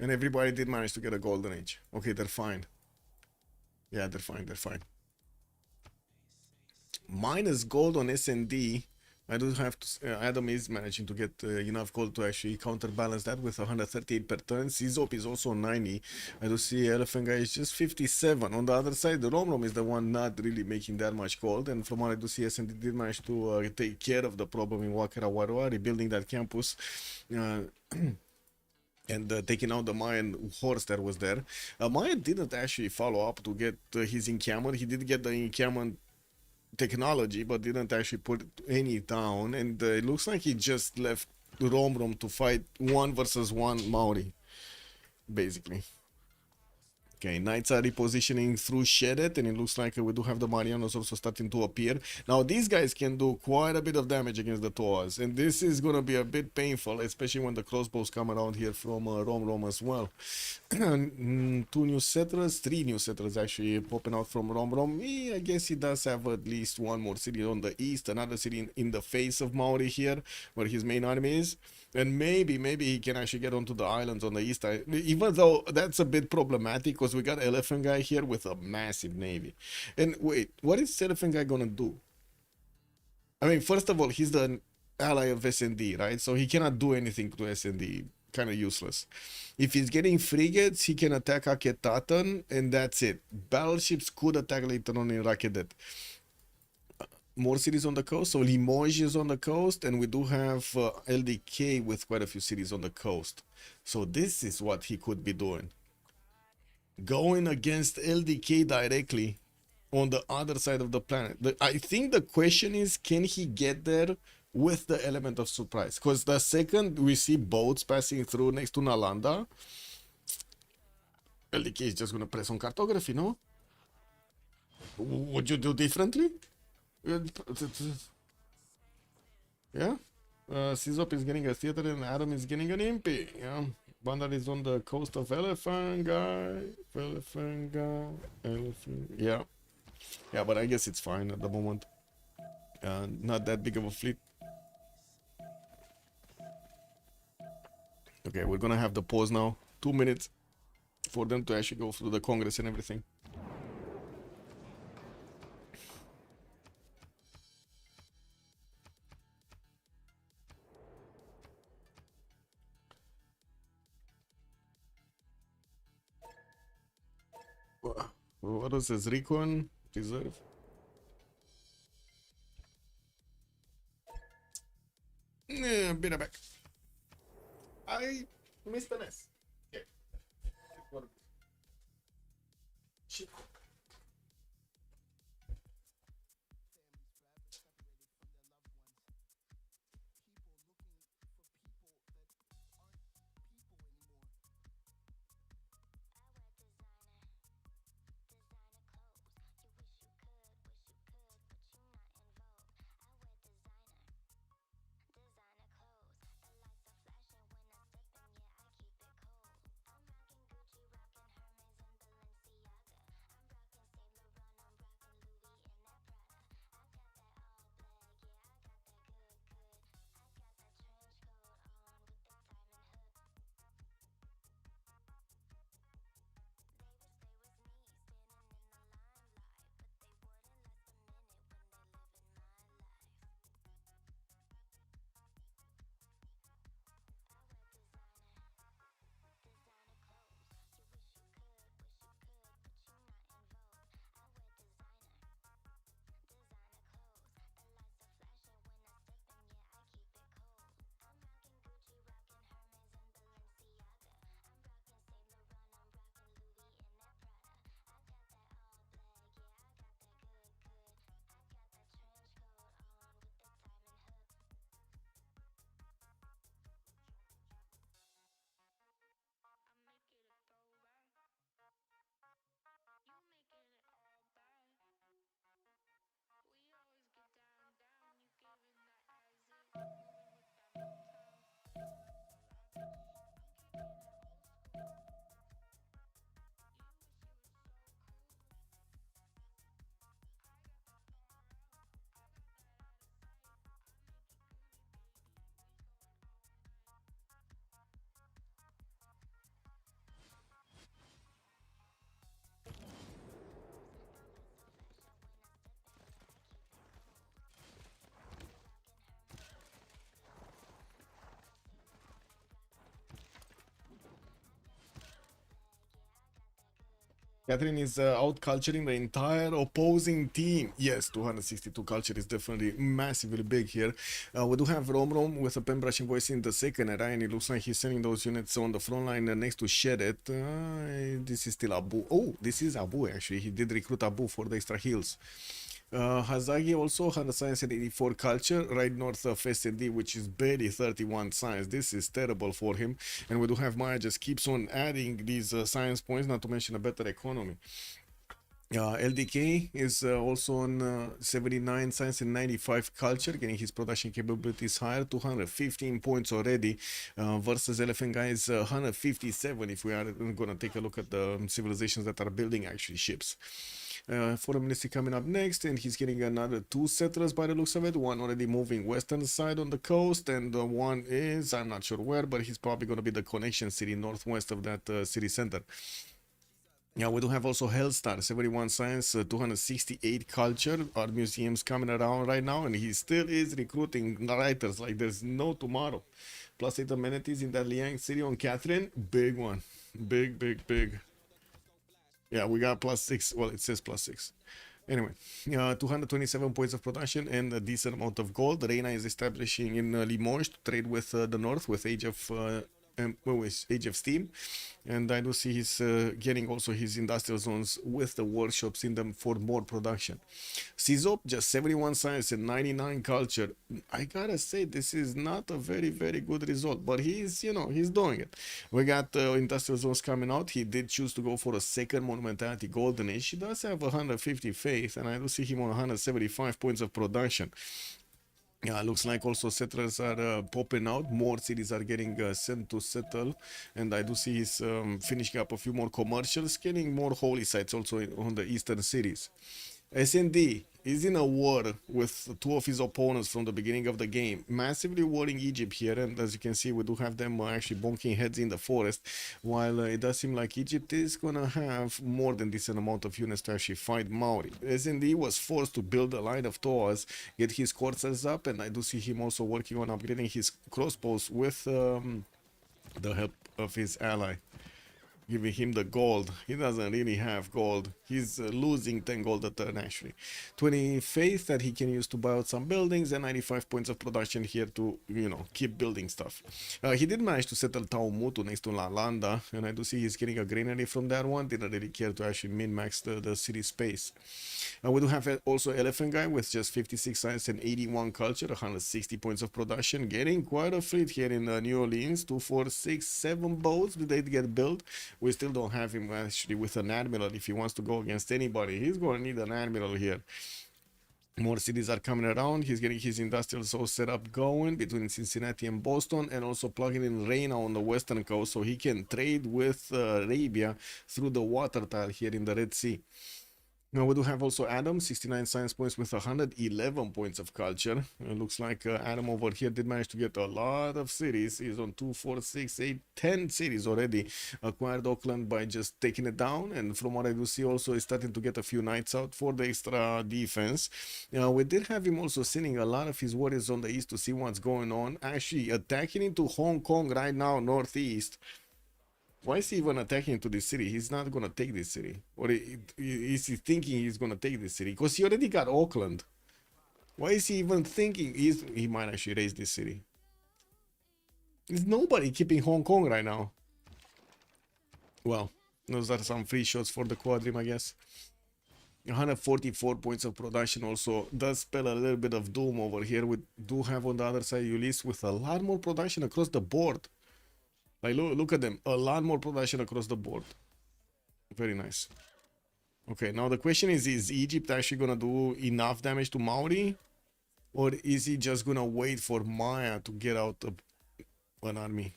And everybody did manage to get a golden age. Okay, they're fine. Yeah, they're fine. Minus gold on SND. I do have to. Adam is managing to get enough gold to actually counterbalance that with 138 per turn. Czop is also 90. I do see Elephant Guy is just 57. On the other side, the Romrom is the one not really making that much gold. And from what I do see, SND did manage to take care of the problem in Wakarawarua, rebuilding that campus. And taking out the Mayan horse that was there. Mayan didn't actually follow up to get his encampment. He did get the encampment technology, but didn't actually put any down. And it looks like he just left Romrom to fight 1 versus 1 Maori, basically. Okay, Knights are repositioning through Shedet, and it looks like we do have the Marianos also starting to appear. Now, these guys can do quite a bit of damage against the Toas, and this is going to be a bit painful, especially when the crossbows come around here from Romrom as well. 2 new settlers, 3 new settlers actually popping out from Romrom. I guess he does have at least 1 more city on the east, another city in the face of Maori here, where his main army is. And maybe he can actually get onto the islands on the east side, even though that's a bit problematic because we got Elephant Guy here with a massive navy. And wait, what is Elephant Guy gonna do? I mean, first of all, he's the ally of SND, right? So he cannot do anything to SND, kind of useless. If he's getting frigates, he can attack Aketatan, and that's it. Battleships could attack later on in Rakedet. More cities on the coast, so Limoges is on the coast, and we do have LDK with quite a few cities on the coast. So this is what he could be doing. Going against LDK directly. on the other side of the planet. I think the question is, can he get there with the element of surprise? Because the second we see boats passing through next to Nalanda, LDK is just gonna press on cartography, no? Would you do differently? Yeah? Sizop is getting a theater and Adam is getting an impy. Yeah? Bandar is on the coast of Elephant Guy. Yeah. Yeah, but I guess it's fine at the moment. Not that big of a fleet. Okay, we're gonna have the pause now. 2 minutes for them to actually go through the Congress and everything. What was this? Recon? Reserve? Yeah, bit of back. I missed an S. Okay. Shit. Catherine is out culturing the entire opposing team. Yes, 262 culture is definitely massively big here. We do have Rom with a pen brushing voice in the second era, and it looks like he's sending those units on the front line next to Shedet. This is still Abu. Oh, this is Abu actually. He did recruit Abu for the extra heals. Hazagi also had a science at 84 culture right north of SD, which is barely 31 science. This is terrible for him, and we do have Maya just keeps on adding these science points, not to mention a better economy. LDK is also on 79 science and 95 culture, getting his production capabilities higher, 215 points already, versus Elephant Guy's 157 if we are going to take a look at the civilizations that are building actually ships. Foreign Ministry coming up next, and he's getting another 2 settlers by the looks of it. One already moving western side on the coast, and one is, I'm not sure where, but he's probably going to be the connection city northwest of that city center. Yeah, we do have also Hellstar, 71 science, 268 culture. Our museums coming around right now, and he still is recruiting writers like there's no tomorrow. Plus 8 amenities in that Liang city on Catherine. Big one. Big. Yeah, we got +6. Well, it says +6. Anyway, 227 points of production and a decent amount of gold. Reina is establishing in Limoges to trade with the north with Age of Age of Steam, and I do see he's getting also his industrial zones with the workshops in them for more production. CZOP just 71 science and 99 culture. I gotta say this is not a very good result, but he's he's doing it. We got industrial zones coming out. He did choose to go for a second monumentality golden age. He does have 150 faith, and I do see him on 175 points of production. Yeah, looks like also settlers are popping out. More cities are getting sent to settle, and I do see he's finishing up a few more commercials, getting more holy sites also on the eastern cities. SND is in a war with two of his opponents from the beginning of the game, massively warring Egypt here, and as you can see we do have them actually bonking heads in the forest, while it does seem like Egypt is gonna have more than decent amount of units to actually fight Maori. SND was forced to build a line of towers, get his coursers up, and I do see him also working on upgrading his crossbows with the help of his ally, giving him the gold. He doesn't really have gold. He's losing 10 gold a turn actually. 20 faith that he can use to buy out some buildings, and 95 points of production here to, keep building stuff. He did manage to settle Taumutu next to Lalanda, and I do see he's getting a granary from that one. Didn't really care to actually min-max the city space. We do have also Elephant Guy with just 56 science and 81 culture, 160 points of production, getting quite a fleet here in New Orleans. 2, 4, 6, 7 boats did they get built. We still don't have him actually with an admiral. If he wants to go against anybody, he's going to need an admiral here. More cities are coming around. He's getting his industrial zone set up going between Cincinnati and Boston, and also plugging in Reina on the western coast so he can trade with Arabia through the water tile here in the Red Sea. Now we do have also Adam, 69 science points with 111 points of culture. It looks like Adam over here did manage to get a lot of cities. He's on 2, 4, 6, 8, 10 cities already. Acquired Auckland by just taking it down, and from what I do see also is starting to get a few knights out for the extra defense. We did have him also sending a lot of his warriors on the east to see what's going on. Actually attacking into Hong Kong right now, northeast. Why is he even attacking into this city? He's not gonna take this city. Or is he thinking he's gonna take this city? Because he already got Auckland. Why is he even thinking he might actually raise this city? There's nobody keeping Hong Kong right now. Well, those are some free shots for the Quadrim, I guess. 144 points of production also does spell a little bit of doom over here. We do have on the other side Ulyss with a lot more production across the board. Like, look at them, a lot more production across the board. Very nice. Okay, now the question is Egypt actually gonna do enough damage to Maori, or is he just gonna wait for Maya to get out an army?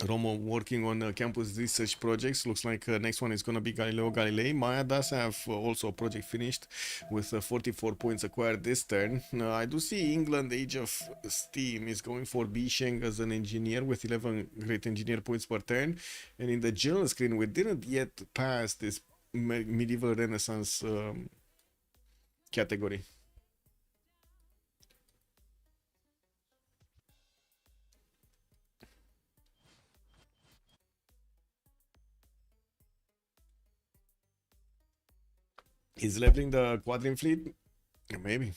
Romo working on campus research projects. Looks like next one is going to be Galileo Galilei. Maya does have also a project finished with 44 points acquired this turn. I do see England Age of Steam is going for Bisheng as an engineer with 11 great engineer points per turn. And in the general screen, we didn't yet pass this medieval renaissance category. He's leveling the Quadrim fleet? Maybe.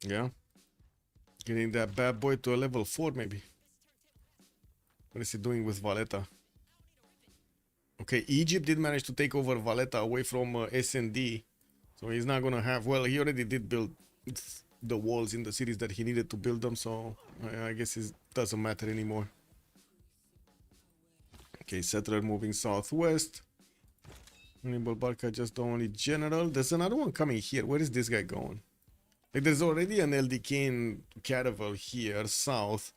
Yeah. Getting that bad boy to a level 4 maybe. What is he doing with Valletta? Okay, Egypt did manage to take over Valletta away from SND. So he's not gonna have... Well, he already did build the walls in the cities that he needed to build them, so I guess it doesn't matter anymore. Okay, settler moving southwest. Hannibal Barca just the only general. There's another one coming here. Where is this guy going? Like, there's already an LDK in Caravel here, south.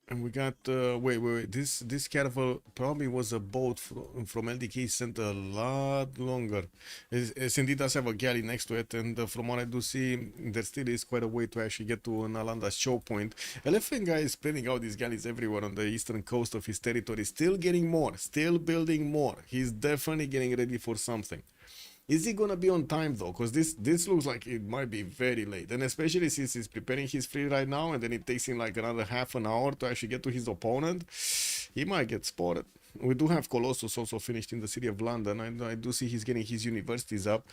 And we got, wait, this Caravel probably was a boat from LDK sent a lot longer. SND does have a galley next to it, and from what I do see, there still is quite a way to actually get to Nalanda's choke point. Elephant Guy is spreading out these galleys everywhere on the eastern coast of his territory, still getting more, still building more. He's definitely getting ready for something. Is he gonna be on time though? Because this looks like it might be very late, and especially since he's preparing his fleet right now, and then it takes him like another half an hour to actually get to his opponent, he might get spotted. We do have Colossus also finished in the city of London. I do see he's getting his universities up.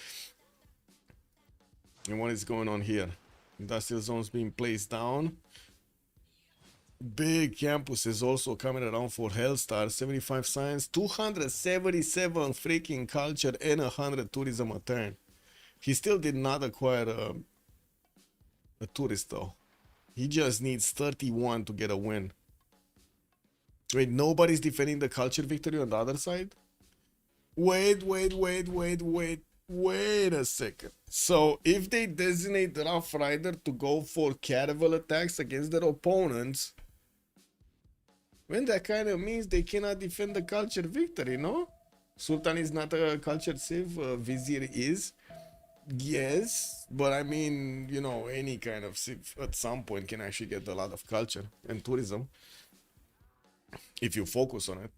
And what is going on here? Industrial zones being placed down. Big campus is also coming around for Hellstar. 75 science, 277 freaking culture, and 100 tourism a turn. He still did not acquire a tourist though. He just needs 31 to get a win. Wait, nobody's defending the culture victory on the other side? Wait a second. So if they designate the Rough Rider to go for caravel attacks against their opponents, when that kind of means they cannot defend the culture victory, no? Sultan is not a culture civ, Vizier is. Yes, but I mean, you know, any kind of civ at some point can actually get a lot of culture and tourism if you focus on it.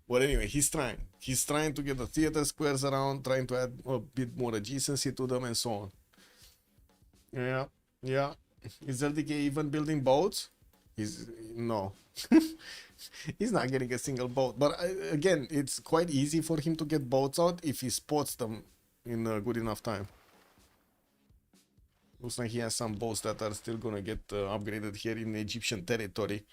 But anyway, he's trying. He's trying to get the theater squares around, trying to add a bit more adjacency to them and so on. Yeah. Is LDK even building boats? No. He's not getting a single boat. But again, it's quite easy for him to get boats out if he spots them in a good enough time. Looks like he has some boats that are still gonna get upgraded here in Egyptian territory.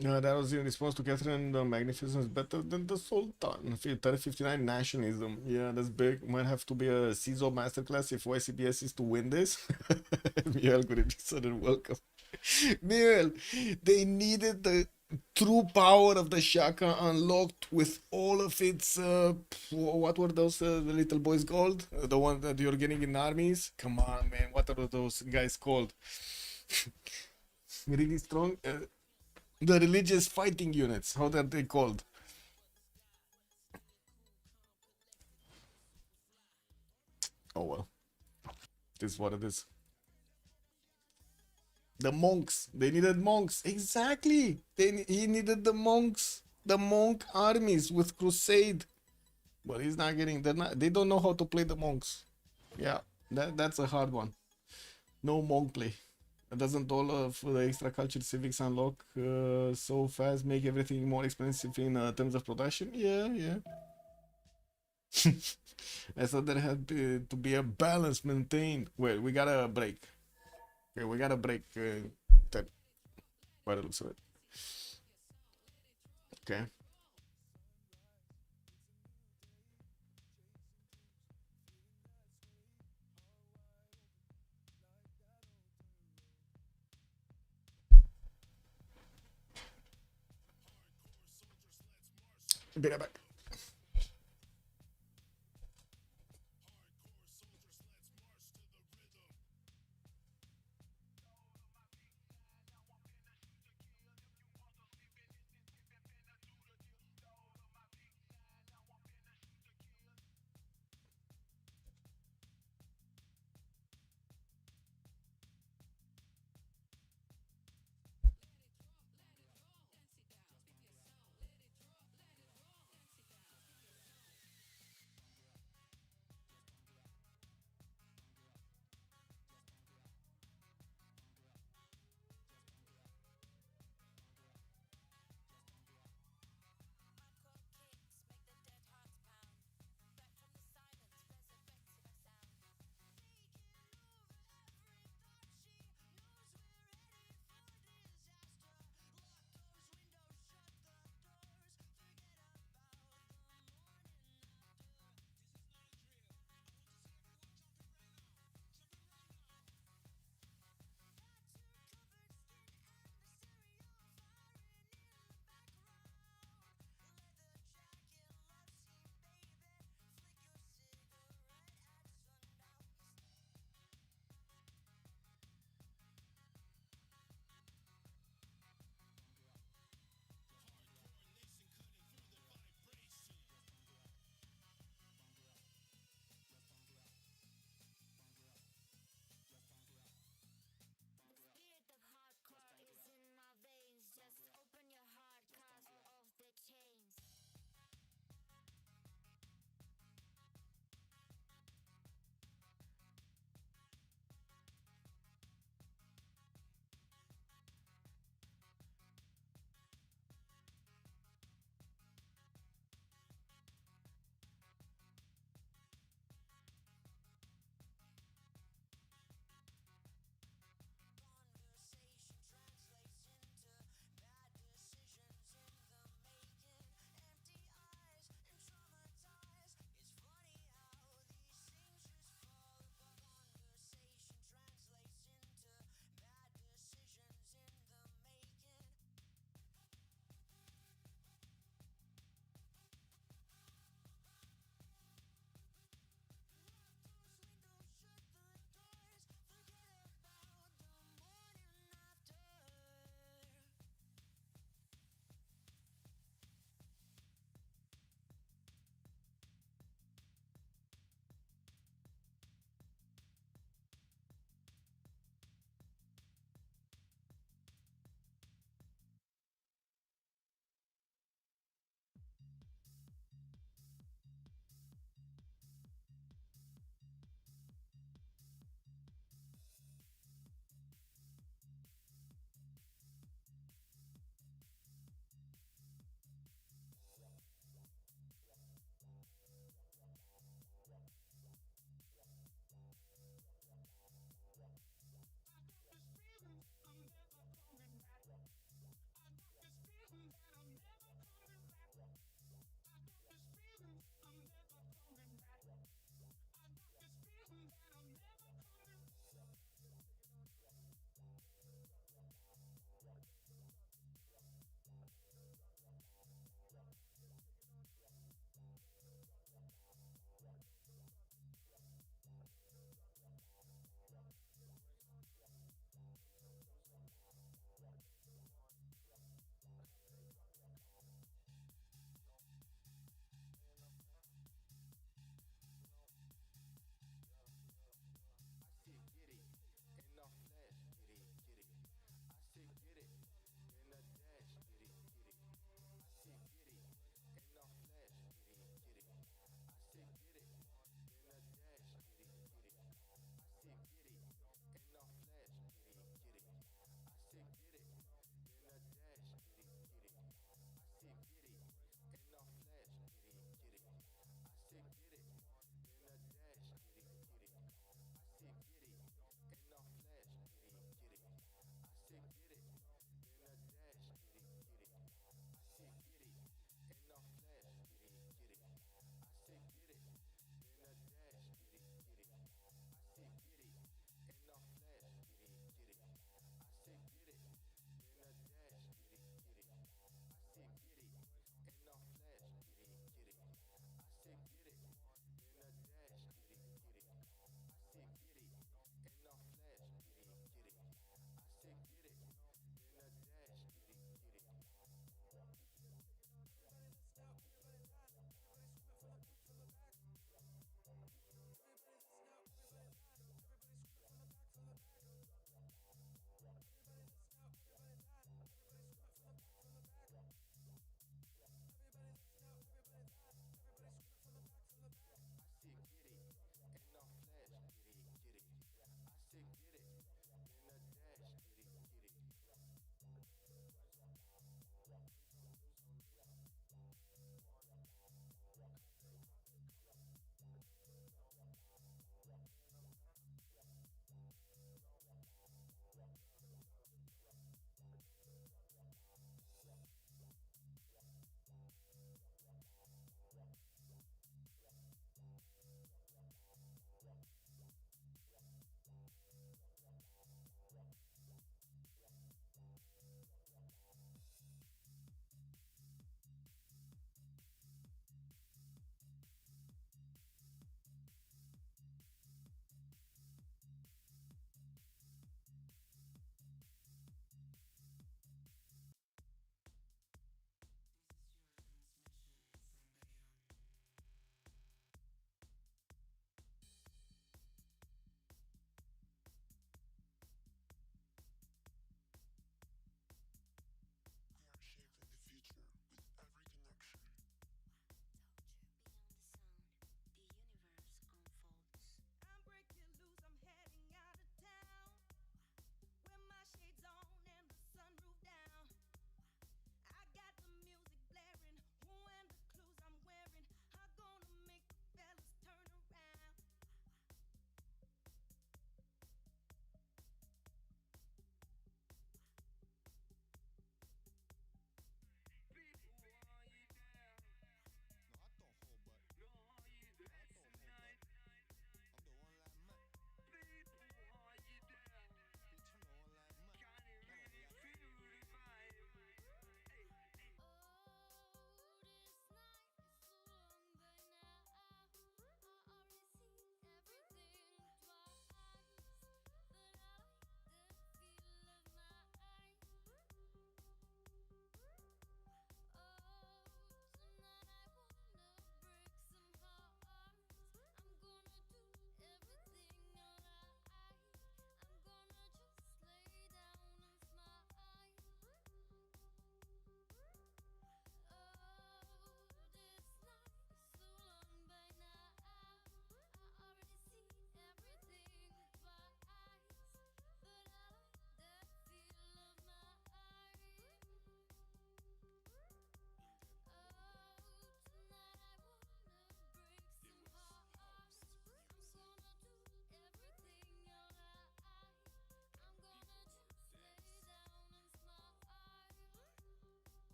That was in response to Catherine the Magnificent is better than the Sultan. 59 nationalism. Yeah, that's big. Might have to be a CISO masterclass if YCBS is to win this. Miel, good episode and welcome. Miel, they needed the true power of the Shaka unlocked with all of its, what were those little boys called? The one that you're getting in armies? Come on, man. What are those guys called? Really strong? The religious fighting units, how are they called? Oh well, this is what it is. The monks, they needed monks, exactly. He needed the monks, the monk armies with crusade, but he's not getting. They don't know how to play the monks. Yeah, that's a hard one. No monk play. Doesn't all of the extra culture civics unlock so fast, make everything more expensive in terms of production? Yeah. I thought there had to be a balance maintained. Wait, we got a break. Okay, we got a break. That, by the looks of it. Okay. Be right back.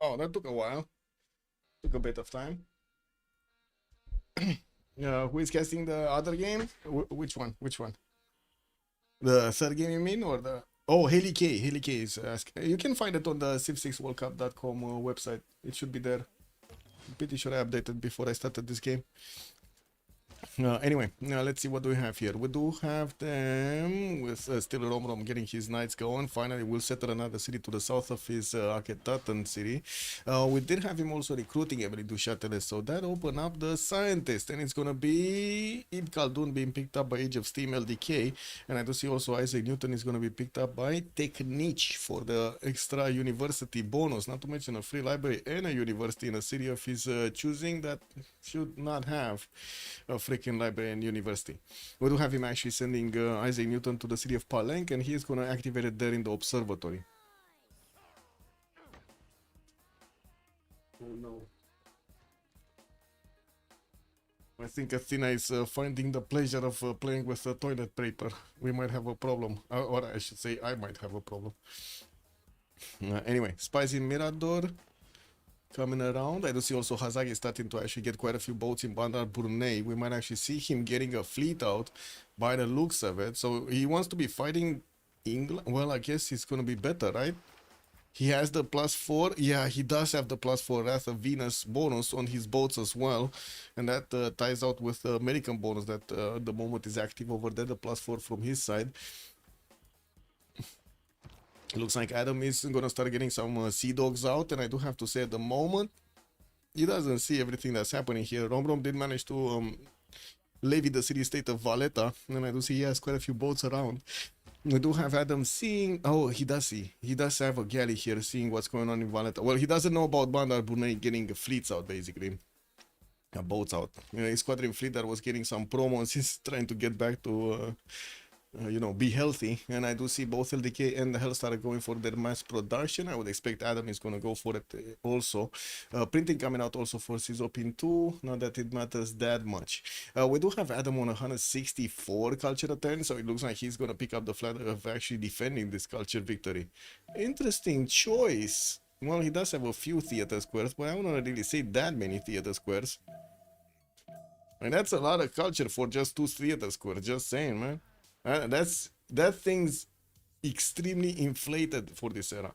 Oh, that took a while. Took a bit of time. Who is casting the other game? Which one? Which one? The third game you mean, or the? Oh, Haley K. Haley K is asking. You can find it on the civ6worldcup.com website. It should be there. I'm pretty sure I updated before I started this game. Anyway, now let's see what do we have here. We do have them with still Rom getting his knights going. Finally, we'll settle another city to the south of his Aketatan city. We did have him also recruiting Emily Duchatelet, so that opened up the scientist, and it's gonna be Ibn Khaldun being picked up by Age of Steam LDK, and I do see also Isaac Newton is gonna be picked up by Technique for the extra university bonus, not to mention a free library and a university in a city of his choosing that should not have a freaking library and university. We do have him actually sending Isaac Newton to the city of Palenque, and he is going to activate it there in the observatory. Oh no. I think Athena is finding the pleasure of playing with toilet paper. We might have a problem. Or I should say, I might have a problem. Anyway, spies in Mirador coming around. I do see also Hazagi starting to actually get quite a few boats in Bandar Brunei. We might actually see him getting a fleet out by the looks of it. So he wants to be fighting England. Well, I guess it's going to be better, right? He has the +4. Yeah, he does have the +4 Wrath of Venus bonus on his boats as well. And that ties out with the American bonus that at the moment is active over there, the +4 from his side. Looks like Adam is gonna start getting some sea dogs out, and I do have to say at the moment he doesn't see everything that's happening here. Rom did manage to levy the city-state of Valletta, and I do see he has quite a few boats around. We do have Adam seeing. Oh, he does see. He does have a galley here seeing what's going on in Valletta. Well, he doesn't know about Bandar Brunei getting fleets out, basically. Boats out. You know, his squadron fleet that was getting some promos. He's trying to get back to you know, be healthy, and I do see both LDK and the Hellstar are going for their mass production. I would expect Adam is going to go for it also. Printing coming out also for Sizopin 2, not that it matters that much. We do have Adam on 164 culture turn, so it looks like he's going to pick up the flag of actually defending this culture victory. Interesting choice. Well, he does have a few theater squares, but I wouldn't really say that many theater squares. And that's a lot of culture for just 2 theater squares, just saying, man. That thing's extremely inflated for this era.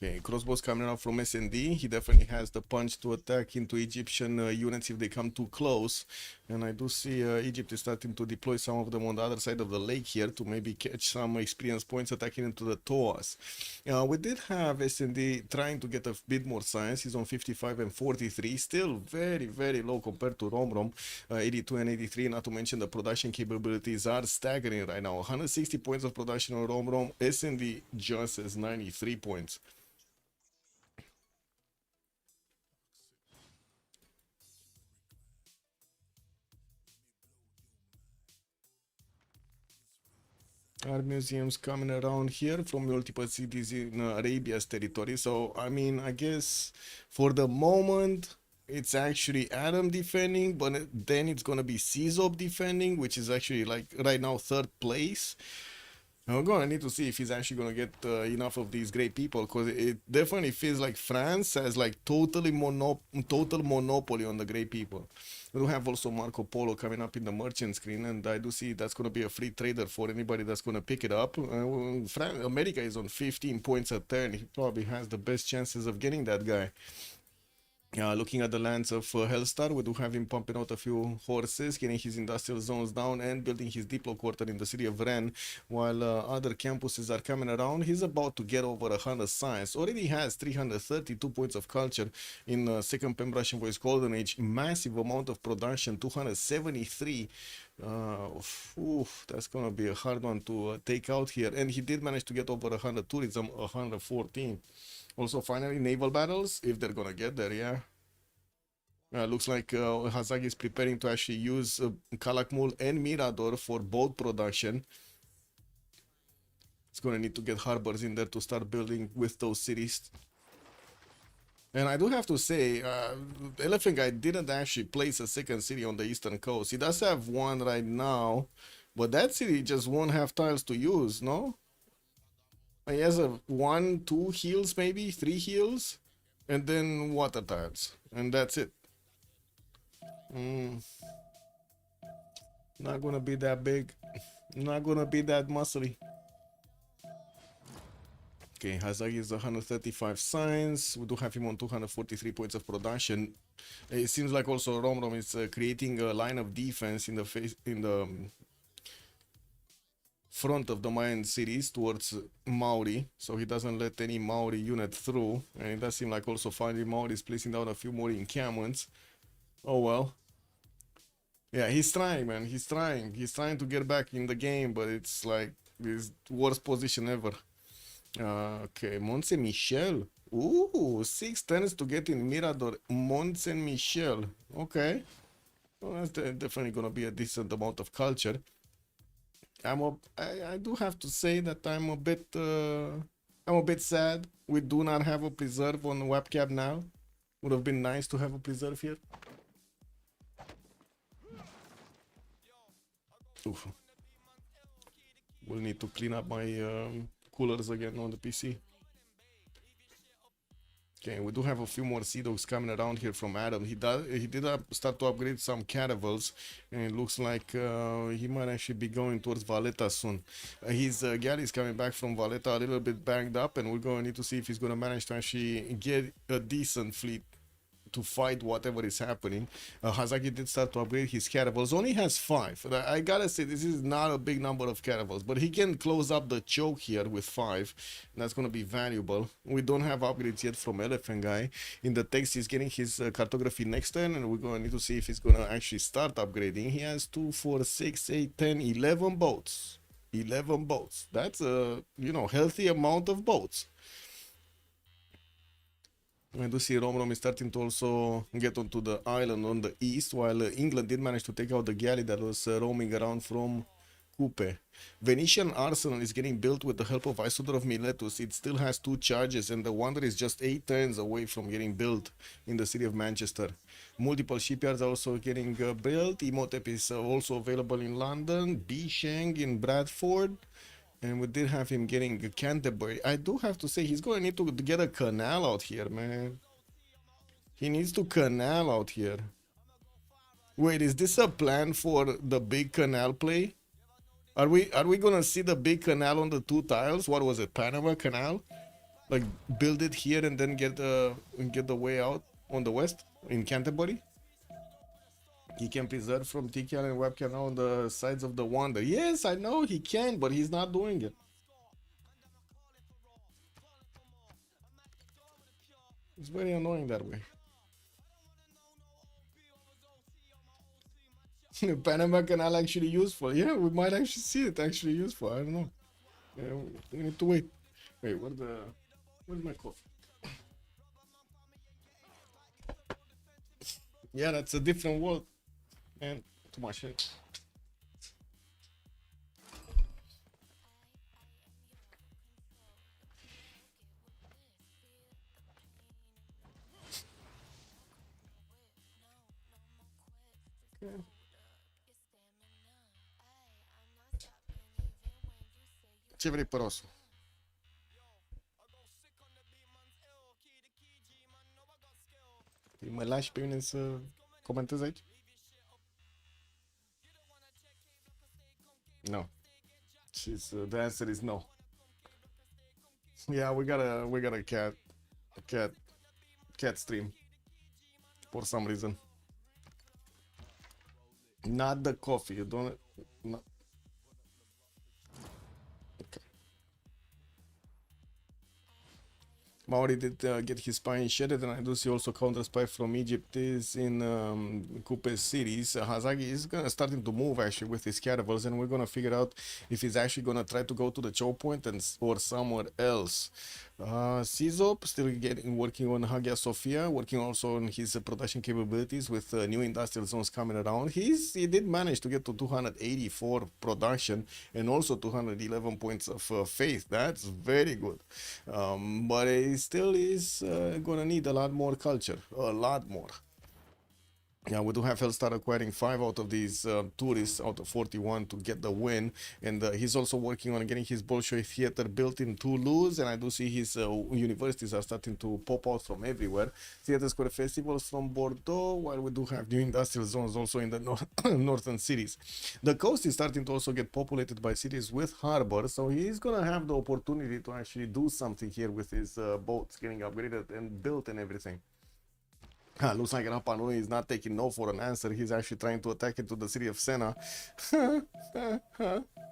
Okay, crossbows coming out from SND. He definitely has the punch to attack into Egyptian units if they come too close. And I do see Egypt is starting to deploy some of them on the other side of the lake here to maybe catch some experience points attacking into the Toas. We did have SND trying to get a bit more science. He's on 55 and 43. Still very, very low compared to Rom. 82 and 83. Not to mention the production capabilities are staggering right now. 160 points of production on Rom. SND just has 93 points. Art museums coming around here from multiple cities in Arabia's territory. So, I mean, I guess for the moment, it's actually Adam defending, but then it's going to be Czop defending, which is actually like right now 3rd place. We're gonna need to see if he's actually gonna get enough of these great people, because it definitely feels like France has like total monopoly on the great people. We do have also Marco Polo coming up in the merchant screen, and I do see that's gonna be a free trader for anybody that's gonna pick it up. America is on 15 points a turn. He probably has the best chances of getting that guy. Looking at the lands of Hellstar, we do have him pumping out a few horses, getting his industrial zones down and building his depot quarter in the city of Rennes, while other campuses are coming around. He's about to get over 100 science. Already has 332 points of culture in 2nd Pembrasian Voice Golden Age. Massive amount of production, 273. That's gonna be a hard one to take out here. And he did manage to get over 100 tourism, 114. Also, finally, naval battles, if they're gonna get there, yeah. Looks like Hazagi is preparing to actually use Calakmul and Mirador for boat production. It's gonna need to get harbors in there to start building with those cities. And I do have to say, Elephant Guy didn't actually place a 2nd city on the eastern coast. He does have one right now, but that city just won't have tiles to use, no? He has a 1, 2 heals, maybe 3 heals, and then water tiles, and that's it. Not gonna be that big. Not gonna be that muscly. Okay, Hazagi is 135 signs. We do have him on 243 points of production. It seems like also Romrom is creating a line of defense in the front of the Mayan cities towards Maori, so he doesn't let any Maori unit through. And it does seem like also finally Maori is placing down a few more encampments. Oh well. Yeah, he's trying, man. He's trying. He's trying to get back in the game, but it's like his worst position ever. Okay, Mont Saint Michel. Ooh, 6 turns to get in Mirador. Mont Saint Michel. Okay. Well, that's definitely gonna be a decent amount of culture. I do have to say that I'm a bit sad. We do not have a preserve on the webcam now. Would have been nice to have a preserve here. Oof. We'll need to clean up my coolers again on the PC. Okay, we do have a few more sea dogs coming around here from Adam. He did start to upgrade some caravels, and it looks like he might actually be going towards Valletta soon. His galley is coming back from Valletta a little bit banged up, and we're going to need to see if he's going to manage to actually get a decent fleet to fight whatever is happening. Hazaki did start to upgrade his caravels. Only has 5. I gotta say, this is not a big number of caravels, but he can close up the choke here with 5. That's gonna be valuable. We don't have upgrades yet from Elephant Guy. In the text, he's getting his cartography next turn, and we're gonna need to see if he's gonna actually start upgrading. He has 2, 4, 6, 8, 10, 11 boats. 11 boats. That's a healthy amount of boats. I do see Romrom is starting to also get onto the island on the east, while England did manage to take out the galley that was roaming around from Coupe. Venetian Arsenal is getting built with the help of Isodor of Miletus. It still has 2 charges, and the Wonder is just 8 turns away from getting built in the city of Manchester. Multiple shipyards are also getting built. Imhotep is also available in London, Bisheng in Bradford. And we did have him getting Canterbury. I do have to say, he's going to need to get a canal out here, man. He needs to canal out here. Wait, is this a plan for the big canal play? Are we going to see the big canal on the 2 tiles? What was it, Panama Canal? Like, build it here and then get the way out on the west in Canterbury? He can preserve from TCAN and webcam on the sides of the Wonder. Yes, I know he can, but he's not doing it. It's very annoying that way. Panama Canal actually useful. Yeah, we might actually see it actually useful. I don't know. Yeah, we need to wait. Wait, where's my coffee? Yeah, that's a different world. And too much shit. Okay. Ce vrei pe rosul? Mă lași pe mine să comentez aici? No. The answer is no. Yeah, we got a cat stream for some reason. Not the coffee. You don't. No. Okay. Maori did get his spy shedded, and I do see also counter spy from Egypt is in Coupe cities. Hazagi is starting to move actually with his caravels, and we're gonna figure out if he's actually gonna try to go to the choke point or somewhere else. Sizop still working on Hagia Sophia, working also on his production capabilities with new industrial zones coming around. He did manage to get to 284 production and also 211 points of faith. That's very good, but he still is gonna need a lot more culture, a lot more. Yeah, we do have Hellstar acquiring 5 out of these tourists out of 41 to get the win. And he's also working on getting his Bolshoi theater built in Toulouse. And I do see his universities are starting to pop out from everywhere. Theater Square festivals from Bordeaux, while we do have new industrial zones also in the northern cities. The coast is starting to also get populated by cities with harbor. So he's going to have the opportunity to actually do something here with his boats getting upgraded and built and everything. Looks like Rapa Nui is not taking no for an answer. He's actually trying to attack into the city of Senna.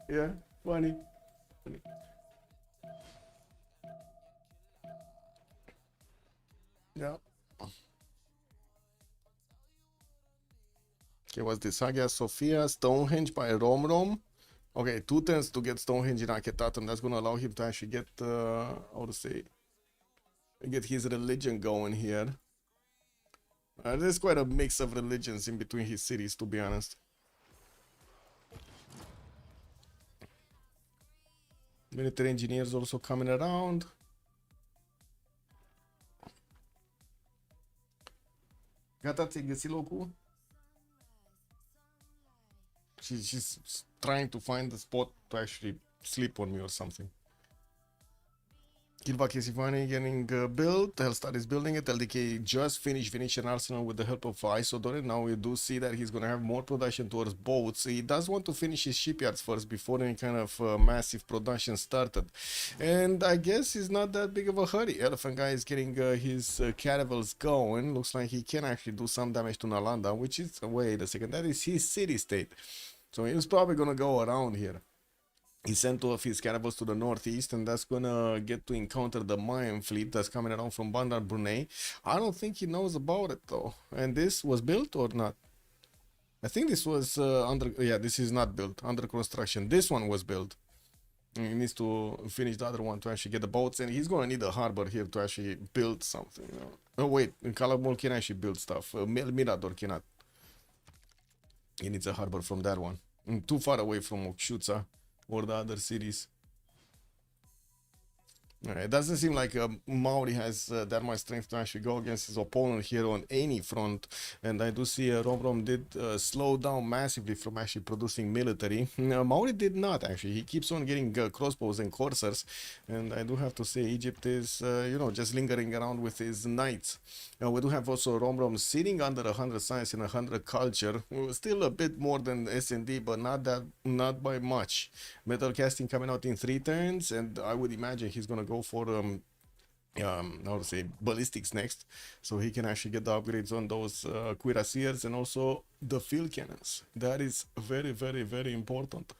Yeah, funny. Yeah. Okay, what's this? Hagia Sophia, Stonehenge by Rom. Okay, 2 turns to get Stonehenge in Aketatum. That's going to allow him to actually get, how to say, get his religion going here. There's quite a mix of religions in between his cities, to be honest. Military engineers also coming around. Gata, ți-ai găsit locul? She's trying to find the spot to actually sleep on me or something. Kilvak Isivani getting built. Hellstar is building it. LDK just finished Venetian Arsenal with the help of Isodore. Now we do see that he's going to have more production towards boats. He does want to finish his shipyards first before any kind of massive production started. And I guess he's not that big of a hurry. Elephant Guy is getting his caravels going. Looks like he can actually do some damage to Nalanda, which is, wait a second, that is his city-state. So he's probably going to go around here. He sent 2 of his caravels to the northeast, and that's gonna get to encounter the Mayan fleet that's coming around from Bandar Brunei. I don't think he knows about it though. And this was built or not? I think this was yeah, this is not built, under construction. This one was built. He needs to finish the other one to actually get the boats, and he's gonna need a harbor here to actually build something. Oh wait, Calabul can actually build stuff. Mirador cannot. He needs a harbor from that one. Too far away from Okshutsa or the other cities. It doesn't seem like Maori has that much strength to actually go against his opponent here on any front. And I do see Rom did slow down massively from actually producing military. Maori did not actually. He keeps on getting crossbows and coursers. And I do have to say Egypt is, you know, just lingering around with his knights. We do have also Rom sitting under 100 science and 100 culture. Still a bit more than S&D, but not by much. Metal casting coming out in 3 turns, and I would imagine he's gonna go for how to say, ballistics next, so he can actually get the upgrades on those cuirassiers and also the field cannons. That is very, very, very important.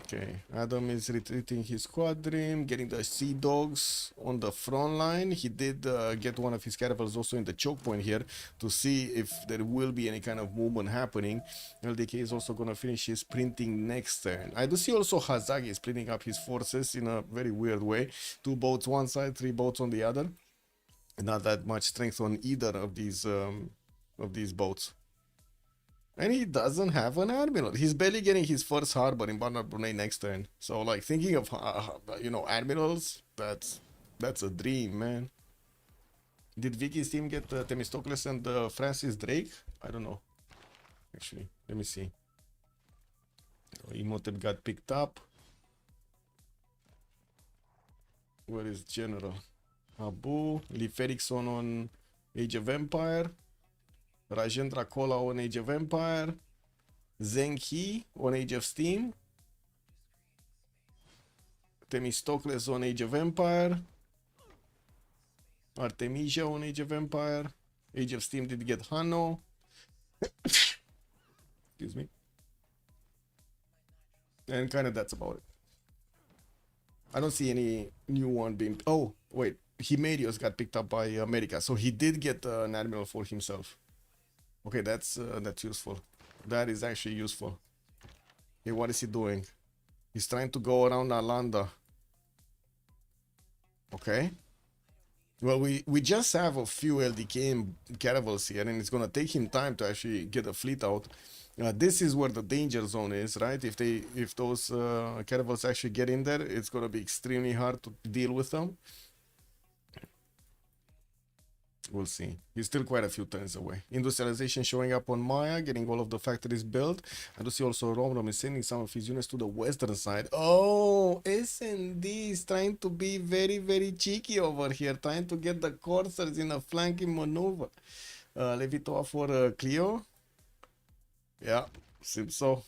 Okay, Adam is retreating his squadron, getting the Sea Dogs on the front line. He did get one of his caravels also in the choke point here to see if there will be any kind of movement happening. LDK is also going to finish his sprinting next turn. I do see also Hazagi splitting up his forces in a very weird way. 2 boats one side, 3 boats on the other. Not that much strength on either of these boats. And he doesn't have an admiral. He's barely getting his first harbor in Bandar Brunei next turn. So, like, thinking of, you know, admirals, that's a dream, man. Did Vicky's team get Themistocles and Francis Drake? I don't know. Actually, let me see. Imhotep got picked up. Where is General? Abu. Lee Ferrickson on Age of Empire. Rajendra Kola on Age of Empire, Zheng He on Age of Steam, Themistocles on Age of Empire, Artemisia on Age of Empire, Age of Steam did get Hanno. Excuse me. And kind of that's about it. I don't see any new one being... Oh, wait. Himerios got picked up by America, so he did get an admiral for himself. Okay, that's useful. That is actually useful. Okay, what is he doing? He's trying to go around Alanda. Okay. Well, we just have a few LDK caravels here, and it's gonna take him time to actually get a fleet out. This is where the danger zone is, right? If those caravels actually get in there, it's gonna be extremely hard to deal with them. We'll see. He's still quite a few turns away. Industrialization showing up on Maya, getting all of the factories built. I do see also Romrom is sending some of his units to the western side. Oh, S&D is trying to be very, very cheeky over here, trying to get the coursers in a flanking maneuver. Levitoa for Clio. Yeah, seems so.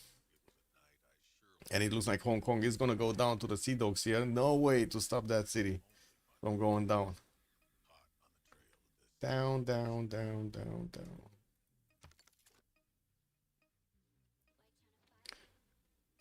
And it looks like Hong Kong is gonna go down to the Sea Dogs here. No way to stop that city from going down. Down, down, down, down, down.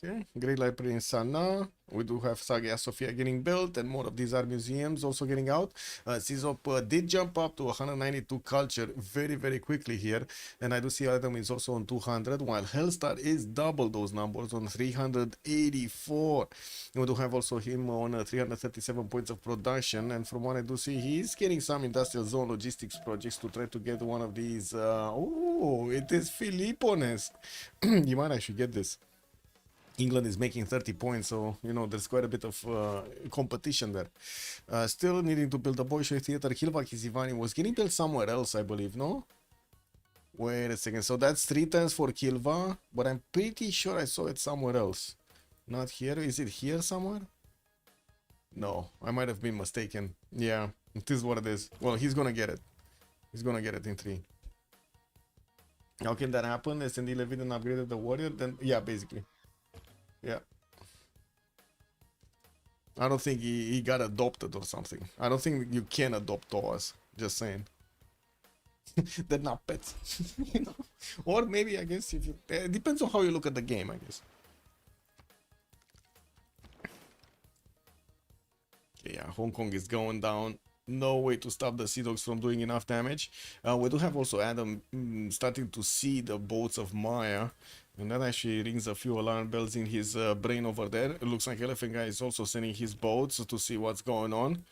Okay, Great Library in Sana. We do have Saga Sofia getting built and more of these art museums also getting out. Sizop did jump up to 192 culture very, very quickly here. And I do see Adam is also on 200, while Hellstar is double those numbers on 384. We do have also him on 337 points of production. And from what I do see, he's getting some industrial zone logistics projects to try to get one of these. Oh, it is Filippones. You might actually get this. England is making 30 points, so you know there's quite a bit of competition there. Still needing to build a Bolshoi theater. Hilva Kizivani was getting built somewhere else, I believe, no? Wait a second. So that's 3 turns for Kilva, but I'm pretty sure I saw it somewhere else. Not here. Is it here somewhere? No, I might have been mistaken. Yeah, it is what it is. Well, he's gonna get it. He's gonna get it in 3. How can that happen? S&D Leviton upgraded the warrior, then yeah, basically. Yeah. I don't think he got adopted or something. I don't think you can adopt Toas. Just saying. They're not pets. You know? Or maybe, I guess, if you... It depends on how you look at the game, I guess. Okay, yeah, Hong Kong is going down. No way to stop the Sea Dogs from doing enough damage. We do have also Adam starting to see the boats of Maya. And that actually rings a few alarm bells in his brain over there. It looks like Elephant Guy is also sending his boats to see what's going on.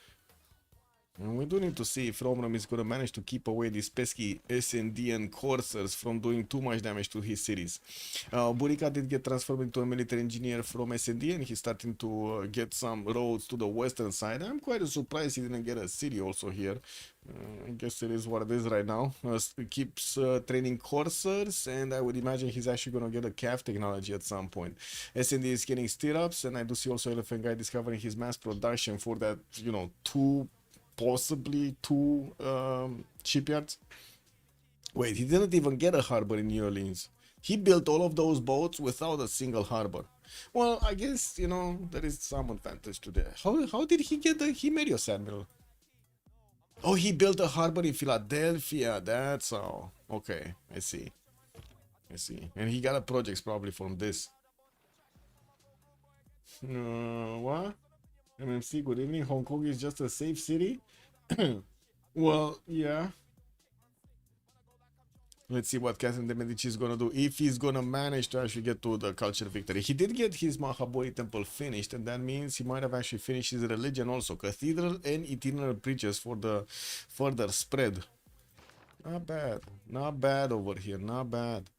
And we do need to see if Romrom is going to manage to keep away these pesky S&D and coursers from doing too much damage to his cities. Burica did get transformed into a military engineer from S&D, and he's starting to get some roads to the western side. I'm quite surprised he didn't get a city also here. I guess it is what it is right now. He keeps training coursers, and I would imagine he's actually going to get a calf technology at some point. S&D is getting stirrups, and I do see also Elephant Guy discovering his mass production for that, you know, possibly two shipyards. Wait, he didn't even get a harbor in New Orleans. He built all of those boats without a single harbor. Well, I guess, you know, there is some advantage to that. How did he get the Himerios Admiral? Oh, he built a harbor in Philadelphia. That's how. Okay, I see. I see. And he got a projects probably from this. What? MMC, good evening. Hong Kong is just a safe city? Well, yeah. Let's see what Catherine de Medici is gonna do, if he's gonna manage to actually get to the culture victory. He did get his Mahabodhi temple finished, and that means he might have actually finished his religion also. Cathedral and itinerary bridges for the further spread. Not bad. Not bad over here. Not bad.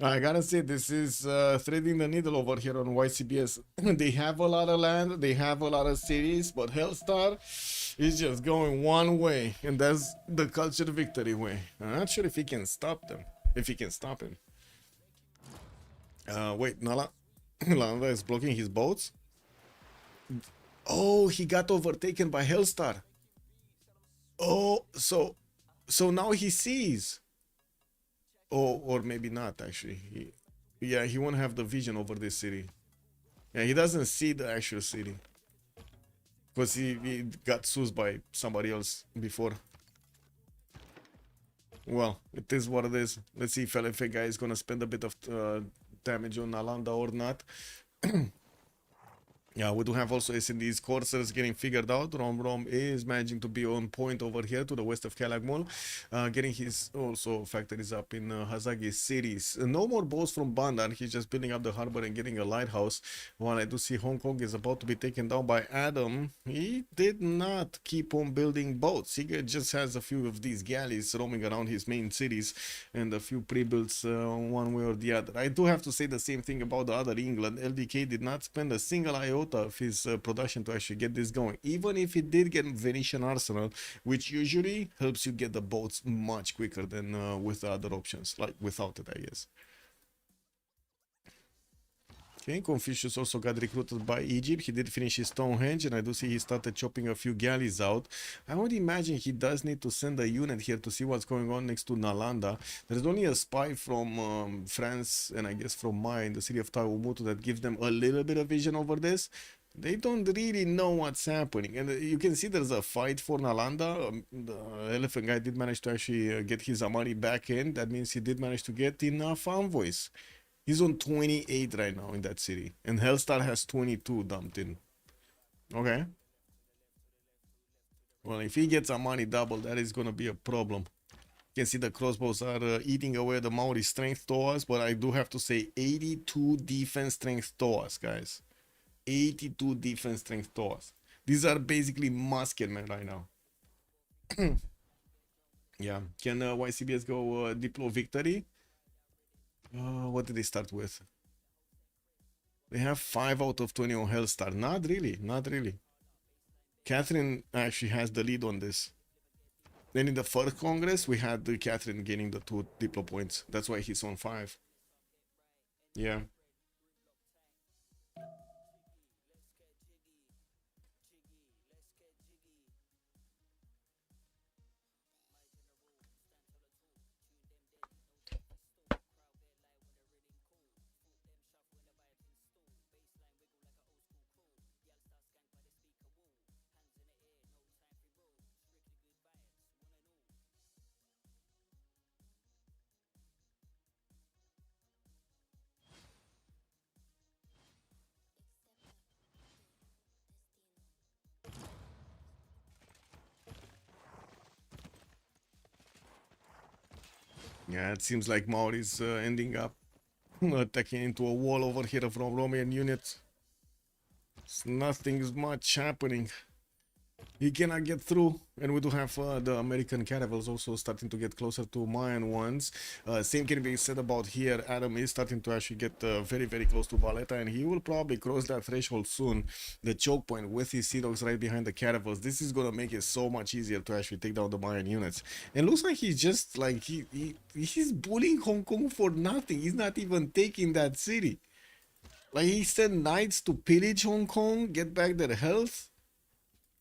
I gotta say, this is threading the needle over here on YCBS. They have a lot of land, they have a lot of cities, but Hellstar is just going one way, and that's the culture victory way. I'm not sure if he can stop them, if he can stop him. Wait, Nala is blocking his boats. Oh, he got overtaken by Hellstar. Oh, so now he sees. Oh, or maybe not, actually. He won't have the vision over this city. Yeah, he doesn't see the actual city. Because he got soused by somebody else before. Well, it is what it is. Let's see if LFA guy is going to spend a bit of damage on Nalanda or not. Yeah, we do have also S&D's coursers getting figured out. Rom is managing to be on point over here to the west of Calakmul, getting his also factories up in Hazagi cities. No more boats from Bandar. He's just building up the harbor and getting a lighthouse. While I do see Hong Kong is about to be taken down by Adam, he did not keep on building boats. He just has a few of these galleys roaming around his main cities and a few pre-builds one way or the other. I do have to say the same thing about the other England. LDK did not spend a single IO iota of his production to actually get this going. Even if he did get Venetian Arsenal, which usually helps you get the boats much quicker than with the other options, like without it, I guess. Okay, Confucius also got recruited by Egypt. He did finish his Stonehenge, and I do see he started chopping a few galleys out. I would imagine he does need to send a unit here to see what's going on next to Nalanda. There's only a spy from France, and I guess from Maya in the city of Taumutu that gives them a little bit of vision over this. They don't really know what's happening, and you can see there's a fight for Nalanda. The elephant guy did manage to actually get his Amani back in. That means he did manage to get enough envoys. He's on 28 right now in that city. And Hellstar has 22 dumped in. Okay. Well, if he gets Amani double, that is going to be a problem. You can see the crossbows are eating away the Maori strength towards, but I do have to say 82 defense strength towards, guys. 82 defense strength towards. These are basically musketmen right now. Yeah. Can YCBS go Diplo victory? What did they start with? They have 5 out of 20 on Hellstar. Not really, not really. Catherine actually has the lead on this. Then in the first Congress, we had Catherine gaining the 2 Diplo points. That's why he's on 5. Yeah. Yeah, it seems like Maori's ending up attacking into a wall over here from Romanian units. Nothing's much happening. He cannot get through, and we do have the American caravels also starting to get closer to Mayan ones. Same can be said about here. Adam is starting to actually get very, very close to Valletta, and he will probably cross that threshold soon. The choke point with his Sea Dogs right behind the caravels. This is gonna make it so much easier to actually take down the Mayan units. And looks like he's just like he's bullying Hong Kong for nothing. He's not even taking that city. Like, he sent knights to pillage Hong Kong, get back their health.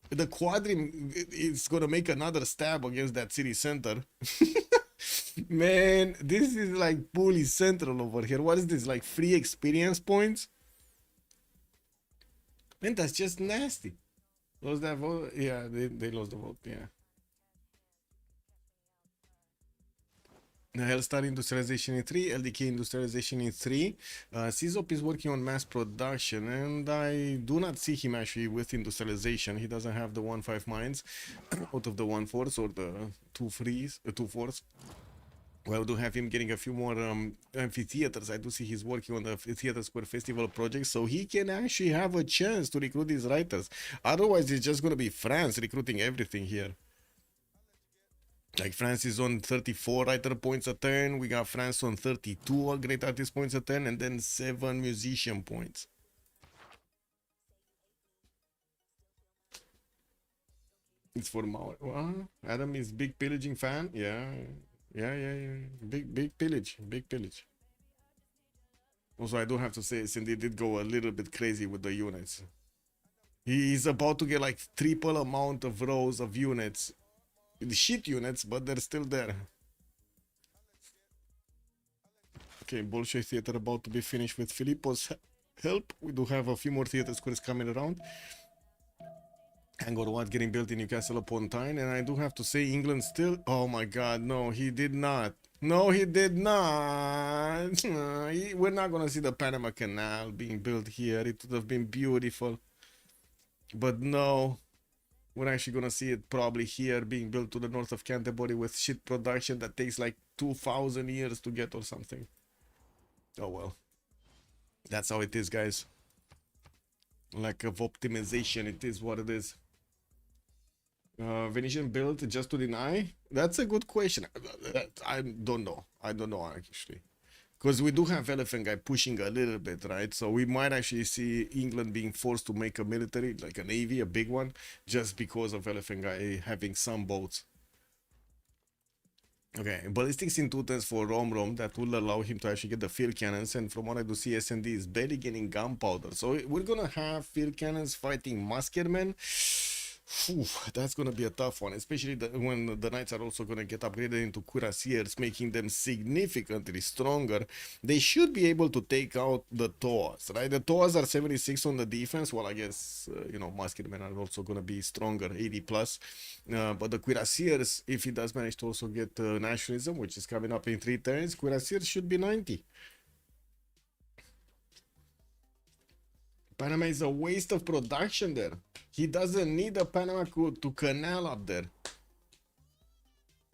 The Quadrim is gonna make another stab against that city center. Man, this is like bully central over here. What is this, like free experience points? Man, that's just nasty. Lost that vote? Yeah, they lost the vote, yeah. Hellstar Industrialization in 3, LDK Industrialization in 3. CZOP is working on mass production, and I do not see him actually with industrialization. He doesn't have the 1-5 mines out of the 1-4s or the 2-4s. Well, I do have him getting a few more amphitheaters. I do see he's working on the Theater Square Festival project, so he can actually have a chance to recruit these writers. Otherwise, it's just going to be France recruiting everything here. Like, France is on 34 writer points a turn. We got France on 32 great artist points a turn, and then 7 musician points. It's for Maui. Adam is big pillaging fan. Yeah. Big pillage. Also, I do have to say, Cindy did go a little bit crazy with the units. He's about to get like triple amount of rows of units. Shit units, but they're still there. Okay, Bolshoi Theater about to be finished with Filippo's help. We do have a few more theater squares coming around. Angkor Wat getting built in Newcastle upon Tyne, and I do have to say England still... Oh my god, no, he did not. No, he did not. We're not gonna see the Panama Canal being built here. It would have been beautiful. But no. We're actually gonna see it probably here being built to the north of Canterbury with shit production that takes like 2,000 years to get or something. Oh well. That's how it is, guys. Lack of optimization, it is what it is. Venetian built just to deny? That's a good question. I don't know. I don't know, actually. Because we do have Elephant Guy pushing a little bit, right? So we might actually see England being forced to make a military, like a navy, a big one, just because of Elephant Guy having some boats. Okay, ballistics in 2 turns for Rom that will allow him to actually get the field cannons, and from what I do see, S&D is barely getting gunpowder. So we're gonna have field cannons fighting musketmen. Whew, that's gonna be a tough one, especially when the knights are also gonna get upgraded into cuirassiers, making them significantly stronger. They should be able to take out the Toas, right? The Toas are 76 on the defense. Well, I guess you know, musketmen are also gonna be stronger, 80 plus. But the cuirassiers, if he does manage to also get nationalism, which is coming up in 3 turns, cuirassiers should be 90. Panama is a waste of production there. He doesn't need a Panama to canal up there.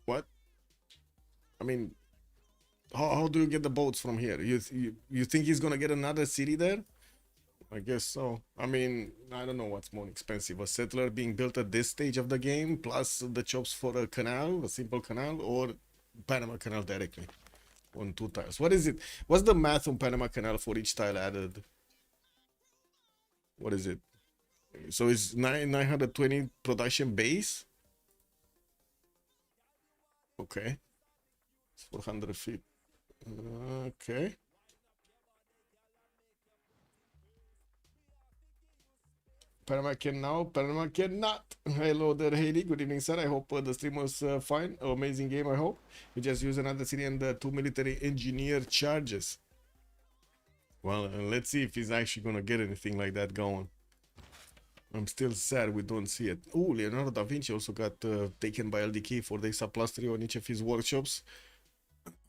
What? I mean, how do you get the boats from here? You think he's gonna get another city there? I guess so. I mean, I don't know what's more expensive, a settler being built at this stage of the game, plus the chops for a canal, a simple canal, or Panama Canal directly on 2 tiles. What is it? What's the math on Panama Canal for each tile added? What is it? So it's 920 production base. Okay, 400 feet. Okay. Panama can now, Panama cannot. Hello there, Haley. Good evening, sir. I hope the stream was fine. Amazing game, I hope. We just use another city and 2 military engineer charges. Well, let's see if he's actually gonna get anything like that going. I'm still sad we don't see it. Oh, Leonardo da Vinci also got taken by LDK for the +3 on each of his workshops.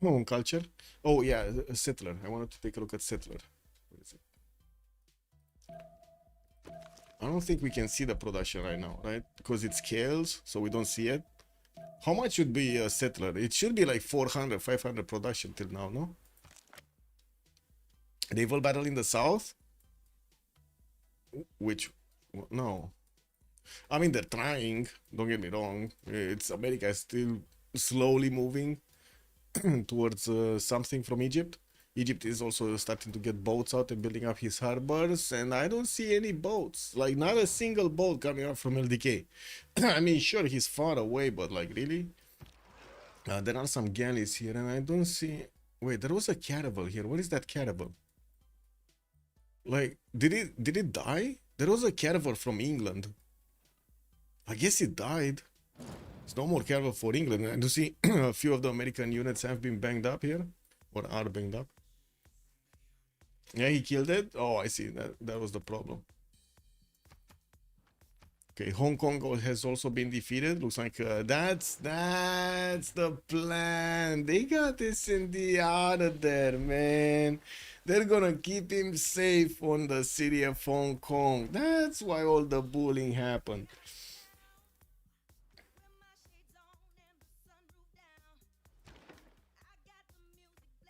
Oh, on culture. Oh yeah, Settler. I wanted to take a look at Settler. What is it? I don't think we can see the production right now, right? Because it scales, so we don't see it. How much should be a Settler? It should be like 400, 500 production till now, no? Naval battle in the south? Which, no. I mean, they're trying, don't get me wrong. It's America is still slowly moving towards something from Egypt. Egypt is also starting to get boats out and building up his harbors, and I don't see any boats, like not a single boat coming up from LDK. I mean, sure, he's far away, but like, really? There are some galleys here, and I don't see... Wait, there was a caravel here. What is that caravel? Like, did it die? There was a caravel from England. I guess it died. There's no more caravel for England. And you see a few of the American units have been banged up here, or are banged up. Yeah, he killed it. Oh, I see. That was the problem. Okay, Hong Kong has also been defeated. Looks like that's the plan. They got this in the out of there, man. They're gonna keep him safe on the city of Hong Kong. That's why all the bullying happened.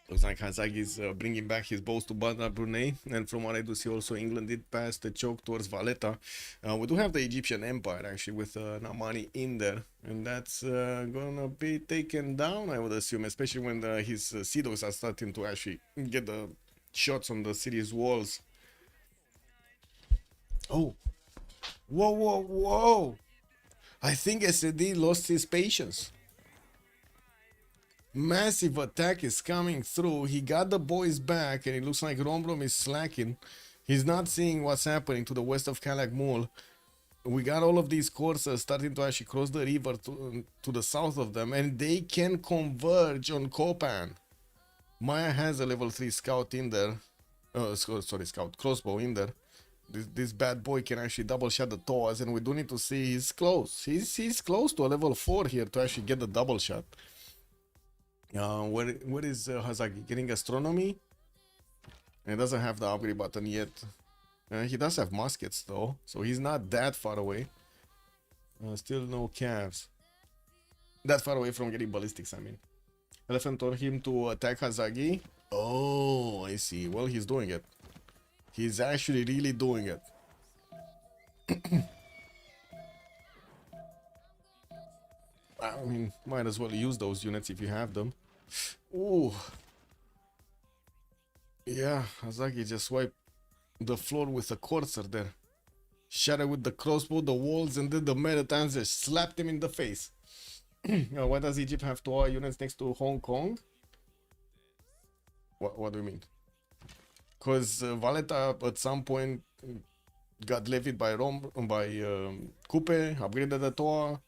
Looks like Hazagi's bringing back his boats to Bandar Brunei, and from what I do see also England did pass the choke towards Valletta. We do have the Egyptian Empire actually with Namani in there, and that's gonna be taken down, I would assume, especially when his sea dogs are starting to actually get the shots on the city's walls. Oh, whoa! I think SD lost his patience. Massive attack is coming through. He got the boys back, and it looks like Rombrom is slacking. He's not seeing what's happening to the west of Calakmul. We got all of these coursers starting to actually cross the river to the south of them, and they can converge on Kopan. Maya has a level 3 scout in there. Scout crossbow in there. This bad boy can actually double shot the Toas, and we do need to see he's close. He's close to a level 4 here to actually get the double shot. Where is Hazagi? Getting astronomy? And he doesn't have the upgrade button yet. He does have muskets though, so he's not that far away. Still no calves. That far away from getting ballistics, I mean. Elephant told him to attack Hazagi. Oh, I see. Well, he's doing it. He's actually really doing it. I mean, might as well use those units if you have them. Ooh. Yeah, Hazagi just wiped the floor with a courser there. Shot it with the crossbow, the walls, and then the Maritime just slapped him in the face. Why does Egypt have 2 units next to Hong Kong? What do you mean? Because Valletta at some point got levied by Coupe, upgraded the TOA,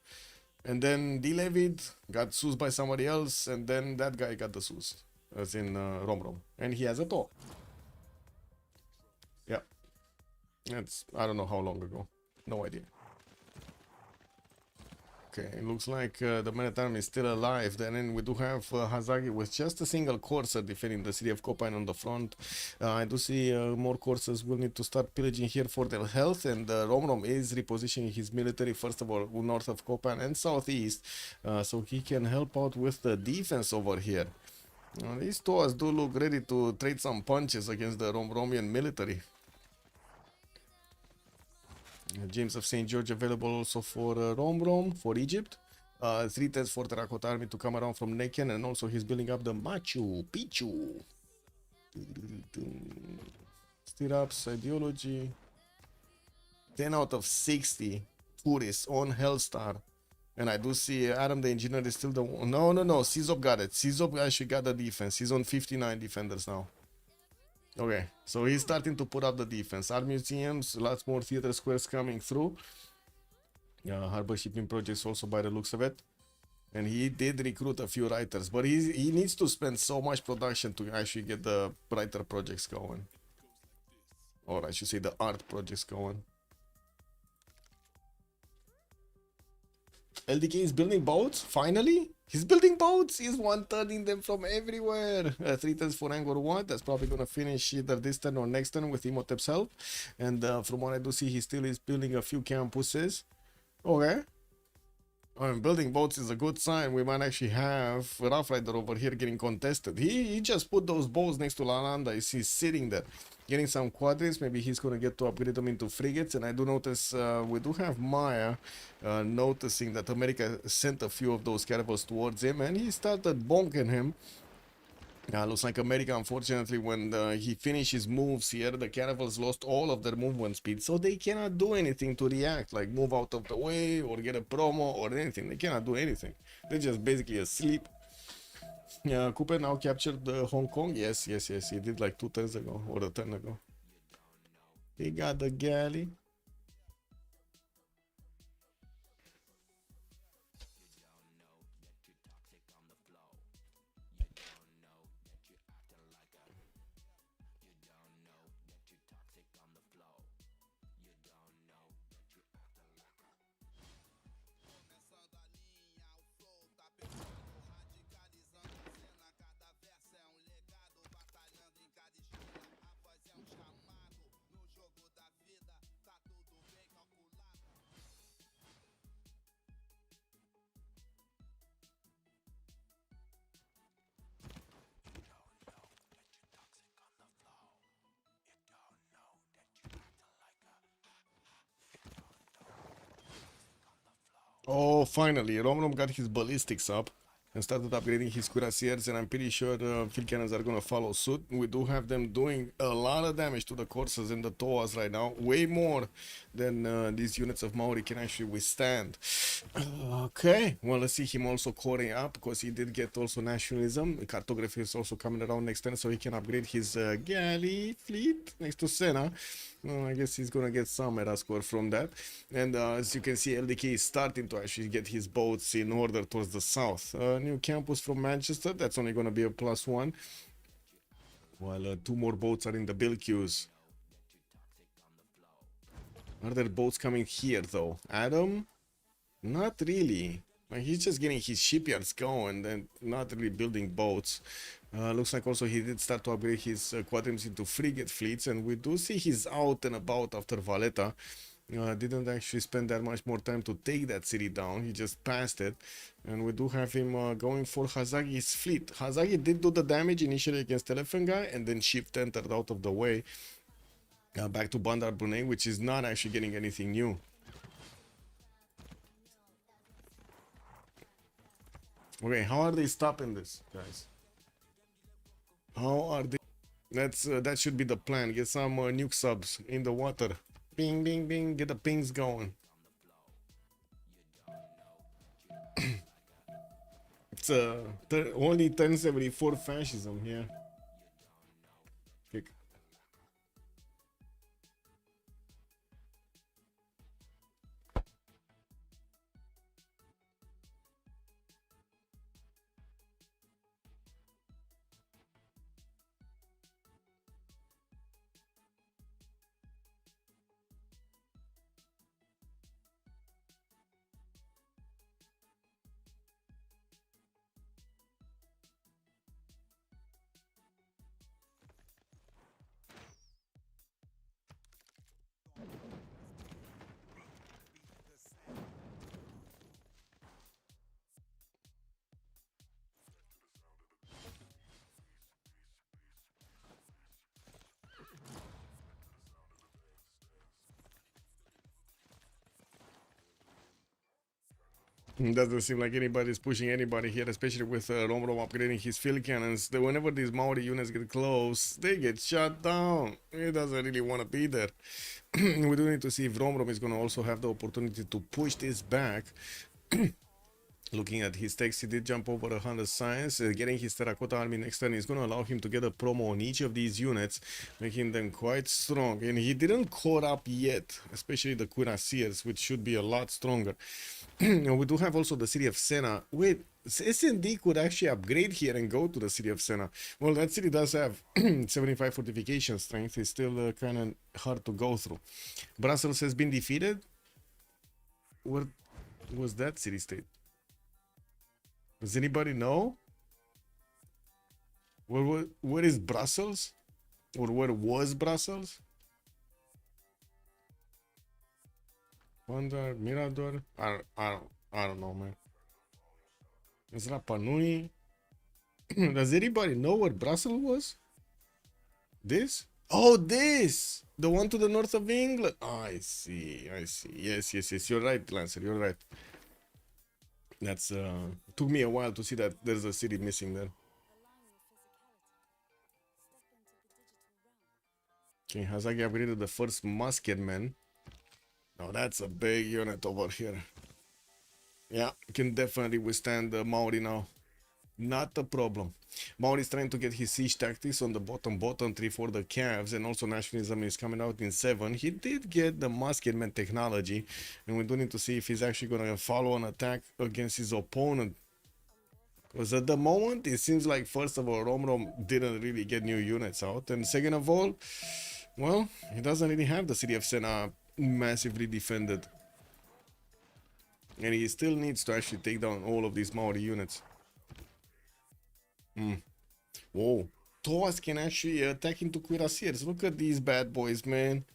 and then delevied, got sus by somebody else, and then that guy got the sus, as in Rom, and he has a TOA. Yeah, that's, I don't know how long ago, no idea. Okay, it looks like the Maritime is still alive. Then we do have Hazagi with just a single courser defending the city of Copine on the front. I do see more coursers will need to start pillaging here for their health, and Rom is repositioning his military first of all north of Copine and southeast, so he can help out with the defense over here. These Toas do look ready to trade some punches against the Romian military. James of St. George available also for Rom for Egypt. 3 tens for Terracotta Army to come around from Neken, and also he's building up the Machu Picchu. Stirrups, ideology. 10 out of 60 tourists on Hellstar. And I do see Adam the Engineer is still the one. No, Czop got it. Czop actually got the defense. He's on 59 defenders now. Okay, so he's starting to put up the defense. Art museums, lots more theater squares coming through. Harbor shipping projects also by the looks of it. And he did recruit a few writers, but he needs to spend so much production to actually get the writer projects going. Or I should say the art projects going. LDK is building boats, finally? He's building boats, he's one-turning them from everywhere. 3 turns for Angkor Wat, that's probably gonna finish either this turn or next turn with Imhotep's help. And from what I do see, he still is building a few campuses. Okay. Building boats is a good sign. We might actually have Rough Rider over here getting contested. He just put those boats next to Lalanda. He's sitting there getting some quadrants. Maybe he's going to get to upgrade them into frigates. And I do notice we do have Maya noticing that America sent a few of those caravels towards him, and he started bonking him. Looks like America, unfortunately, when he finished his moves here, the caravels lost all of their movement speed, so they cannot do anything to react, like move out of the way or get a promo or anything. They cannot do anything. They're just basically asleep. Cooper now captured Hong Kong. Yes, he did like 2 turns ago or a turn ago. He got the galley. Oh, finally, Rom got his ballistics up and started upgrading his cuirassiers, and I'm pretty sure field cannons are going to follow suit. We do have them doing a lot of damage to the coursers and the Toas right now, way more than these units of Maori can actually withstand. Okay, well, let's see him also coring up, because he did get also nationalism. Cartography is also coming around next turn, so he can upgrade his galley fleet next to Senna. I guess he's gonna get some meta score from that. And as you can see, LDK is starting to actually get his boats in order towards the south. New campus from Manchester, that's only gonna be a +1. While 2 more boats are in the build queues. Are there boats coming here though? Adam? Not really. Like, he's just getting his shipyards going and not really building boats. Looks like also he did start to upgrade his quadrants into frigate fleets, and we do see he's out and about after Valletta. Didn't actually spend that much more time to take that city down. He just passed it, and we do have him going for Hazagi's fleet. Hazagi did do the damage initially against Elephant Guy, and then Shift entered out of the way. Back to Bandar Brunei, which is not actually getting anything new. Okay, how are they stopping this, guys? How are they? That should be the plan. Get some nuke subs in the water. Bing, bing, bing. Get the pings going. It's only 1074 fascism here. Okay. It doesn't seem like anybody's pushing anybody here, especially with Romrom upgrading his field cannons. Whenever these Maori units get close, they get shut down. He doesn't really want to be there. We do need to see if Romrom is going to also have the opportunity to push this back. Looking at his text, he did jump over 100 science. Getting his Terracotta Army next turn is going to allow him to get a promo on each of these units, making them quite strong. And he didn't caught up yet, especially the Cuirassiers, which should be a lot stronger. We do have also the city of Senna. Wait, S&D could actually upgrade here and go to the city of Senna. Well, that city does have 75 fortification strength. It's still kind of hard to go through. Brussels has been defeated. Where was that city-state? Does anybody know? Where is Brussels? Or where was Brussels? Wonder, Mirador? I don't know, man. Is Rapa Nui? Does anybody know where Brussels was? This? Oh, this! The one to the north of England. Oh, I see. Yes. You're right, Lancer. You're right. That's took me a while to see that there's a city missing there. Okay, Hazaki upgraded the first musketman. Now that's a big unit over here. Yeah, can definitely withstand the Maori now. Not a problem. Maori is trying to get his siege tactics on the bottom 3 for the Cavs, and also nationalism is coming out in 7. He did get the musketman technology, and we do need to see if he's actually going to follow an attack against his opponent. Because at the moment, it seems like, first of all, Romrom didn't really get new units out, and second of all, well, he doesn't really have the city of Senna massively defended. And he still needs to actually take down all of these Maori units. Whoa. Toas can actually attack into Cuirassiers. Look at these bad boys, man.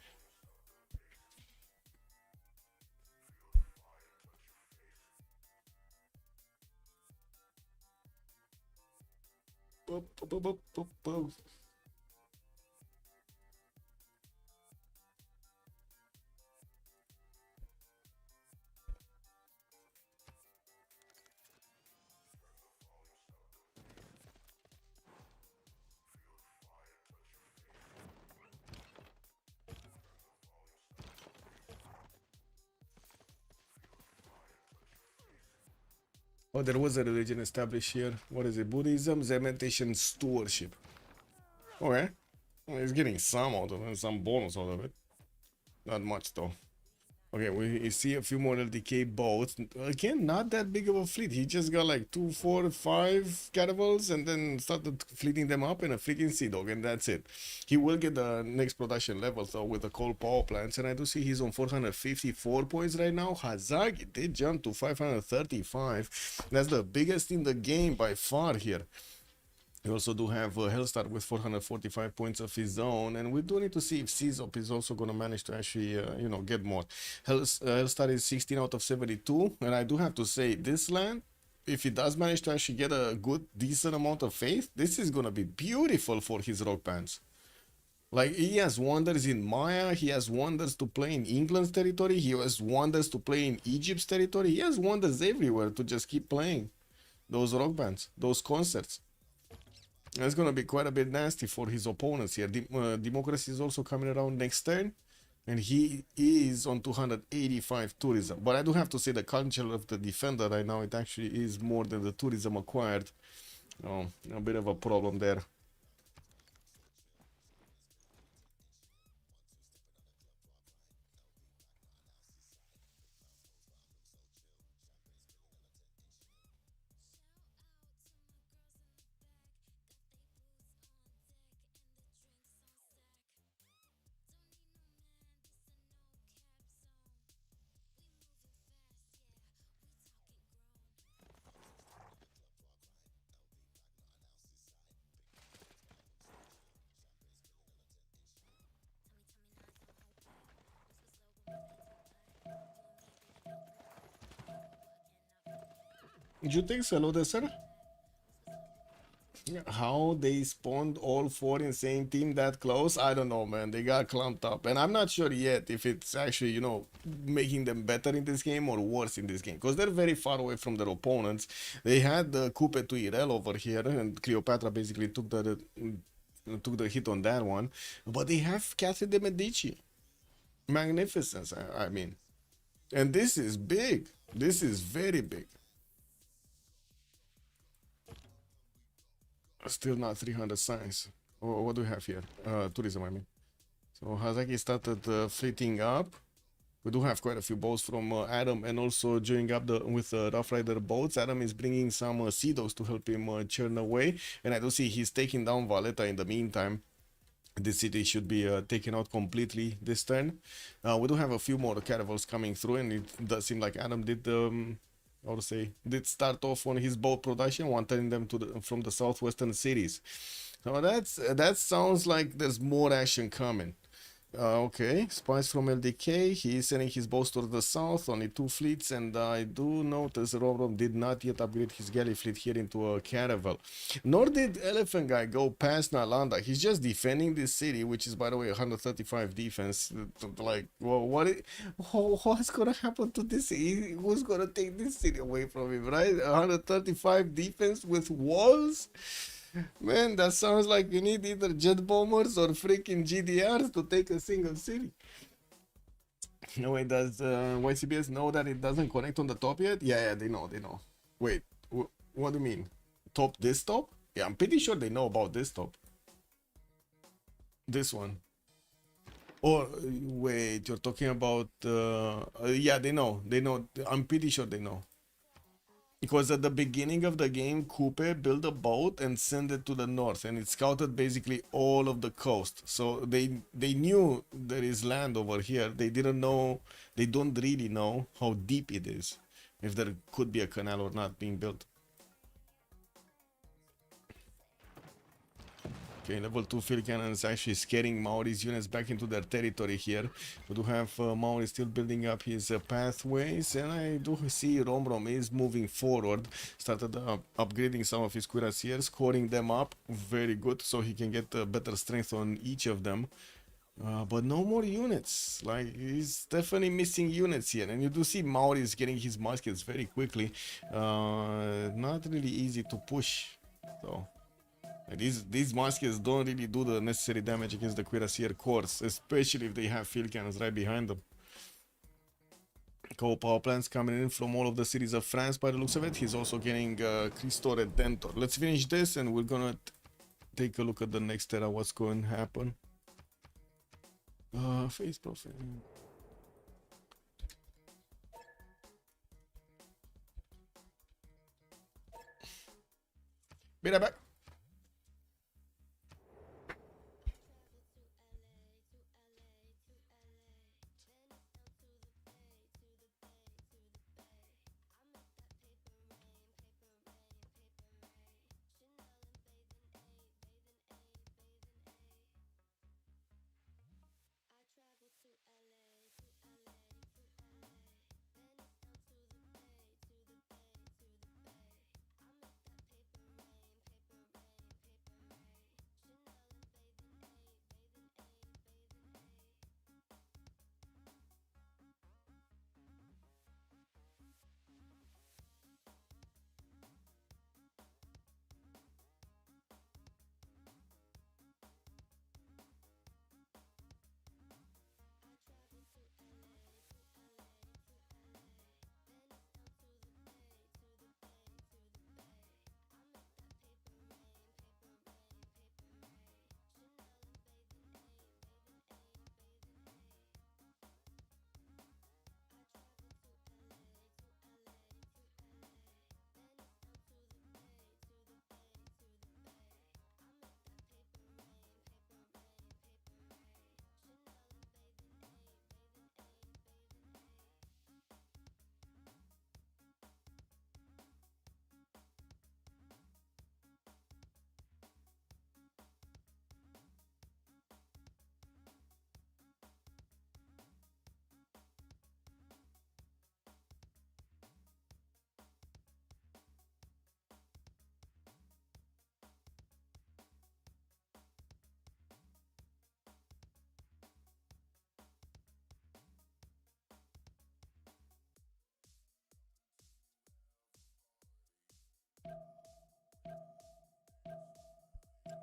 Oh, there was a religion established here. What is it? Buddhism, Zementation, Stewardship. Okay. Well, he's getting some out of it, some bonus out of it. Not much though. Okay, we see a few more LDK boats. Again, not that big of a fleet. He just got like 2, 4, 5 caravels and then started fleeting them up in a freaking Sea Dog, and that's it. He will get the next production level though with the coal power plants, and I do see he's on 454 points right now. Hazagi did jump to 535. That's the biggest in the game by far here. We also do have Hellstar with 445 points of his own, and we do need to see if Czop is also going to manage to actually, you know, get more. Hellstar is 16 out of 72, and I do have to say, this land, if he does manage to actually get a good, decent amount of faith, this is going to be beautiful for his rock bands. Like, he has wonders in Maya, he has wonders to play in England's territory, he has wonders to play in Egypt's territory, he has wonders everywhere to just keep playing those rock bands, those concerts. That's gonna be quite a bit nasty for his opponents here. Democracy is also coming around next turn, and he is on 285 tourism. But I do have to say the culture of the defender right now, it actually is more than the tourism acquired. Oh, a bit of a problem there. You think so, Lode, sir? How they spawned all four in same team that close? I don't know, man. They got clumped up, and I'm not sure yet if it's actually, you know, making them better in this game or worse in this game, because they're very far away from their opponents. They had the Coupe to Irel over here, and Cleopatra basically took the hit on that one, but they have Catherine de Medici, magnificence. I mean, and this is big. This is very big. Still not 300 science. What do we have here? Tourism, I mean. So Hazaki started fleeting up. We do have quite a few boats from Adam, and also joining up with Rough Rider boats. Adam is bringing some sea dogs to help him churn away, and I do see he's taking down Valletta in the meantime. The city should be taken out completely this turn. We do have a few more caravels coming through, and it does seem like Adam did I would say, did start off on his boat production, one turning them to from the southwestern cities. So that sounds like there's more action coming. Okay, spies from LDK. He is sending his boats towards the south, only 2 fleets, and I do notice Rom did not yet upgrade his galley fleet here into a caravel. Nor did Elephant Guy go past Nalanda. He's just defending this city, which is, by the way, 135 defense. Like, well, what's gonna happen to this city? Who's gonna take this city away from him, right? 135 defense with walls? Man, that sounds like you need either jet bombers or freaking GDRs to take a single city. No, wait, does YCBS know that it doesn't connect on the top yet? Yeah, they know. Wait, what do you mean? This top? Yeah, I'm pretty sure they know about this top. This one. Or, wait, you're talking about, yeah, they know. I'm pretty sure they know. Because at the beginning of the game, Coupe built a boat and sent it to the north, and it scouted basically all of the coast. So they knew there is land over here. They didn't know, they don't really know how deep it is, if there could be a canal or not being built. Okay, level 2 field cannon is actually scaring Maori's units back into their territory here. We do have Maori still building up his pathways, and I do see Rom is moving forward. Started upgrading some of his cuirassiers, scoring them up very good, so he can get better strength on each of them. But no more units. Like, he's definitely missing units here, and you do see Maori is getting his muskets very quickly. Not really easy to push, though. These muskets don't really do the necessary damage against the cuirassier corps, especially if they have field cannons right behind them. Coal power plants coming in from all of the cities of France by the looks of it. He's also getting Cristo Redentor. Let's finish this and we're gonna take a look at the next era, what's going to happen. Face profile. Be right back.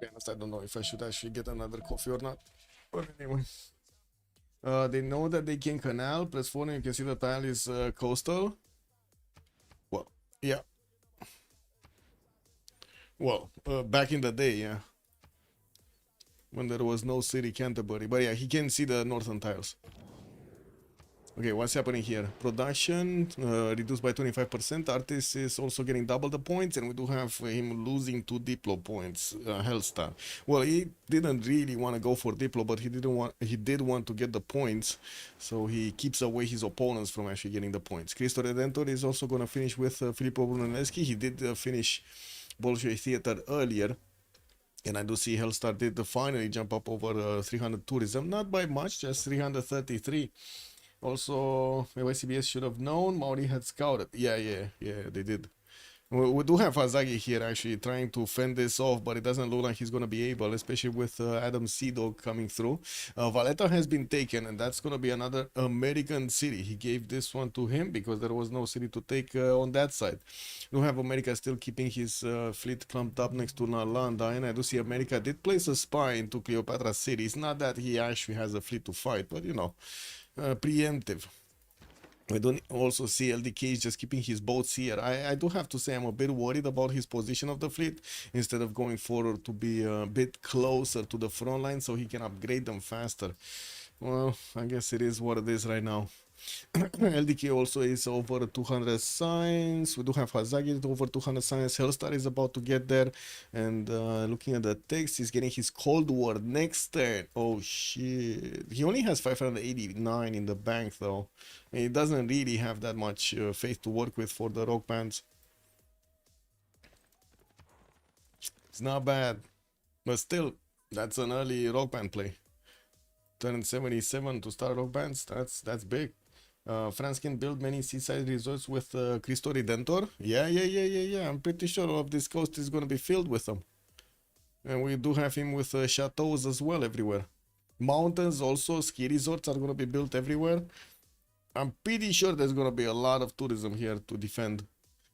be honest, I don't know if I should actually get another coffee or not. But anyway. They know that they can canal. Plus 4, and you can see the tile is coastal. Well, yeah. Well, back in the day, yeah. When there was no city Canterbury. But yeah, he can see the northern tiles. Okay, what's happening here? Production reduced by 25%. Artist is also getting double the points, and we do have him losing 2 Diplo points. Hellstar. Well, he didn't really want to go for Diplo, but he did want to get the points, so he keeps away his opponents from actually getting the points. Cristo Redentor is also going to finish with Filippo Brunelleschi. He did finish Bolshoi Theater earlier. And I do see Hellstar did finally jump up over 300 tourism. Not by much, just 333. Also, YCBS should have known. Maori had scouted. Yeah, they did. We do have Hazagi here actually trying to fend this off, but it doesn't look like he's going to be able, especially with Adam Seadog coming through. Valletta has been taken, and that's going to be another American city. He gave this one to him because there was no city to take on that side. We do have America still keeping his fleet clumped up next to Nalanda, and I do see America did place a spy into Cleopatra City. It's not that he actually has a fleet to fight, but you know, preemptive. I don't also see LDK is just keeping his boats here. I do have to say I'm a bit worried about his position of the fleet instead of going forward to be a bit closer to the front line so he can upgrade them faster. Well, I guess it is what it is right now. LDK also is over 200 signs. We do have Hazagi over 200 signs. Hellstar is about to get there. And looking at the text, he's getting his Cold War next turn. Oh shit. He only has 589 in the bank though. And he doesn't really have that much faith to work with for the rock bands. It's not bad. But still, that's an early rock band play. Turn 77 to start rock bands. That's big. France can build many seaside resorts with Cristo Redentor. Yeah. I'm pretty sure all of this coast is going to be filled with them. And we do have him with chateaus as well everywhere. Mountains also, ski resorts are going to be built everywhere. I'm pretty sure there's going to be a lot of tourism here to defend.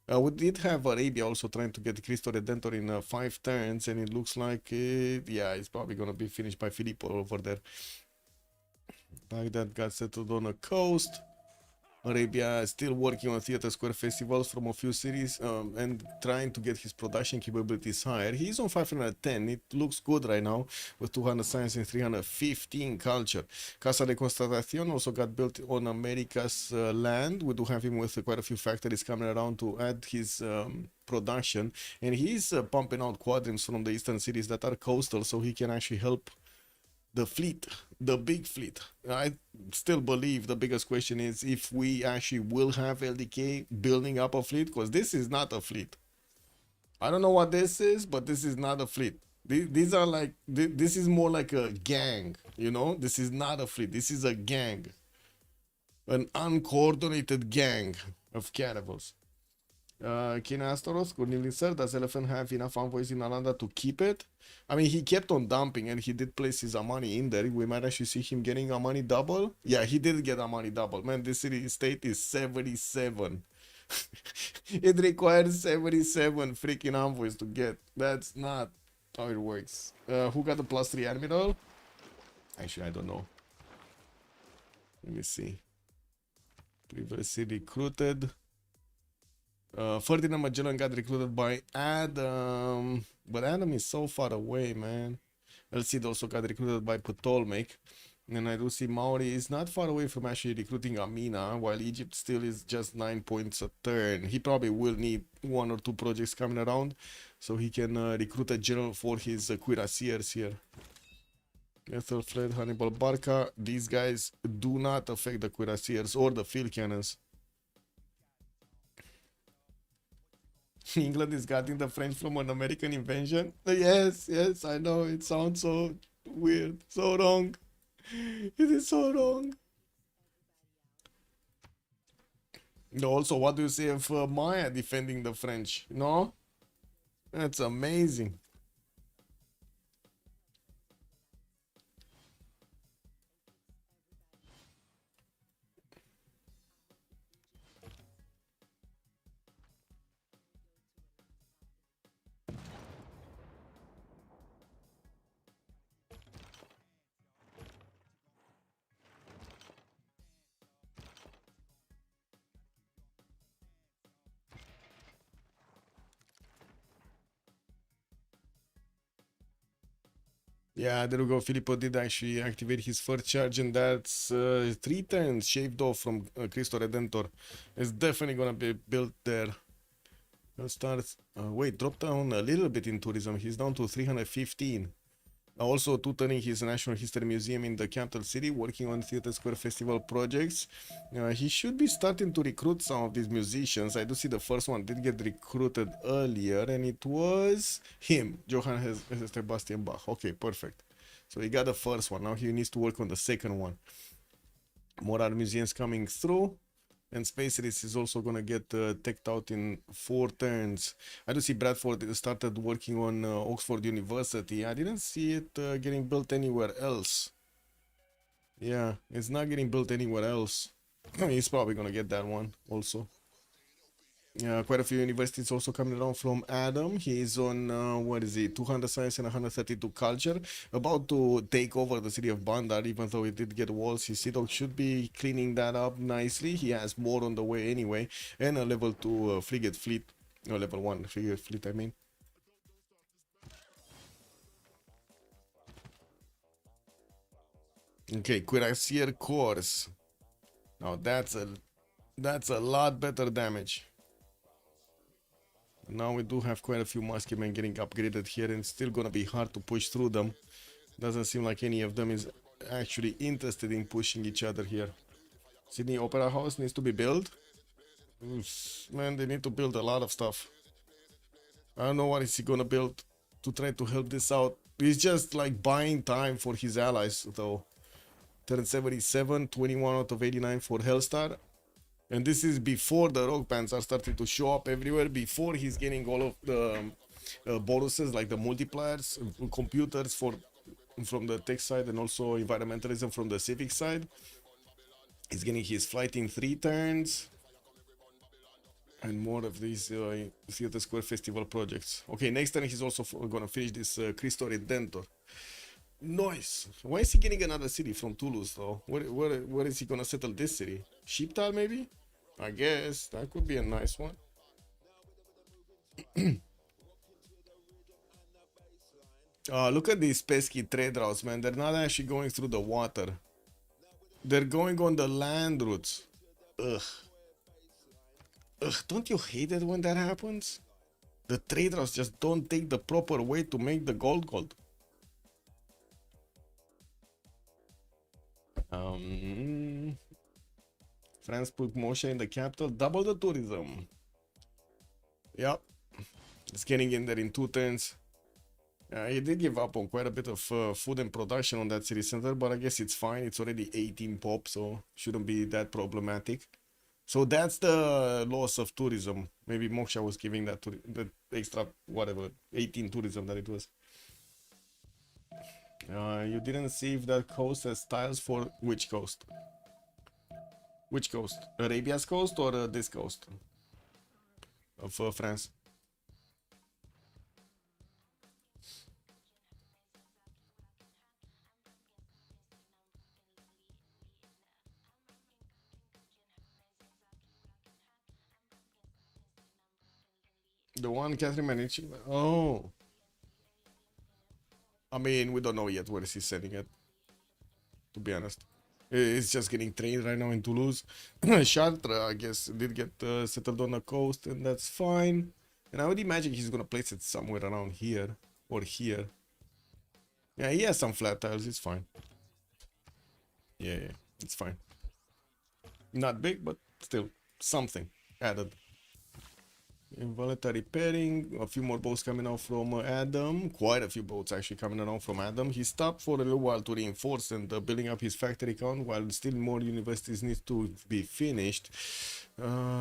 We did have Arabia also trying to get Cristo Redentor in 5 turns, and it looks like, yeah, it's probably going to be finished by Filippo over there. Baghdad got settled on a coast. Arabia is still working on Theater Square festivals from a few cities and trying to get his production capabilities higher. He's on 510. It looks good right now with 200 science and 315 culture. Casa de Constatación also got built on America's land. We do have him with quite a few factories coming around to add his production. And he's pumping out quadrants from the eastern cities that are coastal so he can actually help the fleet, the big fleet. I still believe the biggest question is if we actually will have LDK building up a fleet, because this is not a fleet. I don't know what this is, but this is not a fleet. These are like, this is more like a gang, you know? This is not a fleet. This is a gang. An uncoordinated gang of cannibals. Kina Astoros, good evening, sir. Does Elephant have enough envoys in Alanda to keep it? I mean, he kept on dumping and he did place his Amani in there. We might actually see him getting Amani double. Yeah, he did get Amani double. Man, this city state is 77. It requires 77 freaking envoys to get. That's not how it works. Who got the +3 Admiral? Actually, I don't know. Let me see. Previously recruited. Ferdinand Magellan got recruited by Adam, but Adam is so far away, man. Elcid also got recruited by Ptolemaic, and I do see Maori is not far away from actually recruiting Amina, while Egypt still is just 9 points a turn. He probably will need 1 or 2 projects coming around, so he can recruit a general for his cuirassiers here. Ethelfled, Hannibal Barca, these guys do not affect the cuirassiers or the field cannons. England is getting the French from an American invention. Yes, I know. It sounds so weird. So wrong. It is so wrong. Also, what do you say of Maya defending the French? No? That's amazing. Yeah, there we go. Filippo did actually activate his first charge, and that's 3 turns shaved off from Cristo Redentor. It's definitely gonna be built there. Let's start. Wait, drop down a little bit in tourism. He's down to 315. Also tutoring his National History Museum in the capital city, working on Theatre Square Festival projects. He should be starting to recruit some of these musicians. I do see the first one did get recruited earlier, and it was him, Johann Sebastian Bach. Okay, perfect. So he got the first one. Now he needs to work on the second one. More art museums coming through. And Space Race is also going to get teched out in 4 turns. I do see Bradford started working on Oxford University. I didn't see it getting built anywhere else. Yeah, it's not getting built anywhere else. He's probably going to get that one also. Yeah, quite a few universities also coming around from Adam. He is on, what is it, 200 science and 132 culture. About to take over the city of Bandar, even though it did get walls. His Sidok should be cleaning that up nicely. He has more on the way anyway. And a level 2 frigate fleet. No, level 1 frigate fleet, I mean. Okay, Cuirassier Corps. Now that's a lot better damage. Now we do have quite a few musketmen getting upgraded here, and it's still gonna be hard to push through them. Doesn't seem like any of them is actually interested in pushing each other here. Sydney Opera House needs to be built. Oof, man, they need to build a lot of stuff. I don't know what is he gonna build to try to help this out. He's just like buying time for his allies though. Turn 77, 21 out of 89 for Hellstar. And this is before the rock bands are starting to show up everywhere, before he's getting all of the bonuses like the multipliers, computers from the tech side, and also environmentalism from the civic side. He's getting his flight in 3 turns. And more of these Theatre Square Festival projects. Okay, next turn he's also gonna finish this Cristo Redentor. Nice. Why is he getting another city from Toulouse though? Where is he gonna settle this city? Sheeptal maybe? I guess that could be a nice one. Look at these pesky trade routes, man. They're not actually going through the water. They're going on the land routes. Ugh. Ugh, don't you hate it when that happens? The trade routes just don't take the proper way to make the gold. France put Moshe in the capital, double the tourism. Yep, it's getting in there in 2 turns. He did give up on quite a bit of food and production on that city center, but I guess it's fine. It's already 18 pop, so shouldn't be that problematic. So that's the loss of tourism. Maybe Moksha was giving that to the extra, whatever, 18 tourism that it was. You didn't see if that coast has tiles for which coast? Which coast? Arabia's coast or this coast of France? The one Catherine Medici? Oh. I mean, we don't know yet where he's sending it, to be honest. It's just getting trained right now in Toulouse. Chartres, I guess, did get settled on the coast, and that's fine. And I would imagine he's gonna place it somewhere around here or here. Yeah, he has some flat tiles, it's fine. Yeah, it's fine. Not big, but still something added. Involuntary pairing, a few more boats coming out from Adam, quite a few boats actually coming around from Adam. He stopped for a little while to reinforce and building up his factory count, while still more universities need to be finished.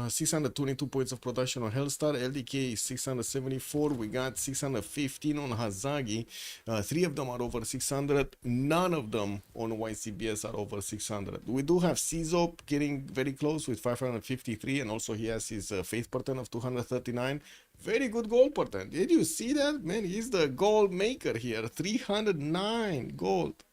622 points of production on Hellstar, LDK 674, we got 615 on Hazagi, 3 of them are over 600, none of them on YCBS are over 600. We do have Czop getting very close with 553, and also he has his faith pattern of 239. Very good gold pattern. Did you see that? Man, he's the gold maker here. 309 gold.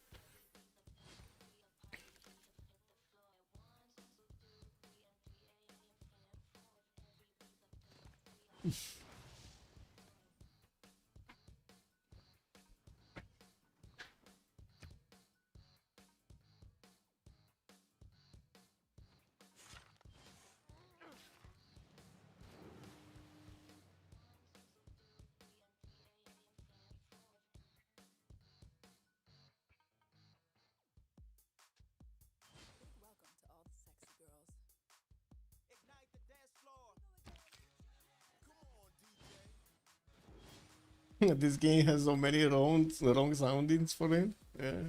This game has so many wrong soundings for it. Yeah,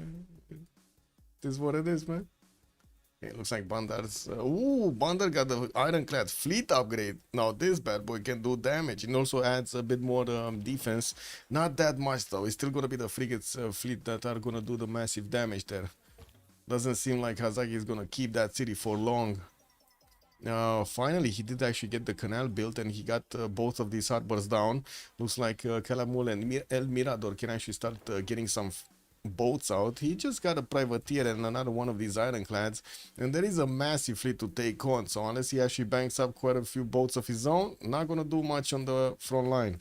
it is what it is, man. It looks like Bandar's. Ooh, Bandar got the Ironclad fleet upgrade. Now this bad boy can do damage. It also adds a bit more defense. Not that much though. It's still gonna be the frigates fleet that are gonna do the massive damage there. Doesn't seem like Hazaki is gonna keep that city for long. Finally, he did actually get the canal built, and he got both of these harbors down. Looks like Calamul and El Mirador can actually start getting some boats out. He just got a privateer and another one of these ironclads, and there is a massive fleet to take on. So unless he actually banks up quite a few boats of his own, not gonna do much on the front line.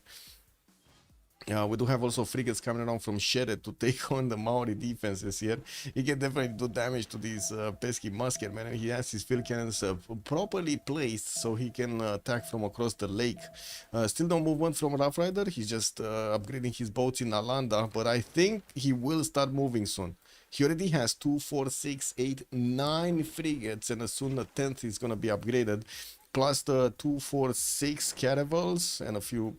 We do have also frigates coming around from Shere to take on the Maori defenses here. He can definitely do damage to these pesky musket men, and he has his field cannons properly placed so he can attack from across the lake. Still no movement from Rough Rider. He's just upgrading his boats in Alanda, but I think he will start moving soon. He already has 2, 4, 6, 8, 9 frigates, and as soon the 10th is going to be upgraded, plus the 2, 4, 6 caravels and a few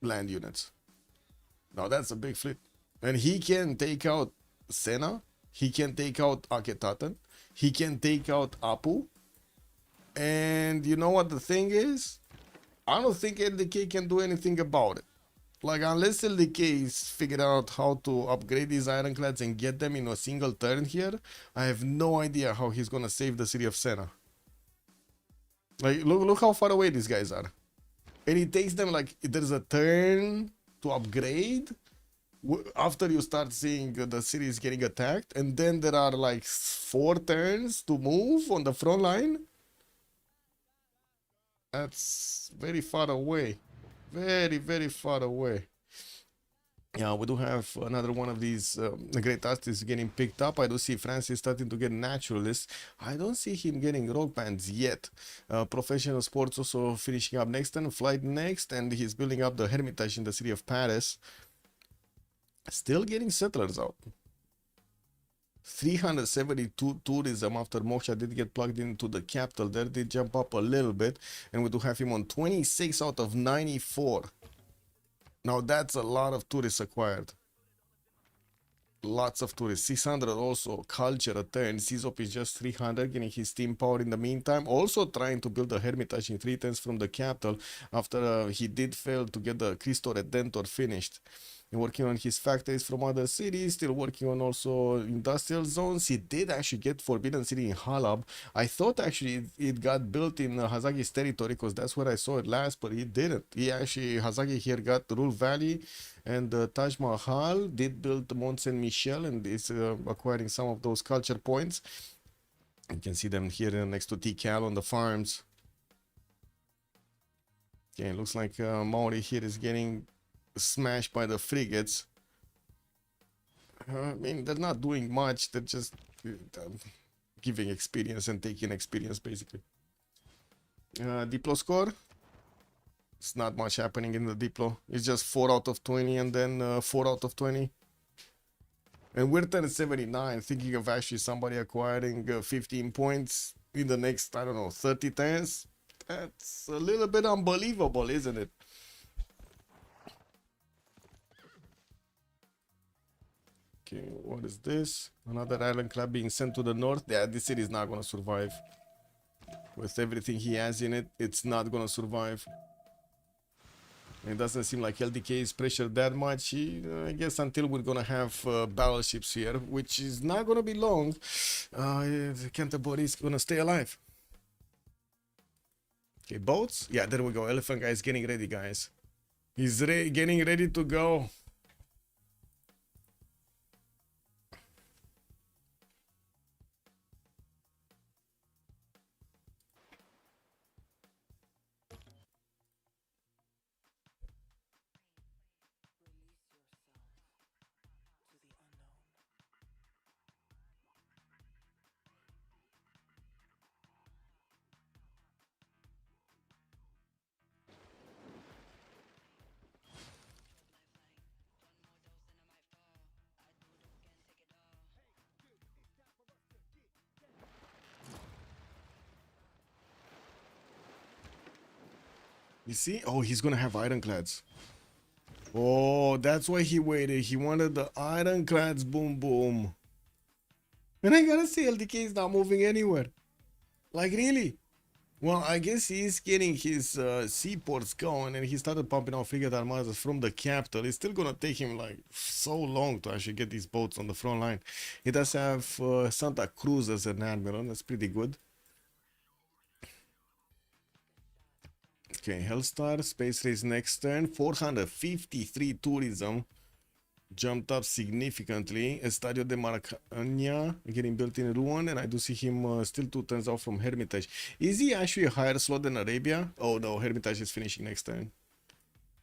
land units. Now that's a big fleet. And he can take out Sena. He can take out Aketaten. He can take out Apu. And you know what the thing is? I don't think LDK can do anything about it. Like, unless LDK is figured out how to upgrade these ironclads and get them in a single turn here, I have no idea how he's gonna save the city of Sena. Like, look how far away these guys are. And it takes them, like, there's a turn to upgrade after you start seeing the cities getting attacked, and then there are like 4 turns to move on the front line. That's very far away, very far away. Yeah, we do have another one of these great artists getting picked up. I do see Francis starting to get naturalists. I don't see him getting rock bands yet. Professional sports also finishing up next and flight next, and he's building up the Hermitage in the city of Paris. Still getting settlers out. 372 tourism after Moksha did get plugged into the capital. There did jump up a little bit, and we do have him on 26 out of 94. Now that's a lot of tourists acquired. Lots of tourists. 600 also. Culture a turn. Sizop is just 300, getting his team power in the meantime. Also trying to build a Hermitage in 3 turns from the capital after he did fail to get the Cristo Redentor finished. Working on his factories from other cities, still working on also industrial zones. He did actually get Forbidden City in Halab. I thought actually it got built in Hazaki's territory because that's where I saw it last, but it didn't. He actually, Hazaki here got Rule Valley and Taj Mahal, did build Mont Saint Michel, and is acquiring some of those culture points. You can see them here next to Tikal on the farms. Okay, it looks like Maori here is getting smashed by the frigates. I mean, they're not doing much. They're just giving experience and taking experience, basically. Diplo score. It's not much happening in the Diplo. It's just 4 out of 20 and then 4 out of 20. And we're 1079, thinking of actually somebody acquiring 15 points in the next, I don't know, 30 turns. That's a little bit unbelievable, isn't it? Okay, what is this? Another island club being sent to the north. Yeah, this city is not going to survive. With everything he has in it, it's not going to survive. It doesn't seem like LDK is pressured that much. I guess until we're going to have battleships here, which is not going to be long, Canterbury is going to stay alive. Okay, boats. Yeah, there we go. Elephant guy is getting ready, guys. He's getting ready to go. You see? Oh, he's gonna have ironclads. Oh, that's why he waited. He wanted the ironclads. Boom, boom. And I gotta say, LDK is not moving anywhere. Like, really? Well, I guess he's getting his seaports going, and he started pumping out frigate armadas from the capital. It's still gonna take him like so long to actually get these boats on the front line. He does have Santa Cruz as an admiral. That's pretty good. Okay, Hellstar, Space Race next turn. 453 tourism. Jumped up significantly. Estadio de Maracanã getting built in Ruan, and I do see him still 2 turns out from Hermitage. Is he actually a higher slot than Arabia? Oh no, Hermitage is finishing next turn.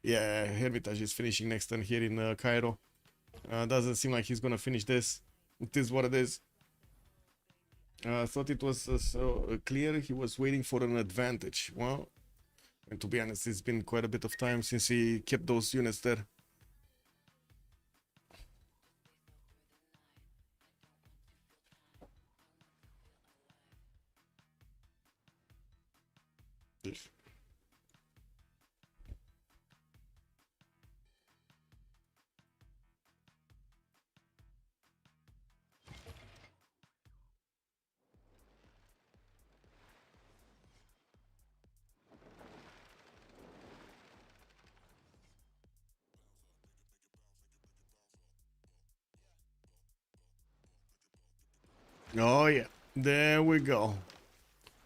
Yeah, Hermitage is finishing next turn here in Cairo. Doesn't seem like he's gonna finish this. It is what it is. Thought it was so clear he was waiting for an advantage. Well, and to be honest, it's been quite a bit of time since he kept those units there. Oh yeah, there we go.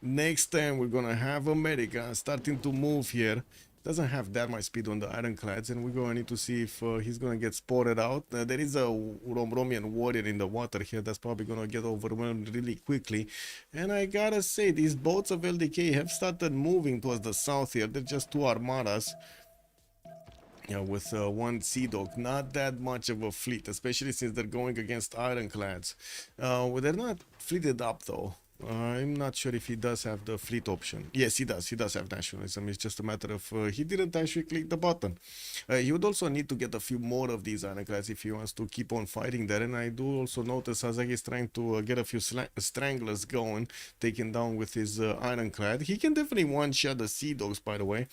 Next time we're gonna have America starting to move here. Doesn't have that much speed on the ironclads, and we're gonna need to see if he's gonna get spotted out. There is a Romian warrior in the water here that's probably gonna get overwhelmed really quickly. And I gotta say, these boats of LDK have started moving towards the south here. They're just 2 armadas. Yeah, with 1 Sea Dog, not that much of a fleet, especially since they're going against ironclads. Well, they're not fleeted up though. I'm not sure if he does have the fleet option. Yes, he does. He does have nationalism. It's just a matter of he didn't actually click the button. He would also need to get a few more of these ironclads if he wants to keep on fighting there. And I do also notice Sasaki is trying to get a few stranglers going, taken down with his ironclad. He can definitely one-shot the Sea Dogs, by the way.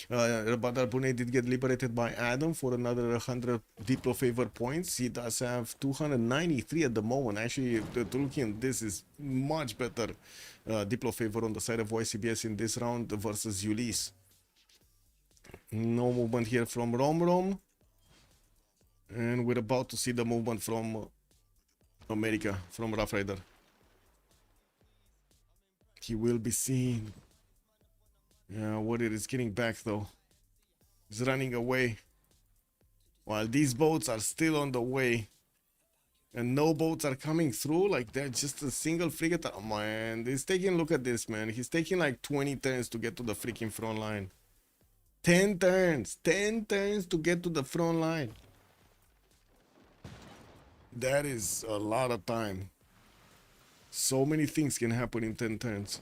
Badar Brunei did get liberated by Adam for another 100 Diplo favor points. He does have 293 at the moment. Actually, looking, this is much better Diplo favor on the side of YCBS in this round versus Ulyss. No movement here from Rom. And we're about to see the movement from America, from Rough Rider. He will be seen. Yeah, Warrior is getting back though. He's running away. While these boats are still on the way. And no boats are coming through, like they're just a single frigate. Oh man, he's taking a look at this, man. He's taking like 20 turns to get to the freaking front line. 10 turns to get to the front line. That is a lot of time. So many things can happen in 10 turns.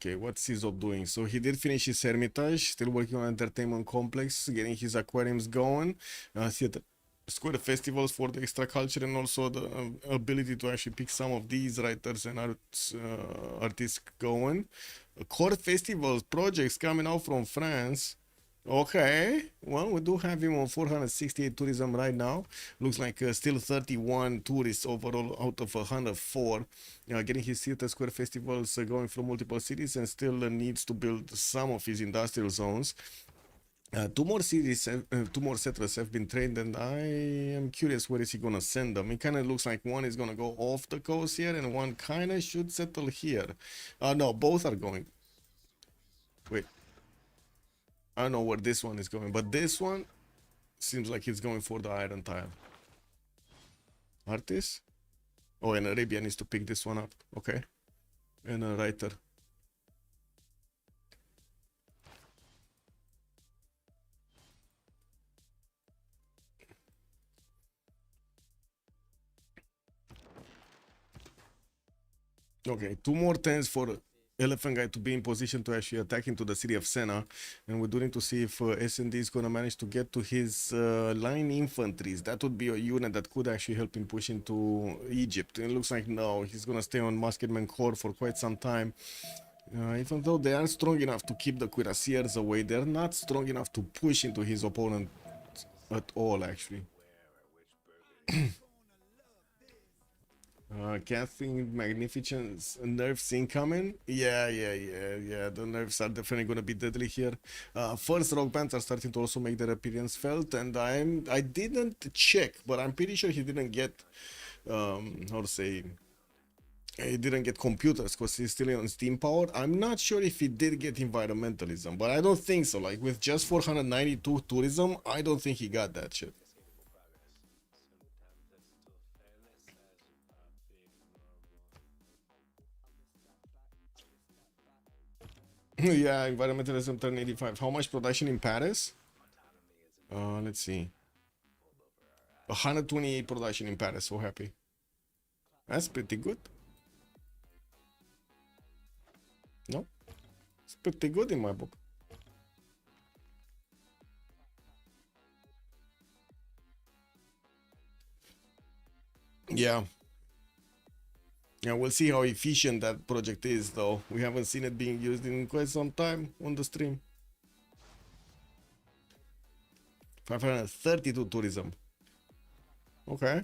Okay, what's Sizop doing? So he did finish his Hermitage, still working on Entertainment Complex, getting his aquariums going. Theater Square festivals for the extra culture, and also the ability to actually pick some of these writers and artists going. Court festivals projects coming out from France. Okay, well, we do have him on 468 tourism right now. Looks like still 31 tourists overall out of 104. Getting his theater square festivals going from multiple cities, and still needs to build some of his industrial zones. 2 more cities, 2 more settlers have been trained, and I am curious where is he gonna send them. It kind of looks like one is gonna go off the coast here, and one kind of should settle here. No, both are going. Wait. I don't know where this one is going, but this one seems like it's going for the iron tile. Artist? Oh, and Arabia needs to pick this one up. Okay. And a writer. Okay, 2 more turns for Elephant Guy to be in position to actually attack into the city of Sena, and we're doing to see if S&D is going to manage to get to his line infantries. That would be a unit that could actually help him push into Egypt. And it looks like no, he's going to stay on Musketman Corps for quite some time. Even though they are strong enough to keep the cuirassiers away, they're not strong enough to push into his opponent at all, actually. Catherine Magnificent's nerfs incoming. Yeah. The nerfs are definitely gonna be deadly here. First, rock bands are starting to also make their appearance felt, and I didn't check, but I'm pretty sure he didn't get how to say. He didn't get computers because he's still on Steam powered. I'm not sure if he did get environmentalism, but I don't think so. Like with just 492 tourism, I don't think he got that shit. Yeah, environmentalism turned 85. How much production in Paris? Let's see. 128 production in Paris. So happy. That's pretty good. No? It's pretty good in my book. Yeah. Yeah, we'll see how efficient that project is, though. We haven't seen it being used in quite some time on the stream. 532 tourism. Okay.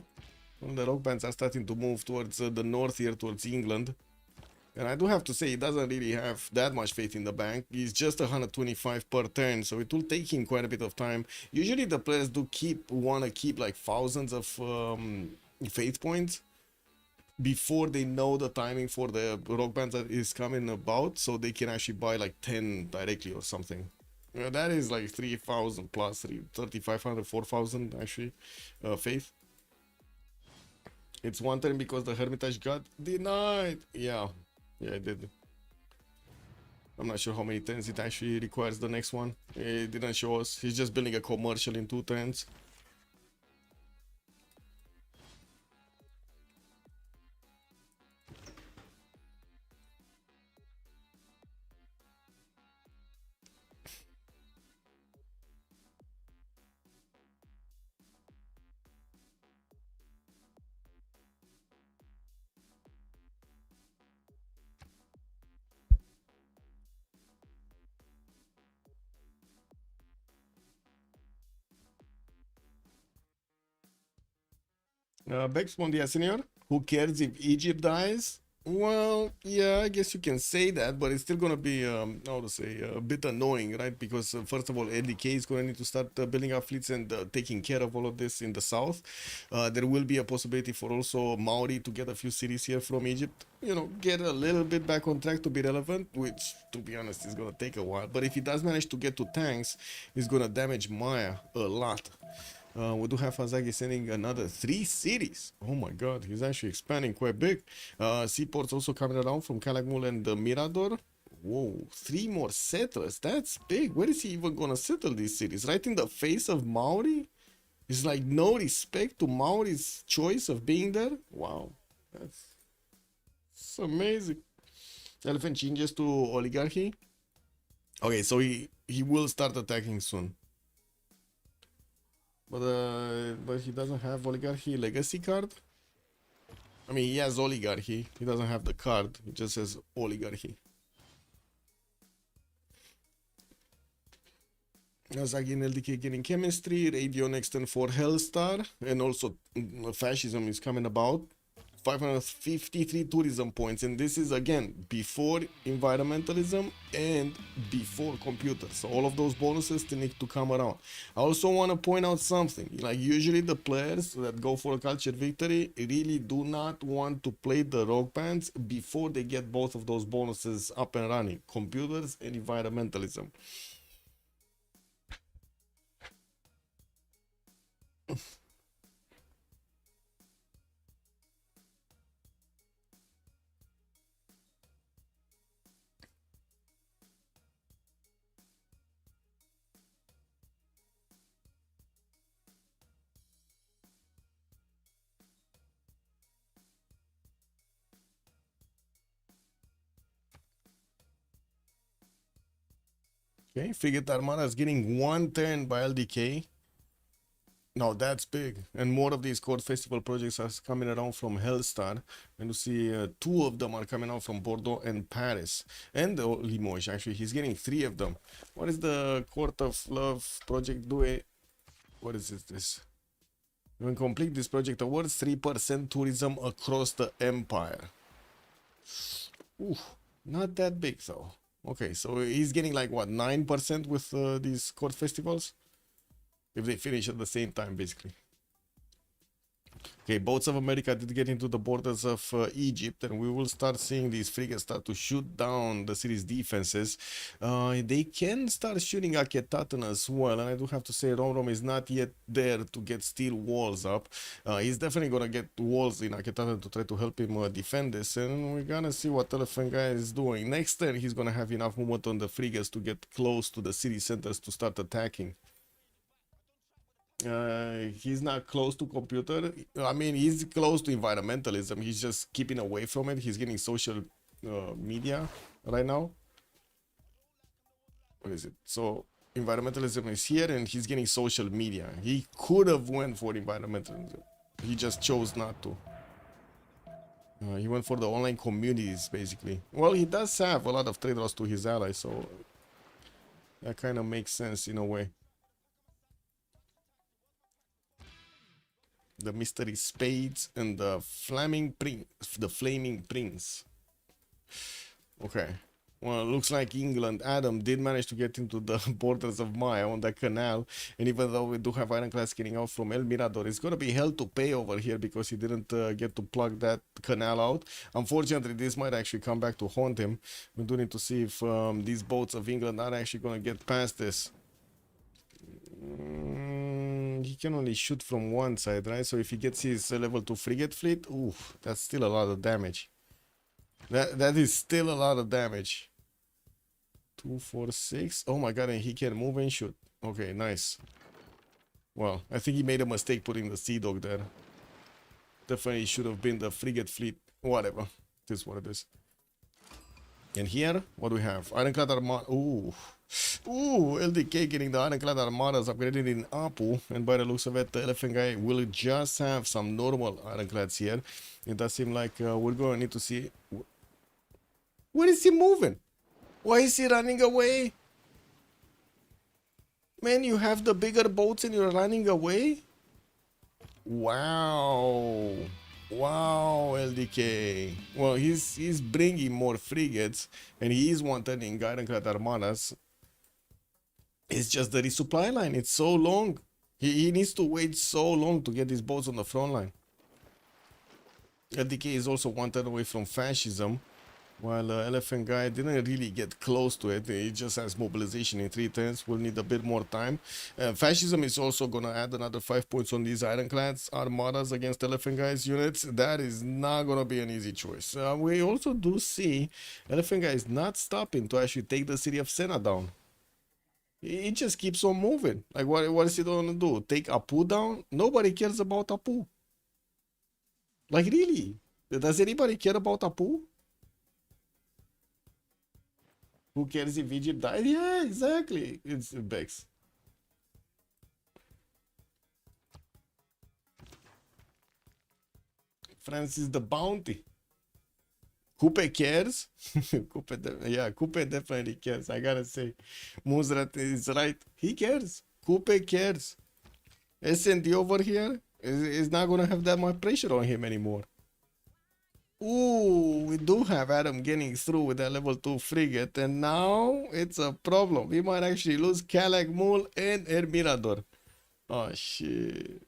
Well, the rock bands are starting to move towards the north here, towards England. And I do have to say, he doesn't really have that much faith in the bank. He's just 125 per turn, so it will take him quite a bit of time. Usually the players do want to keep like thousands of faith points before they know the timing for the rock band that is coming about, so they can actually buy like 10 directly or something. That is like 3,000 plus 3,500, 4,000 actually faith. It's one turn because the Hermitage got denied. Yeah, it did. I'm not sure how many turns it actually requires the next one. It didn't show us. He's just building a commercial in 2 turns. Bex Mondia Senior, who cares if Egypt dies? Well, yeah, I guess you can say that, but it's still gonna be, how to say, a bit annoying, right? Because first of all, LDK is gonna need to start building up fleets and taking care of all of this in the south. There will be a possibility for also Maori to get a few cities here from Egypt. You know, get a little bit back on track to be relevant, which, to be honest, is gonna take a while. But if he does manage to get to tanks, he's gonna damage Maya a lot. We do have Azagi sending another 3 cities. Oh my god, he's actually expanding quite big. Seaports also coming around from Calakmul and Mirador. Whoa, 3 more settlers. That's big. Where is he even gonna settle these cities? Right in the face of Maori? It's like no respect to Maori's choice of being there. Wow, that's amazing. Elephant changes to oligarchy. Okay, so he will start attacking soon. But he doesn't have oligarchy legacy card. I mean, he has oligarchy. He doesn't have the card. He just says oligarchy. Azagi and LDK getting chemistry. Radio next turn for Hellstar, and also fascism is coming about. 553 tourism points, and this is again before environmentalism and before computers, so all of those bonuses still need to come around. I also want to point out something, like usually the players that go for a culture victory really do not want to play the rock bands before they get both of those bonuses up and running, computers and environmentalism. Okay, Frigate Armada is getting 1 turn by LDK. No, that's big. And more of these court festival projects are coming around from Hellstar. And you see two of them are coming out from Bordeaux and Paris. And Limoges, actually. He's getting three of them. What is the Court of Love project doing? What is this? When complete this project awards 3% tourism across the empire. Ooh, not that big though. Okay, so he's getting like what, 9% with these court festivals? If they finish at the same time, basically. Okay, boats of America did get into the borders of Egypt, and we will start seeing these frigates start to shoot down the city's defenses. They can start shooting Akhetaten as well, and I do have to say Rom is not yet there to get steel walls up. He's definitely gonna get walls in Akhetaten to try to help him defend this, and we're gonna see what Elephant Guy is doing. Next turn, he's gonna have enough movement on the frigates to get close to the city centers to start attacking. He's not close to computer. I mean, he's close to environmentalism. He's just keeping away from it. He's getting social media right now. What is it? So environmentalism is here, and he's getting social media. He could have went for environmentalism. He just chose not to. He went for the online communities, basically. Well, he does have a lot of trade routes to his allies, so that kind of makes sense in a way. The mystery spades and the flaming flaming prince. Okay, well, it looks like England, Adam, did manage to get into the borders of Maya on the canal, and even though we do have ironclads getting out from El Mirador, it's gonna be hell to pay over here because he didn't get to plug that canal out. Unfortunately, this might actually come back to haunt him. We do need to see if these boats of England are actually gonna get past this. He can only shoot from one side, right? So if he gets his level 2 frigate fleet, oof, that's still a lot of damage. That is still a lot of damage. 2, 4, 6. Oh my god, and he can move and shoot. Okay, nice. Well, I think he made a mistake putting the Sea Dog there. Definitely should have been the frigate fleet. Whatever. It is what it is. And here, what do we have? Ironclad Armada. Ooh. Ooh, LDK getting the Ironclad Armadas upgraded in Apu. And by the looks of it, the Elephant Guy will just have some normal Ironclads here. It does seem like we're going to need to see... Where is he moving? Why is he running away? Man, you have the bigger boats and you're running away? Wow. Wow, LDK. Well, he's bringing more frigates, and he is wanted in Ironclad Armadas. It's just the resupply line. It's so long. He needs to wait so long to get his boats on the front line. LDK is also wanted away from fascism, while Elephant Guy didn't really get close to it. He just has mobilization in 3 turns. We'll need a bit more time. Fascism is also going to add another 5 points on these Ironclads Armadas against Elephant Guy's units. That is not going to be an easy choice. We also do see Elephant Guy is not stopping to actually take the city of Senna down. He just keeps on moving. Like, what is he going to do? Take Apu down? Nobody cares about Apu. Like, really? Does anybody care about Apu? Who cares if Egypt died? Yeah, exactly. It's Bex. Francis the Bounty. Coupe cares. Coupe definitely cares. I gotta say, Muzrat is right. He cares. Coupe cares. SND over here is not gonna have that much pressure on him anymore. Ooh, we do have Adam getting through with that level 2 frigate, and now it's a problem. We might actually lose Kalak Mul and El Mirador. Oh shit.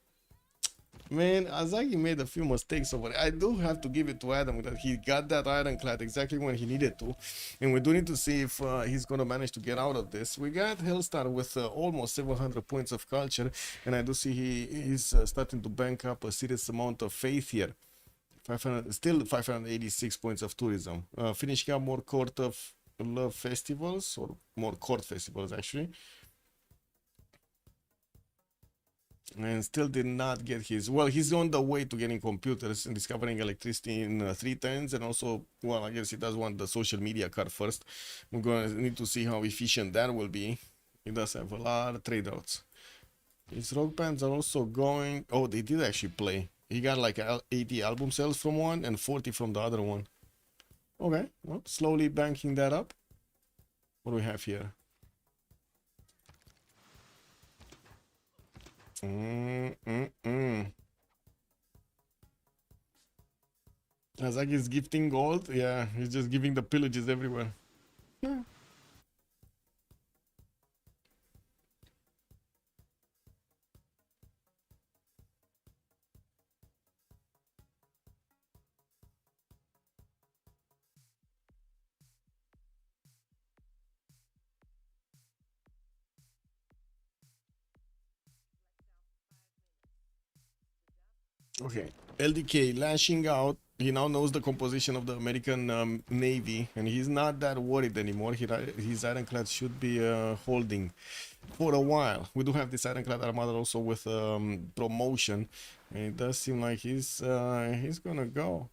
Man, Azagi made a few mistakes over it. I do have to give it to Adam that he got that ironclad exactly when he needed to. And we do need to see if he's going to manage to get out of this. We got Hellstar with almost 700 points of culture. And I do see he's starting to bank up a serious amount of faith here. Still 586 points of tourism. Finishing up more court of love festivals, or more court festivals actually. And still did not get his... Well, he's on the way to getting computers and discovering electricity in 3 turns. And also, well, I guess he does want the social media card first. We're going to need to see how efficient that will be. He does have a lot of trade routes. His rock bands are also going. Oh, they did actually play. He got like 80 album sales from one and 40 from the other one. Okay, well, slowly banking that up. What do we have here? Kazak is gifting gold. Yeah, he's just giving the pillages everywhere. Yeah. Okay, LDK lashing out. He now knows the composition of the American Navy, and he's not that worried anymore. His ironclad should be holding for a while. We do have this ironclad armada also with promotion, and it does seem like he's gonna go.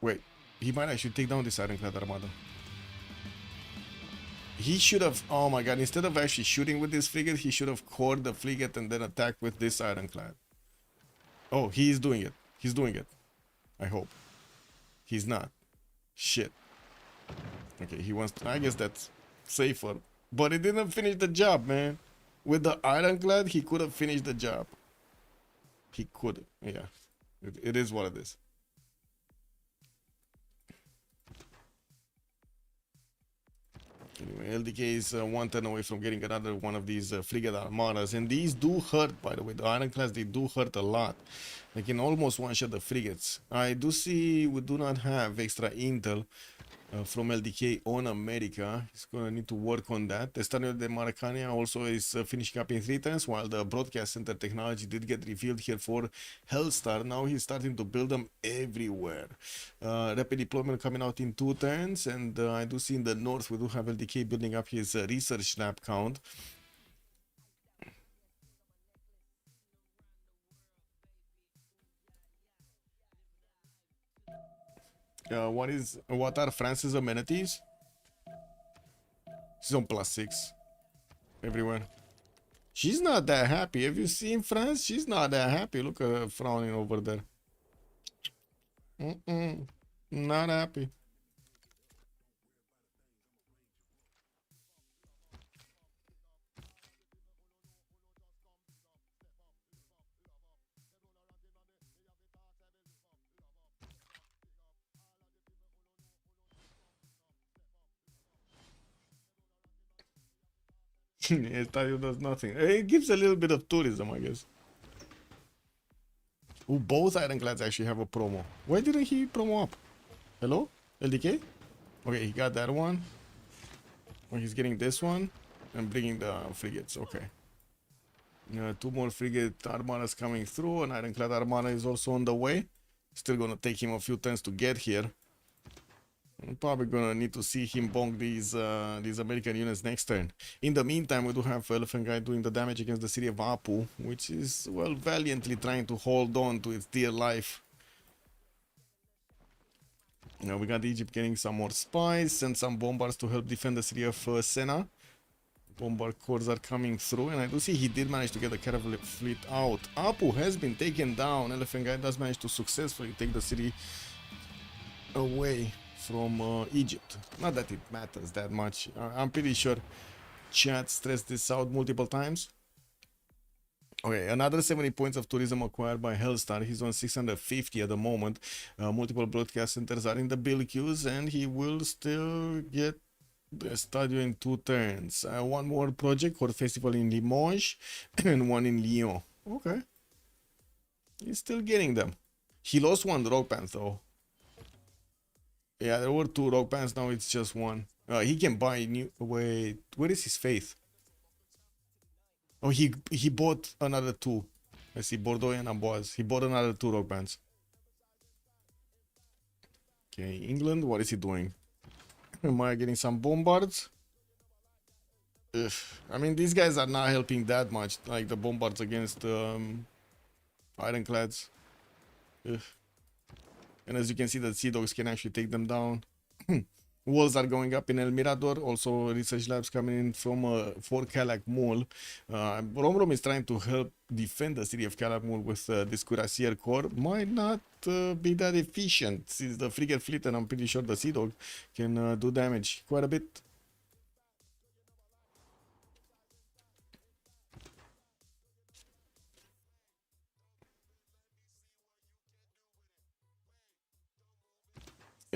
Wait, he might actually take down this ironclad armada. He should have, oh my god, instead of actually shooting with this frigate, he should have cored the frigate and then attacked with this ironclad. Oh, he's doing it. He's doing it. I hope. He's not. Shit. Okay, he wants to, I guess that's safer. But it didn't finish the job, man. With the ironclad, he could have finished the job. He could, yeah. It is what it is. Anyway, LDK is 1 turn away from getting another one of these frigate armadas, and these do hurt, by the way. The ironclads, they do hurt a lot. They can almost one-shot the frigates. I do see we do not have extra intel from LDK on America. He's gonna need to work on that. Estadio de Maracania also is finishing up in 3 turns, while the broadcast center technology did get revealed here for Hellstar. Now he's starting to build them everywhere. Rapid deployment coming out in 2 turns, and I do see in the north we do have LDK building up his research lab count. What are France's amenities? She's on +6 everywhere. She's not that happy. Have you seen France? She's not that happy. Look at her frowning over there. Not happy. Estadio does nothing. It gives a little bit of tourism, I guess. Ooh, both ironclads actually have a promo. Why didn't he promo up? Hello? LDK? Okay, he got that one. Oh, he's getting this one and bringing the frigates. Okay. 2 more frigate armadas coming through. An ironclad armada is also on the way. Still gonna take him a few turns to get here. I'm probably gonna need to see him bonk these American units next turn. In the meantime, we do have Elephant Guy doing the damage against the city of Apu, which is, well, valiantly trying to hold on to its dear life. Now we got Egypt getting some more spies, send some bombards to help defend the city of Sena. Bombard corps are coming through, and I do see he did manage to get the caravel fleet out. Apu has been taken down. Elephant Guy does manage to successfully take the city away from Egypt. Not that it matters that much. I'm pretty sure chat stressed this out multiple times. Okay, another 70 points of tourism acquired by Hellstar. He's on 650 at the moment. Multiple broadcast centers are in the bill queues, and he will still get the Stadio in 2 turns. One more project called Festival in Limoges and one in Lyon. Okay. He's still getting them. He lost 1 rock band though. Yeah, there were 2 rock bands, now it's just 1. He can buy new. Wait, where is his faith? Oh, he bought another 2. I see Bordeaux and Amboise. He bought another 2 rock bands. Okay, England, what is he doing? Am I getting some bombards? Ugh. I mean, these guys are not helping that much, like the bombards against ironclads. Ugh. And as you can see, the Sea Dogs can actually take them down. Walls are going up in El Mirador. Also, research labs coming in from Fort Calac Mall. Rom is trying to help defend the city of Calac Mall with this Cuirassier Corps. Might not be that efficient since the frigate fleet, and I'm pretty sure the Sea Dog can do damage quite a bit.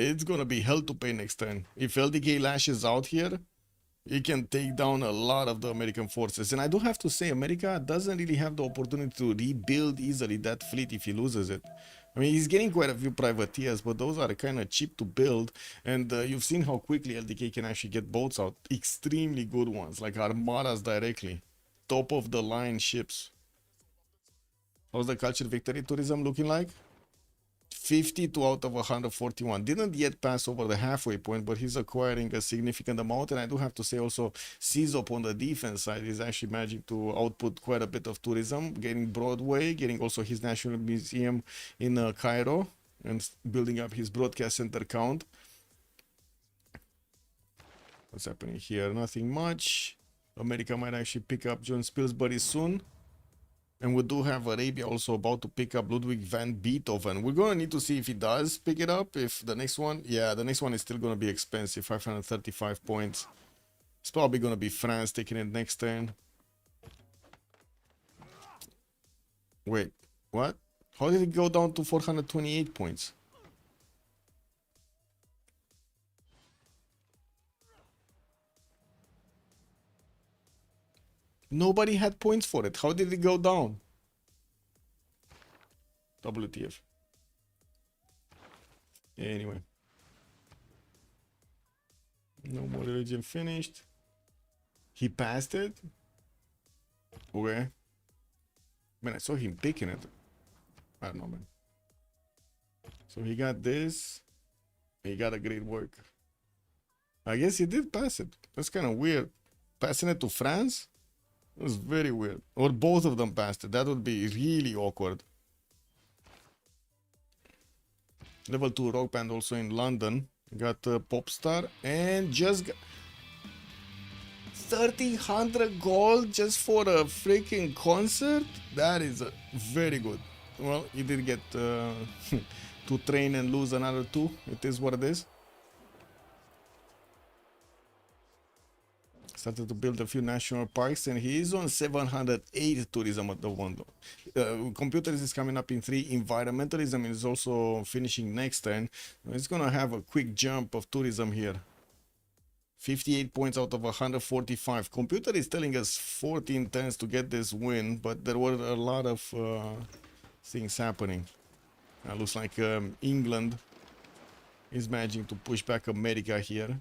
It's gonna be hell to pay next turn. If LDK lashes out here, he can take down a lot of the American forces. And I do have to say, America doesn't really have the opportunity to rebuild easily that fleet if he loses it. I mean, he's getting quite a few privateers, but those are kind of cheap to build. And you've seen how quickly LDK can actually get boats out. Extremely good ones, like armadas directly. Top of the line ships. How's the culture victory tourism looking like? 52 out of 141. Didn't yet pass over the halfway point, but he's acquiring a significant amount. And I do have to say also, CZOP on the defense side is actually managing to output quite a bit of tourism, getting Broadway, getting also his National Museum in Cairo, and building up his broadcast center count. What's happening here? Nothing much. America might actually pick up John Spilsbury soon. And we do have Arabia also about to pick up Ludwig van Beethoven. We're going to need to see if he does pick it up. If the next one, yeah, the next one is still going to be expensive, 535 points. It's probably going to be France taking it next turn. Wait, what? How did it go down to 428 points? Nobody had points for it. How did it go down? WTF. Anyway. No more religion finished. He passed it? Okay. Man, I saw him picking it. I don't know, man. So he got this. He got a great work. I guess he did pass it. That's kind of weird. Passing it to France? It was very weird. Or both of them passed it. That would be really awkward. Level 2 rock band also in London. Got Popstar and just got 3,000 gold just for a freaking concert? That is very good. Well, he did get to train and lose another 2. It is what it is. Started to build a few national parks, and he is on 708 tourism at the moment. Computers is coming up in 3. Environmentalism is also finishing next turn. It's gonna have a quick jump of tourism here. 58 points out of 145. Computer is telling us 14 turns to get this win, but there were a lot of things happening. Looks like England is managing to push back America here.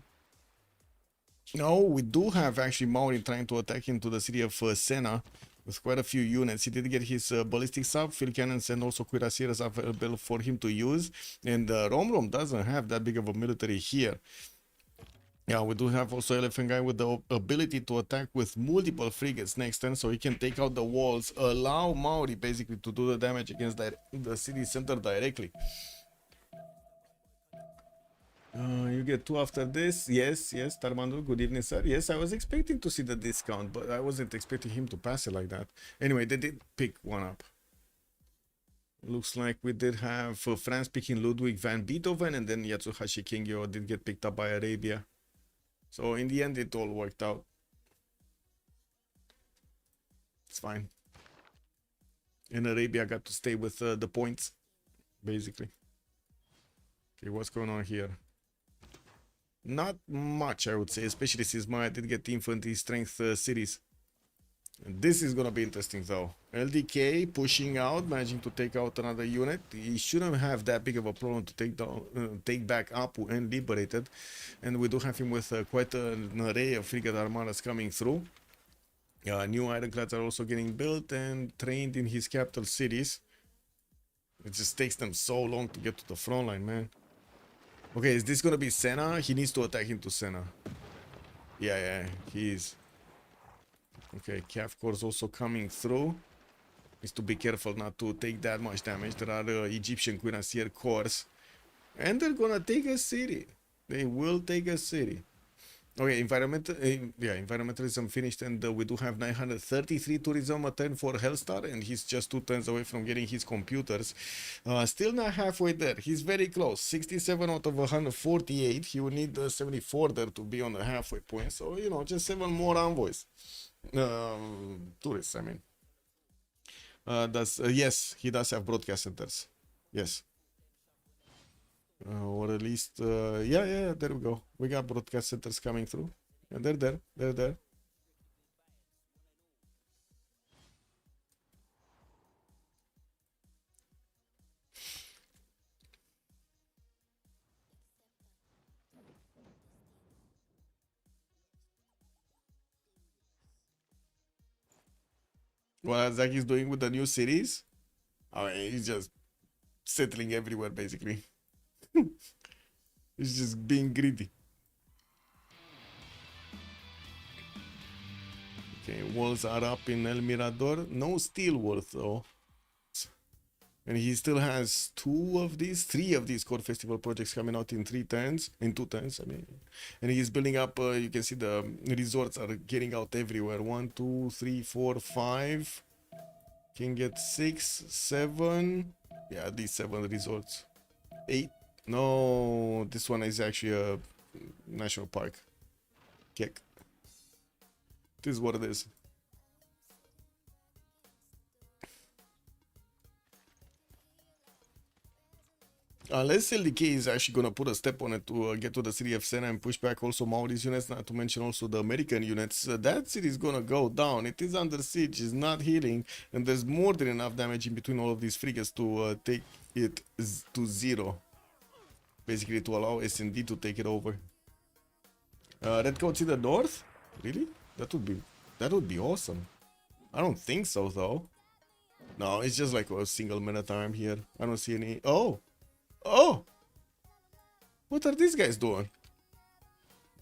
No, we do have actually Maori trying to attack into the city of Senna with quite a few units. He did get his ballistic sub, field cannons, and also cuirassiers available for him to use. And Rom doesn't have that big of a military here. Yeah, we do have also Elephant Guy with the ability to attack with multiple frigates next turn, so he can take out the walls, allow Maori basically to do the damage against the city center directly. You get 2 after this. Yes, Tarmando, good evening, sir. Yes, I was expecting to see the discount, but I wasn't expecting him to pass it like that. Anyway, they did pick one up. Looks like we did have France picking Ludwig van Beethoven, and then Yatsuhashi Kingyo did get picked up by Arabia. So in the end, it all worked out. It's fine. And Arabia got to stay with the points, basically. Okay, what's going on here? Not much, I would say, especially since Maya did get infantry strength cities. And this is gonna be interesting though. LDK pushing out, managing to take out another unit. He shouldn't have that big of a problem to take down, take back Apu and liberated. And we do have him with quite an array of frigate armadas coming through. New ironclads are also getting built and trained in his capital cities. It just takes them so long to get to the front line, man. Okay, is this gonna be Senna? He needs to attack into Senna. Yeah, he is. Okay, Cav Corps also coming through. Needs to be careful not to take that much damage. There are Egyptian Cuirassier Corps. And they're gonna take a city. They will take a city. Okay, environmentalism finished, and we do have 933 tourism a turn for Hellstar, and he's just 2 turns away from getting his computers. Still not halfway there. He's very close. 67 out of 148. He will need 74 there to be on the halfway point. So, you know, just 7 more envoys. Tourists, I mean. Yes, he does have broadcast centers. Yes. Or at least, yeah, there we go. We got broadcast centers coming through. And they're there. What Zaki's doing with the new cities? I mean, he's just settling everywhere, basically. He's just being greedy. Okay, walls are up in El Mirador. No steel worth, though. And he still has 3 of these core festival projects coming out in 2 turns, I mean. And he's building up, you can see the resorts are getting out everywhere. 1, 2, 3, 4, 5. Can get 6, 7. Yeah, these 7 resorts. 8. No, this one is actually a national park. Kick. This is what it is. Unless LDK is actually gonna put a step on it to get to the city of Sena and push back also Maori's units, not to mention also the American units, that city is gonna go down. It is under siege, it's not healing, and there's more than enough damage in between all of these frigates to take it to 0. Basically to allow S&D to take it over. Redcoats in the north? Really? That would be awesome. I don't think so though. No, it's just like a single man at a time here. I don't see any. Oh! What are these guys doing?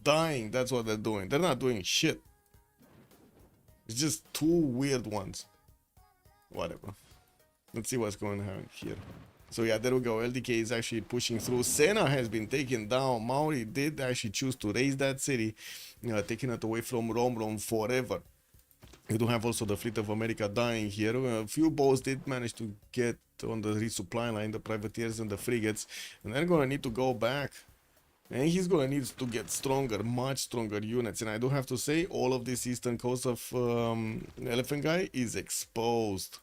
Dying, that's what they're doing. They're not doing shit. It's just 2 weird ones. Whatever. Let's see what's going on here. So yeah, there we go. LDK is actually pushing through. Sena has been taken down. Maori did actually choose to raise that city, taking it away from Rom forever. You do have also the Fleet of America dying here. A few boats did manage to get on the resupply line, the privateers and the frigates, and they're gonna need to go back. And he's gonna need to get stronger, much stronger units. And I do have to say, all of this eastern coast of Elephant Guy is exposed.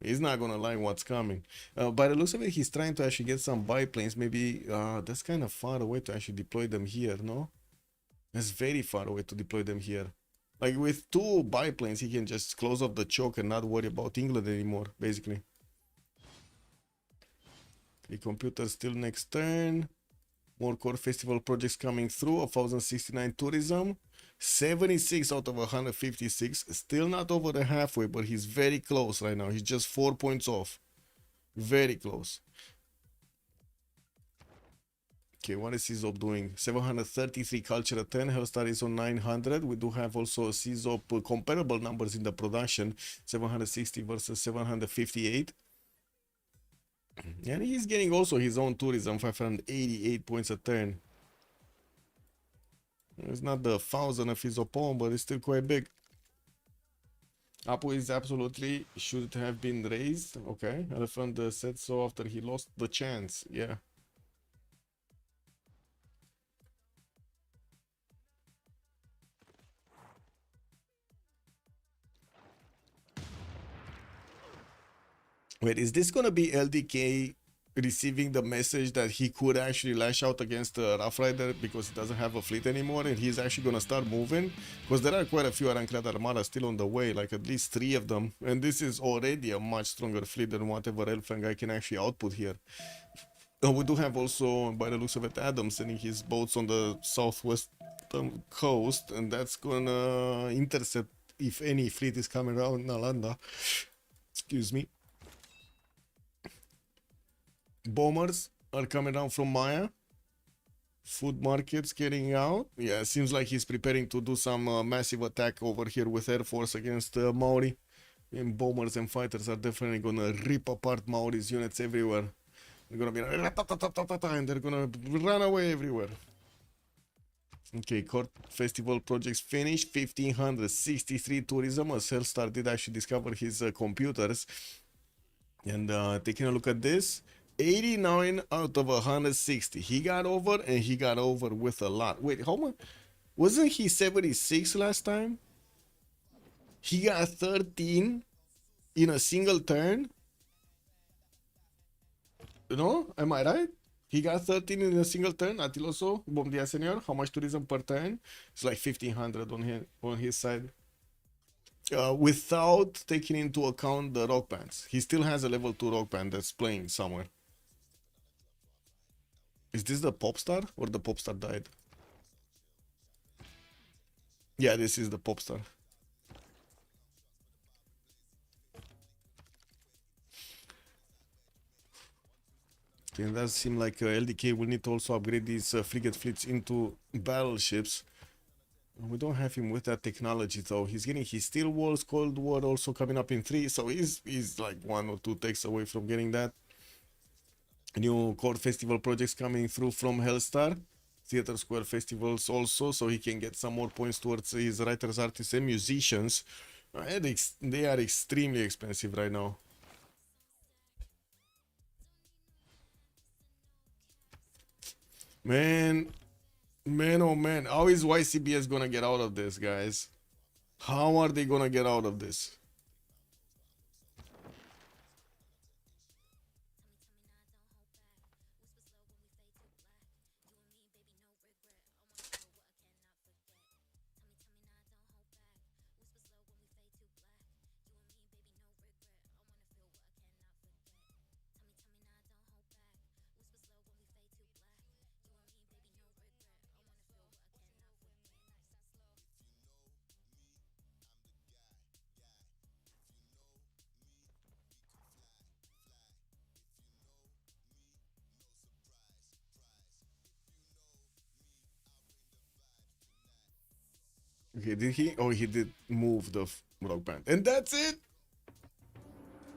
He's not gonna like what's coming. By the looks of it, he's trying to actually get some biplanes. Maybe that's kind of far away to actually deploy them here, no? That's very far away to deploy them here. Like with 2 biplanes, he can just close off the choke and not worry about England anymore, basically. The computer still next turn. More core festival projects coming through. 1069 tourism. 76 out of 156. Still not over the halfway, but he's very close right now. He's just 4 points off. Very close. Okay, what is CZOP doing? 733 culture at 10. Hellstar is on 900. We do have also CZOP comparable numbers in the production. 760 versus 758. And he's getting also his own tourism, 588 points a turn. It's not the 1,000 of his opponent, but it's still quite big. Apu is absolutely should have been raised. Okay, Elephant said so after he lost the chance. Yeah. Wait, is this gonna be LDK receiving the message that he could actually lash out against Rough Rider because he doesn't have a fleet anymore and he's actually gonna start moving? Because there are quite a few Ironclad Armada still on the way, like at least 3 of them, and this is already a much stronger fleet than whatever Elephant Guy can actually output here. We do have also, by the looks of it, Adam sending his boats on the southwest coast, and that's gonna intercept if any fleet is coming around Nalanda. Excuse me. Bombers are coming down from Maya. Food markets getting out. Yeah, seems like he's preparing to do some massive attack over here with Air Force against Maori. And bombers and fighters are definitely gonna rip apart Maori's units everywhere. They're gonna be and they're gonna run away everywhere. Okay, court festival projects finished. 1563 tourism. As Hellstar did actually discover his computers. And taking a look at this, 89 out of 160. He got over, and he got over with a lot. Wait, how much? Wasn't he 76 last time? He got 13 in a single turn. No? Am I right? He got 13 in a single turn. Atiloso, bom dia, senor. How much tourism per turn? It's like 1500 on his side. Without taking into account the rock bands. He still has a level 2 rock band that's playing somewhere. Is this the pop star or the pop star died? Yeah, this is the pop star. Okay, it does seem like LDK will need to also upgrade these frigate fleets into battleships. We don't have him with that technology though. He's getting his Steel Walls, Cold War also coming up in 3, so he's like 1 or 2 takes away from getting that. New Core Festival projects coming through from Hellstar. Theater Square festivals also, so he can get some more points towards his writers, artists, and musicians. They are extremely expensive right now. Man, oh man, how is YCBS gonna get out of this, guys? How are they gonna get out of this? Okay, did he? Oh, he did move the rock band. And that's it!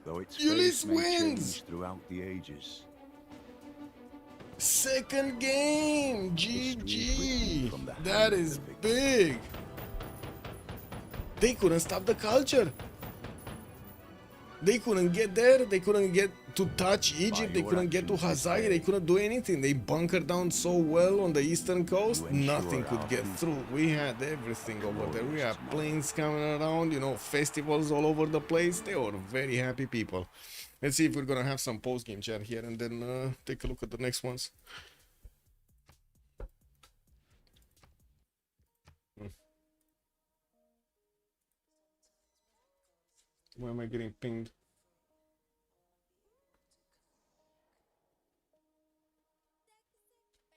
Though its Ulyss face may wins! change throughout the ages. Second game! GG! from the That hand of is the victor. big! They couldn't stop the culture! They couldn't get there, they couldn't get to touch Egypt, they couldn't get to Hazai, they couldn't do anything. They bunkered down so well on the eastern coast, nothing could get through. We had everything over there. We had planes coming around, you know, festivals all over the place. They were very happy people. Let's see if we're gonna have some post-game chat here and then take a look at the next ones. Why am I getting pinged?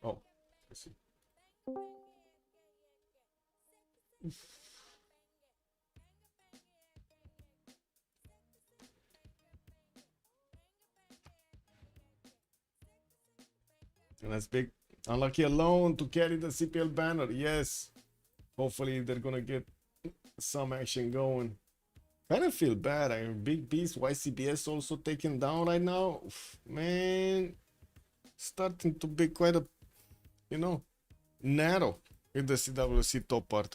Oh, I see. And that's big. Unlucky alone to carry the CPL banner. Yes. Hopefully they're gonna get some action going. Kind of feel bad. I mean, Big Beast, YCBS also taken down right now. Oof, man, starting to be quite a, you know, narrow in the CWC top part.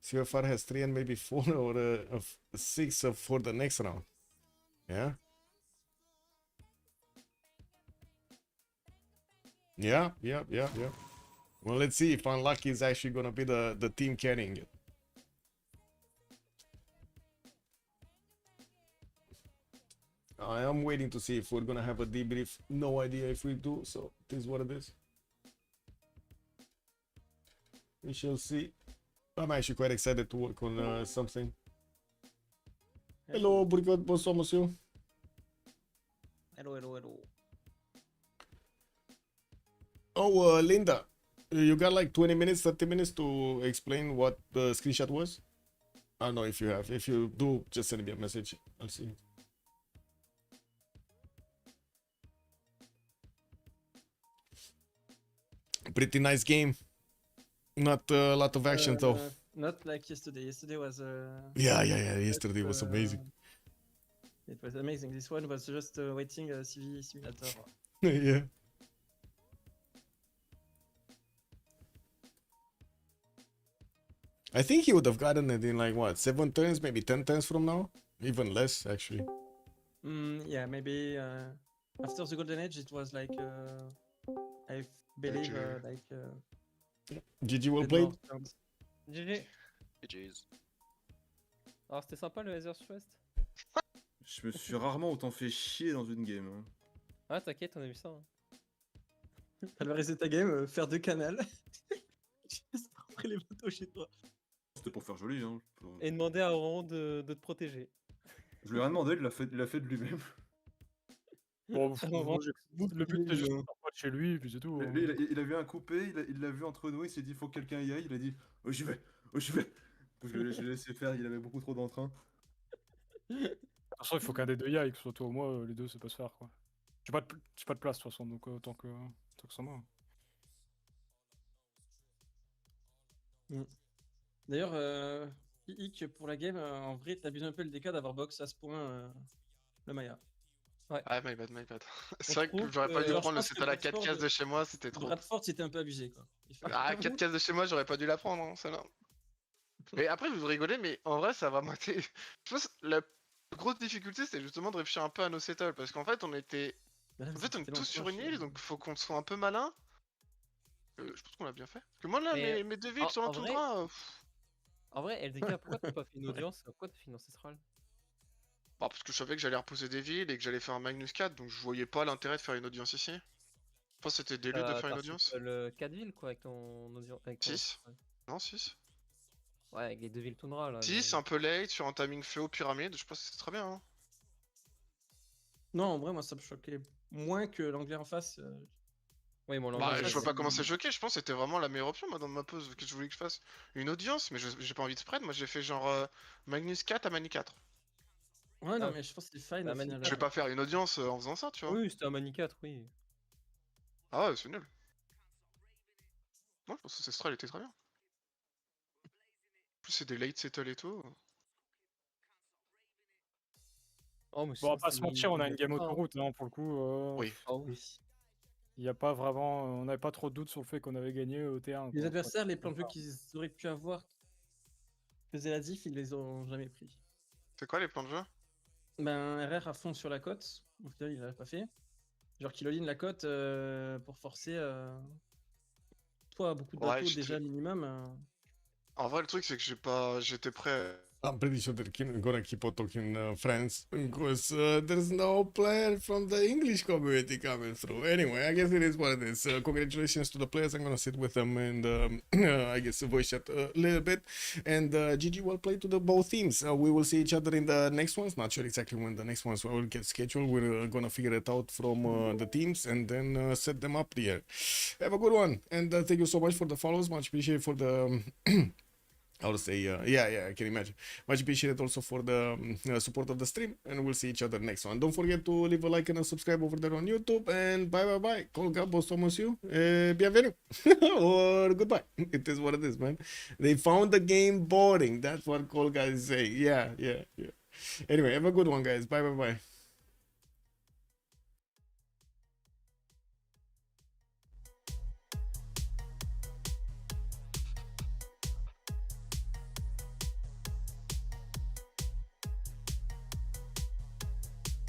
CFR has 3 and maybe 4 or 6 for the next round. Yeah. Yeah. Well, let's see if Unlucky is actually gonna be the team carrying it. I am waiting to see if we're gonna have a debrief. No idea if we do, so this is what it is. We shall see. I'm actually quite excited to work on something. Hello, Burkot, bonsoir, monsieur. Hello. Oh, Linda, you got like 20 minutes, 30 minutes to explain what the screenshot was? I don't know if you have. If you do, just send me a message. I'll see. Pretty nice game. Not a lot of action though. Not like yesterday. Yesterday was Yeah. Yesterday was amazing. It was amazing. This one was just waiting a CV simulator. Yeah. I think he would have gotten it in like what, 7 turns, maybe 10 turns from now? Even less, actually. Yeah, maybe after the Golden Age, it was like I believe like GG, well 10 played. more turns. GG. GG's. Alors c'était sympa le Hazard's Quest. Je me suis rarement autant fait chier dans une game. Hein. Ah t'inquiète, on a vu ça. Hein. Valoriser ta game, faire 2 canals. Juste après les motos chez toi. C'était pour faire joli. Hein. Et demander à Oran de te protéger. Je lui ai rien demandé, il l'a fait de lui-même. Bon, le but c'était juste de pas de chez lui, et puis c'est tout. Lui, il a vu un coupé, il l'a vu entre nous, il s'est dit faut que quelqu'un y aille, il a dit oh j'y vais, oh j'y vais. Je l'ai laissé faire, il avait beaucoup trop d'entrain. De toute façon, il faut qu'un des deux y aille, que ce soit toi ou moi, les deux, ça peut se faire quoi. J'ai pas de place de toute façon, donc tant que ça va. D'ailleurs, Ick, pour la game, en vrai, t'abuses un peu le DK d'avoir box à ce point le Maya. Ouais. Ah, my bad. C'est vrai que j'aurais pas dû prendre le setup à la 4 cases de chez moi, c'était trop. Bradford, c'était un peu abusé quoi. Ah, 4 cases de chez moi, j'aurais pas dû la prendre, hein, celle-là. Mais après, vous rigolez, mais en vrai, ça va mater. Je pense que la grosse difficulté, c'était justement de réfléchir un peu à nos setups, parce qu'en fait, on était. En fait, on est tous sur une île, donc faut qu'on soit un peu malin. Je pense qu'on l'a bien fait. Parce que moi, là, mes deux villes sur l'entourage. En vrai, LDK, pourquoi t'as pas fait une audience? Pourquoi t'as fait une ancestrale? Bah, parce que je savais que j'allais reposer des villes et que j'allais faire un Magnus 4, donc je voyais pas l'intérêt de faire une audience ici. Je pense que c'était délire de faire une audience. Le 4 villes quoi, avec ton audience. 6 Non, 6. Ouais, avec les 2 villes toundra là. 6, un peu late, sur un timing feu pyramide, je pense que c'était très bien. Hein. Non, en vrai, moi ça me choquait moins que l'anglais en face. Oui, bon, bah, je vois pas comment c'est choqué, je pense que c'était vraiment la meilleure option moi dans ma pause que je voulais que je fasse. Une audience, mais j'ai pas envie de spread, moi j'ai fait genre Magnus 4 à Mani 4. Ouais, non, mais je pense que c'est fine. Je vais pas faire une audience en faisant ça, tu vois. Oui, c'était un Mani 4, oui. Ah ouais, c'est nul. Moi je pense que Cestral était très bien. En plus, c'est des late settle et tout. Oh, mais bon, on va pas se mentir, on a une game autoroute hein, pour le coup. Oui. Ah oui. Il y a pas vraiment, on n'avait pas trop de doutes sur le fait qu'on avait gagné au T1. Les adversaires, les plans de jeu qu'ils auraient pu avoir, faisaient la diff, ils les ont jamais pris. C'est quoi les plans de jeu? Ben, RR à fond sur la côte, au final il l'a pas fait. Genre qu'il all-in la côte pour forcer toi beaucoup de bateaux déjà minimum. En vrai, le truc c'est que j'étais prêt. I'm pretty sure they're gonna keep on talking French because there's no player from the English community coming through. Anyway, I guess it is what it is. Congratulations to the players. I'm gonna sit with them and I guess voice chat a little bit. And GG, well played to the both teams. We will see each other in the next ones. Not sure exactly when the next ones will get scheduled. We're gonna figure it out from the teams and then set them up there. Have a good one. And thank you so much for the follows. Much appreciated for the... I would say, yeah, I can imagine. Much appreciated also for the support of the stream, and we'll see each other next one. Don't forget to leave a like and a subscribe over there on YouTube, and bye. Colga, Bostomos you, bienvenue, or goodbye. It is what it is, man. They found the game boring. That's what Colga is saying. Yeah. Anyway, have a good one, guys. Bye.